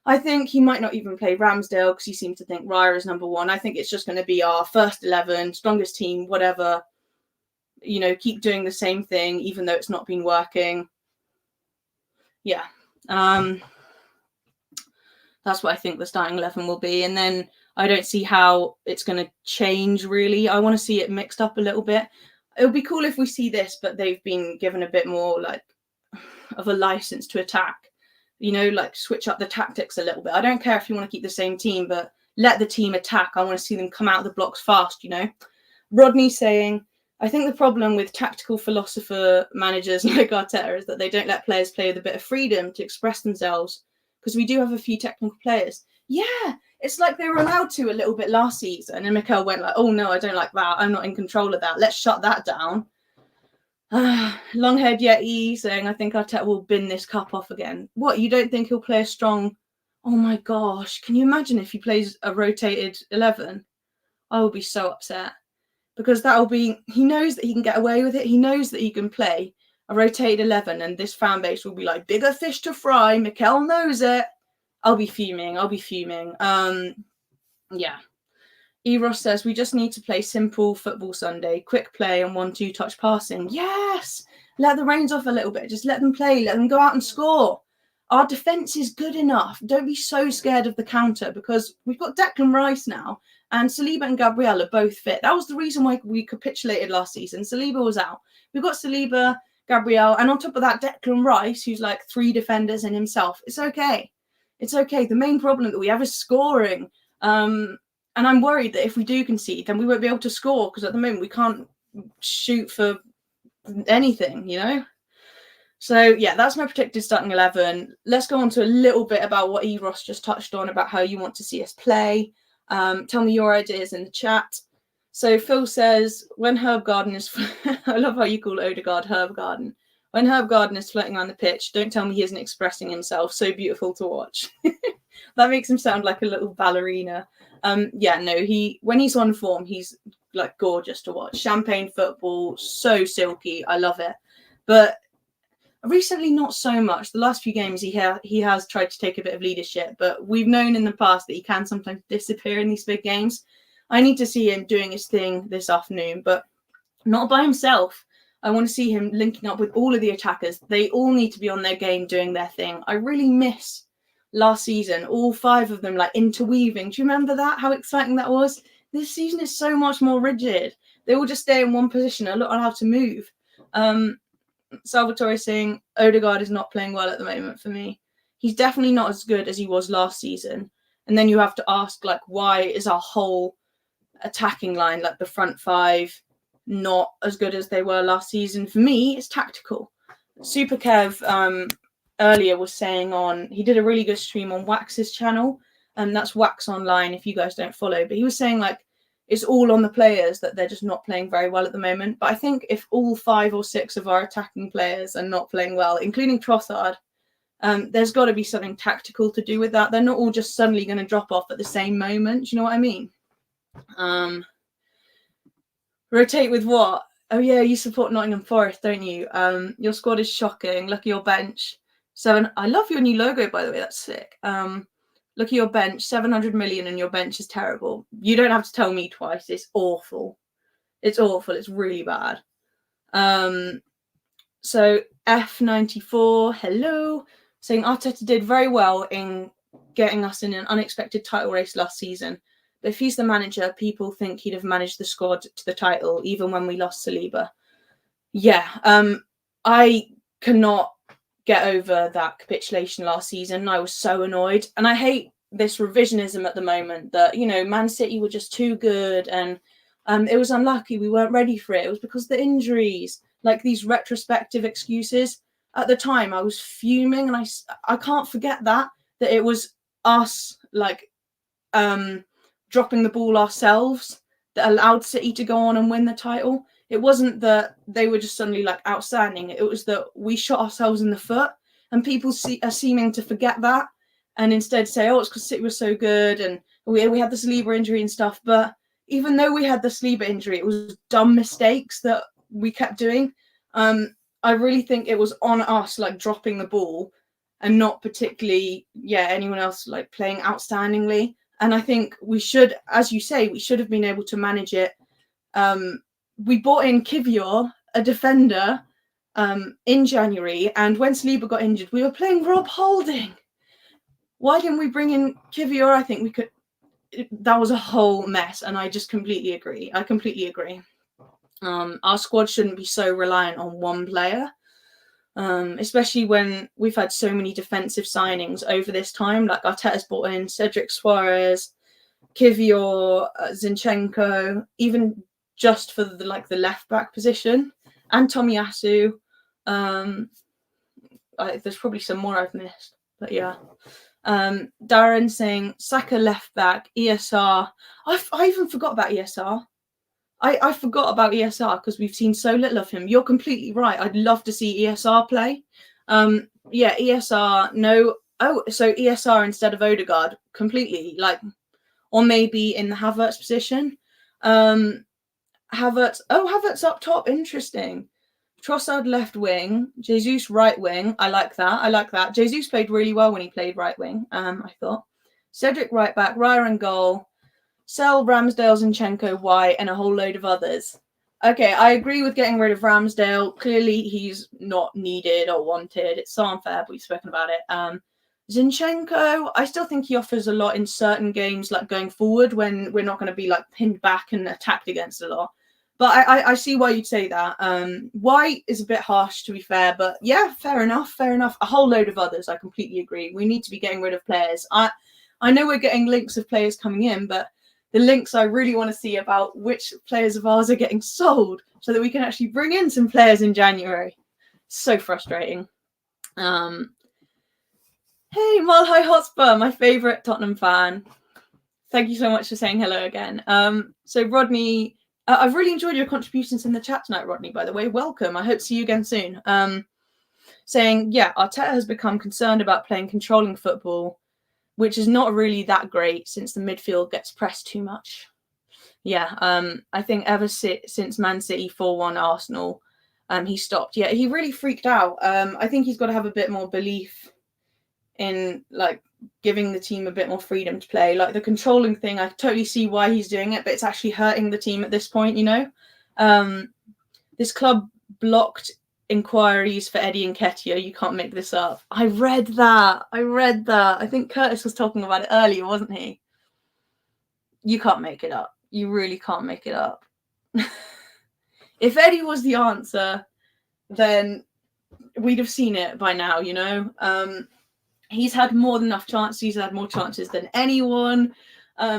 I think he might not even play Ramsdale because he seems to think Raya is number one. I think it's just going to be our first 11, strongest team, whatever. You know, keep doing the same thing, even though it's not been working. Yeah. That's what I think the starting 11 will be. And then I don't see how it's going to change, really. I want to see it mixed up a little bit. It would be cool if we see this, but they've been given a bit more like of a license to attack. You know, like switch up the tactics a little bit. I don't care if you want to keep the same team, but let the team attack. I want to see them come out of the blocks fast, you know. Rodney saying, I think the problem with tactical philosopher managers like Arteta is that they don't let players play with a bit of freedom to express themselves, because we do have a few technical players. Yeah, it's like they were allowed to a little bit last season, and Mikel went like, oh no, I don't like that. I'm not in control of that. Let's shut that down. Longhaired Yeti saying, I think Arteta will bin this cup off again. What, you don't think he'll play a strong... Oh my gosh, can you imagine if he plays a rotated 11? I will be so upset. Because that'll be... He knows that he can get away with it. He knows that he can play a rotated 11, and this fan base will be like, bigger fish to fry. Mikel knows it. I'll be fuming. Yeah. Eros says, we just need to play simple football Sunday, quick play and 1-2 touch passing. Yes! Let the reins off a little bit. Just let them play. Let them go out and score. Our defence is good enough. Don't be so scared of the counter, because we've got Declan Rice now, and Saliba and Gabriel are both fit. That was the reason why we capitulated last season. Saliba was out. We've got Saliba, Gabriel, and on top of that, Declan Rice, who's like 3 defenders in himself. It's okay. It's okay. The main problem that we have is scoring. And I'm worried that if we do concede, then we won't be able to score, because at the moment we can't shoot for anything, you know? So, yeah, that's my predicted starting 11. Let's go on to a little bit about what Eros just touched on, about how you want to see us play. Tell me your ideas in the chat. So Phil says, when Herb Garden is... I love how you call Odegaard Herb Garden. When Herb Garden is floating around the pitch, don't tell me he isn't expressing himself. So beautiful to watch. That makes him sound like a little ballerina. Yeah, no, when he's on form, he's like gorgeous to watch. Champagne football, so silky. I love it. But recently, not so much. The last few games, he has tried to take a bit of leadership, but we've known in the past that he can sometimes disappear in these big games. I need to see him doing his thing this afternoon, but not by himself. I want to see him linking up with all of the attackers. They all need to be on their game, doing their thing. I really miss last season, all 5 of them like interweaving. Do you remember that? How exciting that was? This season is so much more rigid. They all just stay in one position. They're not allowed to move. Salvatore saying Odegaard is not playing well at the moment for me. He's definitely not as good as he was last season. And then you have to ask, like, why is our whole attacking line, like the front 5, not as good as they were last season? For me, it's tactical. Super Kev earlier was saying he did a really good stream on Wax's channel, and that's Wax Online if you guys don't follow, but he was saying like it's all on the players that they're just not playing very well at the moment. But I think if all 5 or 6 of our attacking players are not playing well, including Trossard, there's got to be something tactical to do with that. They're not all just suddenly going to drop off at the same moment. Do you know what I mean? Rotate with what? Oh yeah, you support Nottingham Forest, don't you? Your squad is shocking. Look at your bench. I love your new logo, by the way. That's sick. Look at your bench. 700 million and your bench is terrible. You don't have to tell me twice. It's awful. It's awful. It's really bad. So F94, hello. Saying Arteta did very well in getting us in an unexpected title race last season. But if he's the manager, people think he'd have managed the squad to the title, even when we lost Saliba. Yeah, I cannot get over that capitulation last season. I was so annoyed. And I hate this revisionism at the moment that, you know, Man City were just too good and it was unlucky. We weren't ready for it. It was because of the injuries, like these retrospective excuses. At the time, I was fuming, and I can't forget that it was us, like, dropping the ball ourselves that allowed City to go on and win the title. It wasn't that they were just suddenly like outstanding. It was that we shot ourselves in the foot, and people are seeming to forget that and instead say, oh, it's because City was so good and we had the Saliba injury and stuff. But even though we had the Saliba injury, it was dumb mistakes that we kept doing. I really think it was on us, like dropping the ball and not particularly, anyone else like playing outstandingly. And I think we should, as you say, we should have been able to manage it. We bought in Kivior, a defender, in January, and when Saliba got injured, we were playing Rob Holding. Why didn't we bring in Kivior? I think we could. That was a whole mess, and I just completely agree. I completely agree. Our squad shouldn't be so reliant on one player, especially when we've had so many defensive signings over this time. Like Arteta's brought in Cedric Suarez, Kivior, Zinchenko, even just for the left back position, and Tomiyasu. There's probably some more I've missed, but yeah. Darren saying Saka left back, ESR. I even forgot about ESR. I forgot about ESR because we've seen so little of him. You're completely right. I'd love to see ESR play. ESR, no. Oh, so ESR instead of Odegaard, completely. Or maybe in the Havertz position. Havertz up top, interesting. Trossard left wing, Jesus right wing. I like that. Jesus played really well when he played right wing, I thought. Cedric right back, Raya in goal, Sell, Ramsdale, Zinchenko, White, and a whole load of others. Okay, I agree with getting rid of Ramsdale. Clearly, he's not needed or wanted. It's so unfair, but we've spoken about it. Zinchenko, I still think he offers a lot in certain games, going forward when we're not going to be pinned back and attacked against a lot. But I see why you'd say that. White is a bit harsh, to be fair, but yeah, fair enough. A whole load of others, I completely agree. We need to be getting rid of players. I know we're getting links of players coming in, but the links I really want to see about which players of ours are getting sold so that we can actually bring in some players in January. So frustrating. Hey, Malhai Hotspur, my favourite Tottenham fan. Thank you so much for saying hello again. So Rodney... I've really enjoyed your contributions in the chat tonight, Rodney, by the way. Welcome. I hope to see you again soon. Saying, Arteta has become concerned about playing controlling football, which is not really that great since the midfield gets pressed too much. I think ever since Man City 4-1 Arsenal, he stopped. Yeah, he really freaked out. I think he's got to have a bit more belief in giving the team a bit more freedom to play. The controlling thing, I totally see why he's doing it, but it's actually hurting the team at this point, This club blocked inquiries for Eddie Nketiah. You can't make this up. I read that. I think Curtis was talking about it earlier, wasn't he? You can't make it up. You really can't make it up. If Eddie was the answer, then we'd have seen it by now, He's had more than enough chances. He's had more chances than anyone.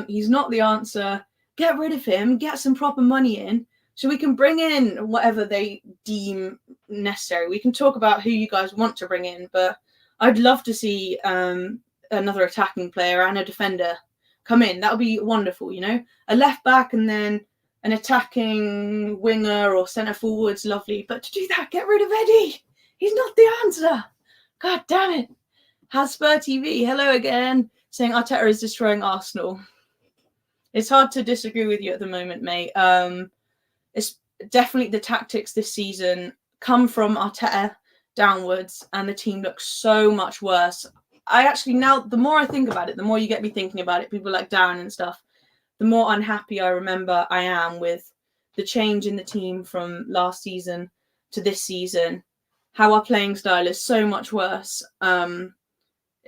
He's not the answer. Get rid of him. Get some proper money in so we can bring in whatever they deem necessary. We can talk about who you guys want to bring in, but I'd love to see another attacking player and a defender come in. That would be wonderful, A left back and then an attacking winger or centre forward's lovely. But to do that, get rid of Eddie. He's not the answer. God damn it. Hasper TV, hello again, saying Arteta is destroying Arsenal. It's hard to disagree with you at the moment, mate. It's definitely the tactics this season come from Arteta downwards, and the team looks so much worse. I actually now, the more I think about it, the more you get me thinking about it, people like Darren and stuff, the more unhappy I remember I am with the change in the team from last season to this season, how our playing style is so much worse.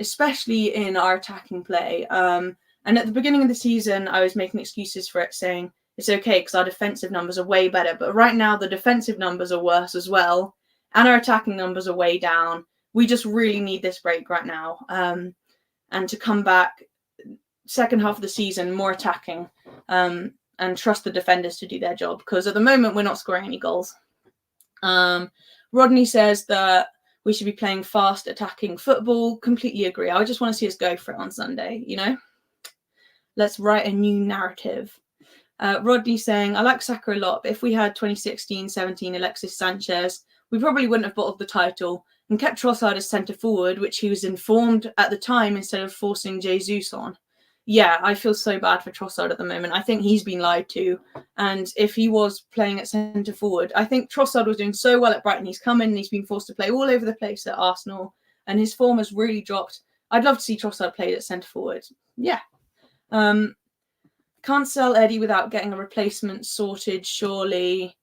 Especially in our attacking play. And at the beginning of the season, I was making excuses for it, saying it's okay because our defensive numbers are way better. But right now, the defensive numbers are worse as well. And our attacking numbers are way down. We just really need this break right now. And to come back second half of the season, more attacking and trust the defenders to do their job. Because at the moment, we're not scoring any goals. Rodney says that we should be playing fast, attacking football. Completely agree. I just want to see us go for it on Sunday, Let's write a new narrative. Rodney saying, I like Saka a lot, but if we had 2016-17 Alexis Sanchez, we probably wouldn't have bottled the title and kept Trossard as centre forward, which he was informed at the time instead of forcing Jesus on. Yeah, I feel so bad for Trossard at the moment. I think he's been lied to. And if he was playing at centre forward, I think Trossard was doing so well at Brighton. He's come in and he's been forced to play all over the place at Arsenal. and his form has really dropped. I'd love to see Trossard played at centre forward. Yeah. Can't sell Eddie without getting a replacement sorted, surely.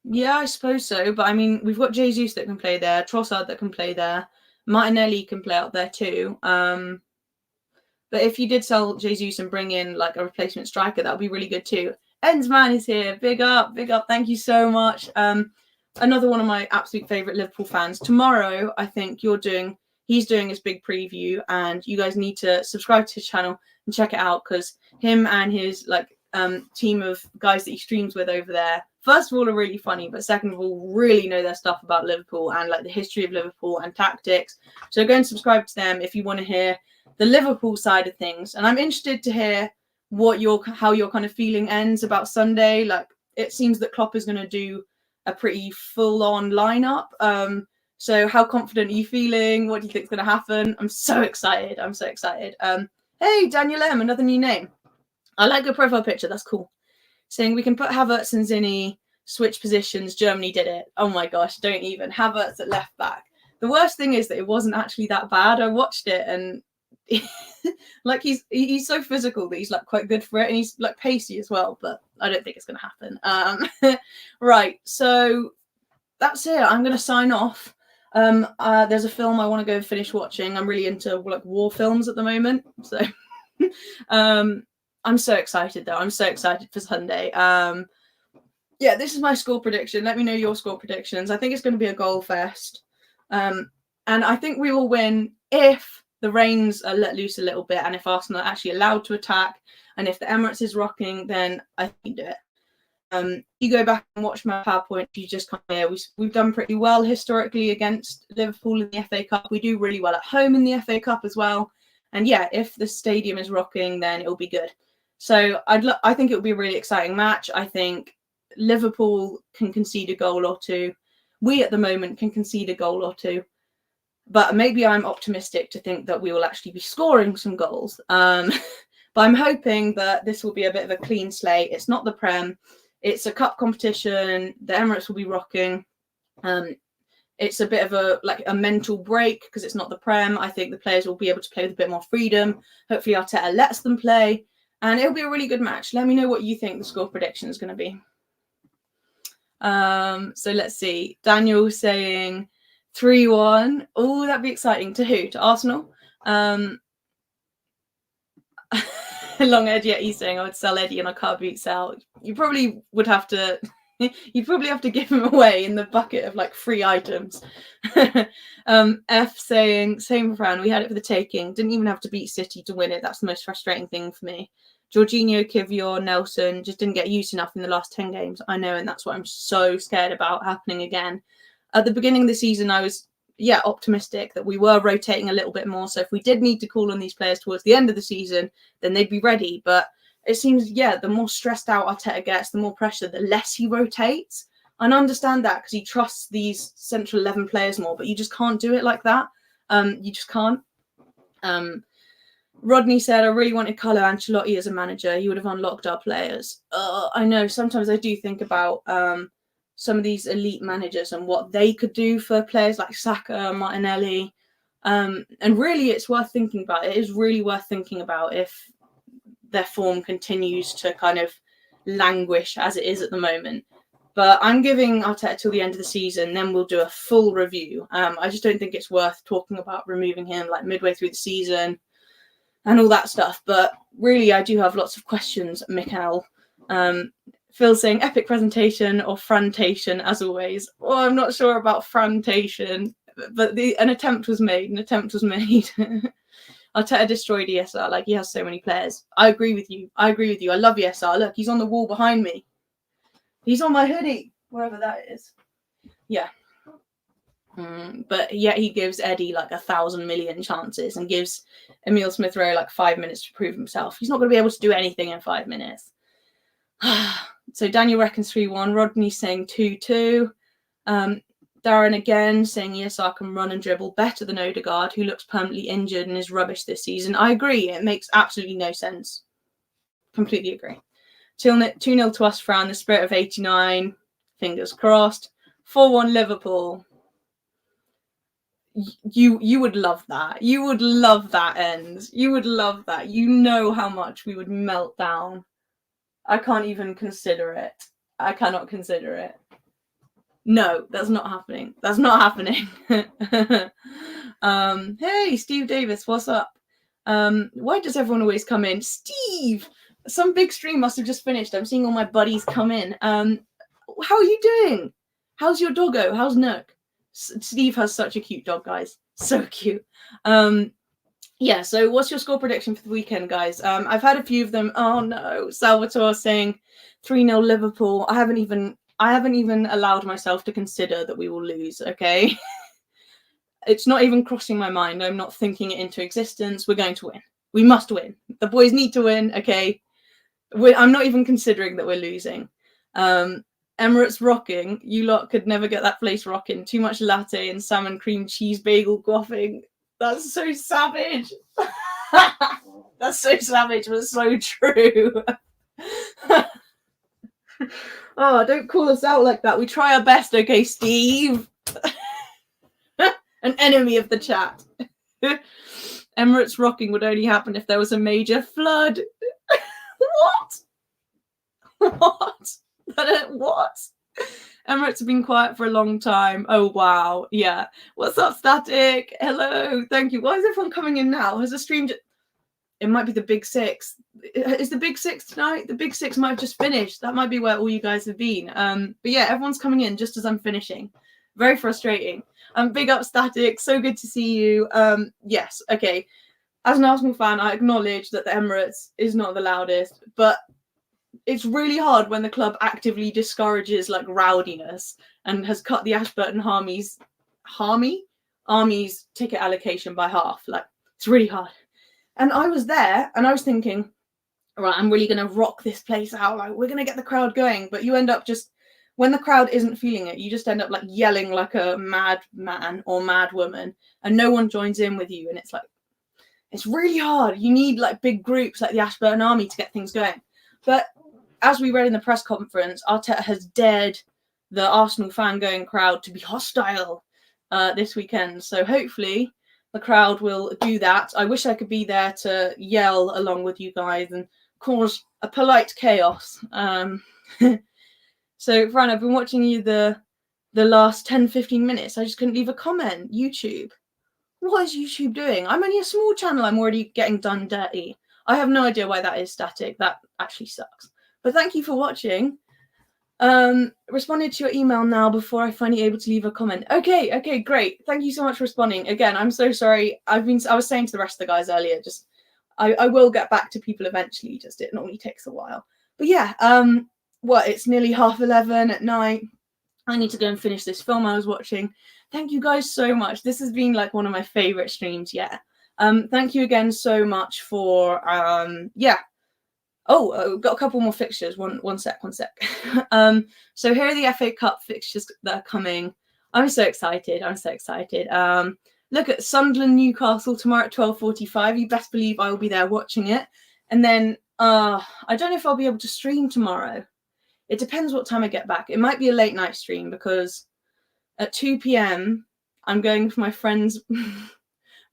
Yeah, I suppose so. But I mean, we've got Jesus that can play there, Trossard that can play there, Martinelli can play out there too. But if you did sell Jesus and bring in like a replacement striker, that would be really good too. Ensman is here. Big up, big up. Thank you so much. Another one of my absolute favourite Liverpool fans. Tomorrow, I think he's doing his big preview, and you guys need to subscribe to his channel and check it out, because him and his team of guys that he streams with over there, first of all, are really funny, but second of all, really know their stuff about Liverpool and like the history of Liverpool and tactics. So go and subscribe to them if you want to hear the Liverpool side of things. And I'm interested to hear how your kind of feeling ends about Sunday. Like, it seems that Klopp is going to do a pretty full-on lineup. So how confident are you feeling? What do you think is going to happen? I'm so excited. I'm so excited. Hey, Daniel M, another new name. I like your profile picture. That's cool. Saying we can put Havertz and Zinny, switch positions. Germany did it. Oh my gosh, don't even. Havertz at left back. The worst thing is that it wasn't actually that bad. I watched it, and like he's so physical that he's like quite good for it, and he's like pacey as well, but I don't think it's going to happen. Right, so that's it. I'm going to sign off. There's a film I want to go finish watching. I'm really into like war films at the moment, so I'm so excited though. I'm so excited for Sunday. Yeah, this is my score prediction. Let me know your score predictions. I think it's going to be a goal fest, and I think we will win if the reins are let loose a little bit, and if Arsenal are actually allowed to attack, and if the Emirates is rocking, then I can do it. You go back and watch my PowerPoint, you just can't hear. We've done pretty well historically against Liverpool in the FA Cup. We do really well at home in the FA Cup as well. And yeah, if the stadium is rocking, then it'll be good. So I think it'll be a really exciting match. I think Liverpool can concede a goal or two. We at the moment can concede a goal or two. But maybe I'm optimistic to think that we will actually be scoring some goals. But I'm hoping that this will be a bit of a clean slate. It's not the Prem. It's a cup competition. The Emirates will be rocking. It's a bit of a mental break because it's not the Prem. I think the players will be able to play with a bit more freedom. Hopefully Arteta lets them play. And it'll be a really good match. Let me know what you think the score prediction is going to be. So let's see. Daniel saying 3-1. Oh, that'd be exciting. To who? To Arsenal? Long Ed, yeah, he's saying I would sell Eddie and I can't beat Sal. You probably would have to you'd probably have to give him away in the bucket of like free items. F saying, same for Fran, we had it for the taking. Didn't even have to beat City to win it. That's the most frustrating thing for me. Jorginho, Kivior, Nelson just didn't get used enough in the last 10 games. I know, and that's what I'm so scared about happening again. At the beginning of the season, I was optimistic that we were rotating a little bit more. So if we did need to call on these players towards the end of the season, then they'd be ready. But it seems, the more stressed out Arteta gets, the more pressure, the less he rotates. And I understand that because he trusts these central 11 players more, but you just can't do it like that. You just can't. Rodney said, I really wanted Carlo Ancelotti as a manager. He would have unlocked our players. I know, sometimes I do think about some of these elite managers and what they could do for players like Saka, Martinelli. And really, it's worth thinking about. It is really worth thinking about if their form continues to kind of languish as it is at the moment. But I'm giving Arteta till the end of the season, then we'll do a full review. I just don't think it's worth talking about removing him like midway through the season and all that stuff. But really, I do have lots of questions, Mikel. Phil saying epic presentation or frantation as always. Well, I'm not sure about frantation, but an attempt was made. Arteta destroyed ESR. Like, he has so many players. I agree with you. I love ESR. Look, he's on the wall behind me. He's on my hoodie, wherever that is. Yeah. But yet he gives Eddie like 1,000 million chances and gives Emile Smith-Rowe like 5 minutes to prove himself. He's not going to be able to do anything in 5 minutes. So Daniel reckons 3-1. Rodney saying 2-2. Darren again saying ESR can run and dribble better than Odegaard, who looks permanently injured and is rubbish this season. I agree. It makes absolutely no sense. Completely agree. 2-0 to us, Fran. The spirit of 89. Fingers crossed. 4-1 Liverpool. You would love that. You would love that end. You would love that. You know how much we would melt down. I can't even consider it. I cannot consider it. No, that's not happening. That's not happening. Hey, Steve Davis, what's up? Why does everyone always come in? Steve, some big stream must have just finished. I'm seeing all my buddies come in. How are you doing? How's your doggo? How's Nook? Steve has such a cute dog, guys. So cute. Yeah, so what's your score prediction for the weekend, guys? I've had a few of them. Oh no, Salvatore saying 3-0 Liverpool. I haven't even allowed myself to consider that we will lose, okay? It's not even crossing my mind. I'm not thinking it into existence. We're going to win. We must win. The boys need to win, okay? I'm not even considering that we're losing. Emirates rocking. You lot could never get that place rocking. Too much latte and salmon cream cheese bagel quaffing. That's so savage. That's so savage, but so true. Oh, don't call us out like that. We try our best, okay, Steve? An enemy of the chat. Emirates rocking would only happen if there was a major flood. What? What? What? Emirates have been quiet for a long time. Oh, wow. Yeah. What's up, Static? Hello. Thank you. Why is everyone coming in now? Has the stream... It might be the Big Six. Is the Big Six tonight? The Big Six might have just finished. That might be where all you guys have been. But yeah, everyone's coming in just as I'm finishing. Very frustrating. Big up, Static. So good to see you. Yes, okay. As an Arsenal fan, I acknowledge that the Emirates is not the loudest, but it's really hard when the club actively discourages like rowdiness and has cut the Ashburton Army's ticket allocation by half. Like, it's really hard. And I was there and I was thinking, all right, I'm really going to rock this place out. Like, we're going to get the crowd going. But you end up just, when the crowd isn't feeling it, you just end up like yelling like a mad man or mad woman and no one joins in with you. And it's like, it's really hard. You need like big groups like the Ashburton Army to get things going. But as we read in the press conference, Arteta has dared the Arsenal fan-going crowd to be hostile this weekend. So hopefully the crowd will do that. I wish I could be there to yell along with you guys and cause a polite chaos. So, Fran, I've been watching you the last 10, 15 minutes. I just couldn't leave a comment. YouTube. What is YouTube doing? I'm only a small channel. I'm already getting done dirty. I have no idea why that is, Static. That actually sucks. But thank you for watching. Responded to your email now before I finally able to leave a comment. Okay, great. Thank you so much for responding. Again, I'm so sorry. I was saying to the rest of the guys earlier, just I will get back to people eventually, just it normally takes a while. But yeah, it's nearly 11:30 at night. I need to go and finish this film I was watching. Thank you guys so much. This has been like one of my favorite streams yet. Thank you again so much for Oh, got a couple more fixtures. One sec. So here are the FA Cup fixtures that are coming. I'm so excited. Look at Sunderland Newcastle tomorrow at 12:45. You best believe I will be there watching it. And then I don't know if I'll be able to stream tomorrow. It depends what time I get back. It might be a late night stream because at 2 p.m. I'm going for my friend's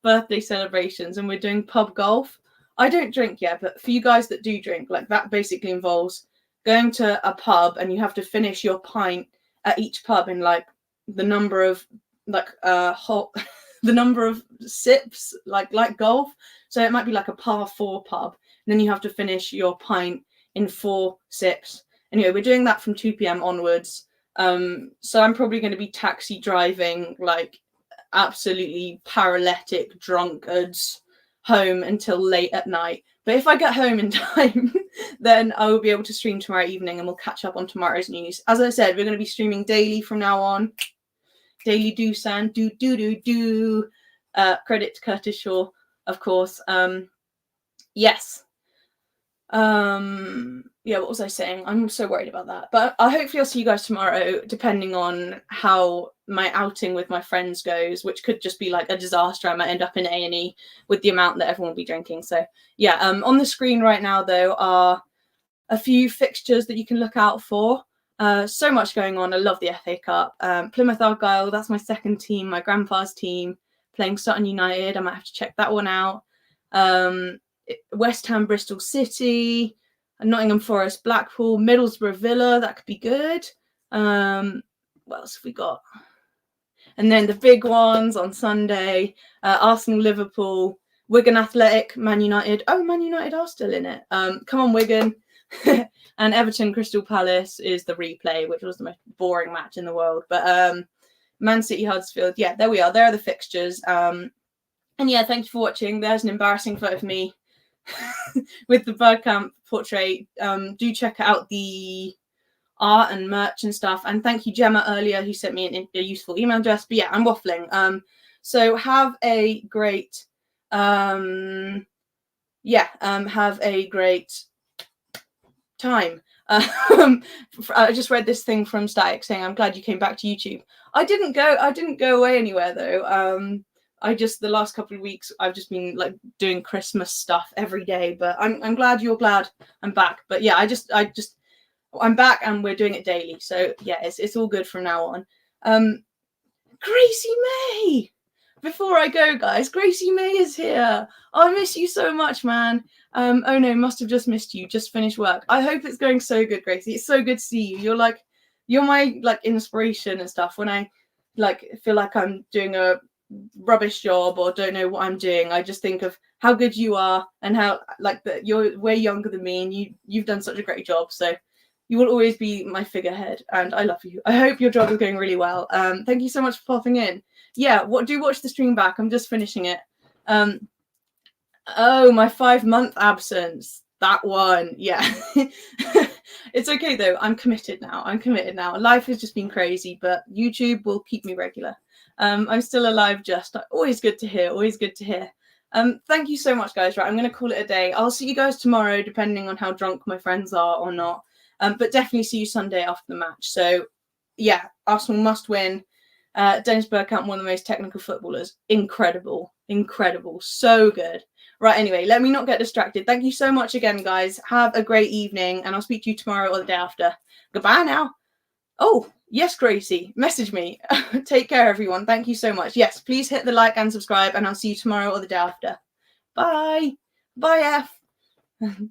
birthday celebrations and we're doing pub golf. I don't drink yet, but for you guys that do drink, like that basically involves going to a pub and you have to finish your pint at each pub in like the number of the number of sips, like golf. So it might be like a par 4 pub, and then you have to finish your pint in 4 sips. Anyway, we're doing that from 2 p.m. onwards. So I'm probably going to be taxi driving like absolutely paralytic drunkards home until late at night. But if I get home in time, then I will be able to stream tomorrow evening and we'll catch up on tomorrow's news. As I said, we're going to be streaming daily from now on. Daily do. Credit to Curtis Shaw, of course. Yes. Yeah, what was I saying? I'm so worried about that. But hopefully I'll see you guys tomorrow, depending on how my outing with my friends goes, which could just be like a disaster. I might end up in A&E with the amount that everyone will be drinking. So yeah, on the screen right now, though, are a few fixtures that you can look out for. So much going on. I love the FA Cup. Plymouth Argyle, that's my second team, my grandpa's team, playing Sutton United. I might have to check that one out. West Ham, Bristol City, Nottingham Forest, Blackpool, Middlesbrough, Villa. That could be good. What else have we got? And then the big ones on Sunday, Arsenal, Liverpool, Wigan Athletic, Man United. Oh, Man United are still in it. Come on, Wigan. And Everton Crystal Palace is the replay, which was the most boring match in the world. But Man City Huddersfield, yeah, there we are. There are the fixtures. And yeah, thank you for watching. There's an embarrassing photo of me with the Bergkamp portrait. Do check out the art and merch and stuff. And thank you, Gemma, earlier, who sent me a useful email address. But yeah, I'm waffling. So have a great have a great time. I just read this thing from Static saying, I'm glad you came back to YouTube. I didn't go away anywhere though. The last couple of weeks I've just been like doing Christmas stuff every day, but I'm glad you're glad I'm back. But yeah, I'm back and we're doing it daily. So yeah, it's all good from now on. Gracie May! Before I go, guys, Gracie May is here. I miss you so much, man. Oh no, must have just missed you. Just finished work. I hope it's going so good, Gracie. It's so good to see you. You're my like inspiration and stuff. When I like feel like I'm doing a rubbish job or don't know what I'm doing, I just think of how good you are and how like that you're way younger than me and you've done such a great job. So you will always be my figurehead and I love you. I hope your job is going really well. Thank you so much for popping in. Yeah, do watch the stream back. I'm just finishing it. Oh, my 5-month absence. That one. Yeah. It's okay though. I'm committed now. Life has just been crazy, but YouTube will keep me regular. I'm still alive, just always good to hear. Thank you so much, guys. Right, I'm going to call it a day. I'll see you guys tomorrow, depending on how drunk my friends are or not. But definitely see you Sunday after the match. So yeah, Arsenal must win. Dennis Bergkamp, one of the most technical footballers. Incredible. So good. Right, anyway, let me not get distracted. Thank you so much again, guys. Have a great evening, and I'll speak to you tomorrow or the day after. Goodbye now. Oh, yes, Gracie. Message me. Take care, everyone. Thank you so much. Yes, please hit the like and subscribe, and I'll see you tomorrow or the day after. Bye. Bye, F.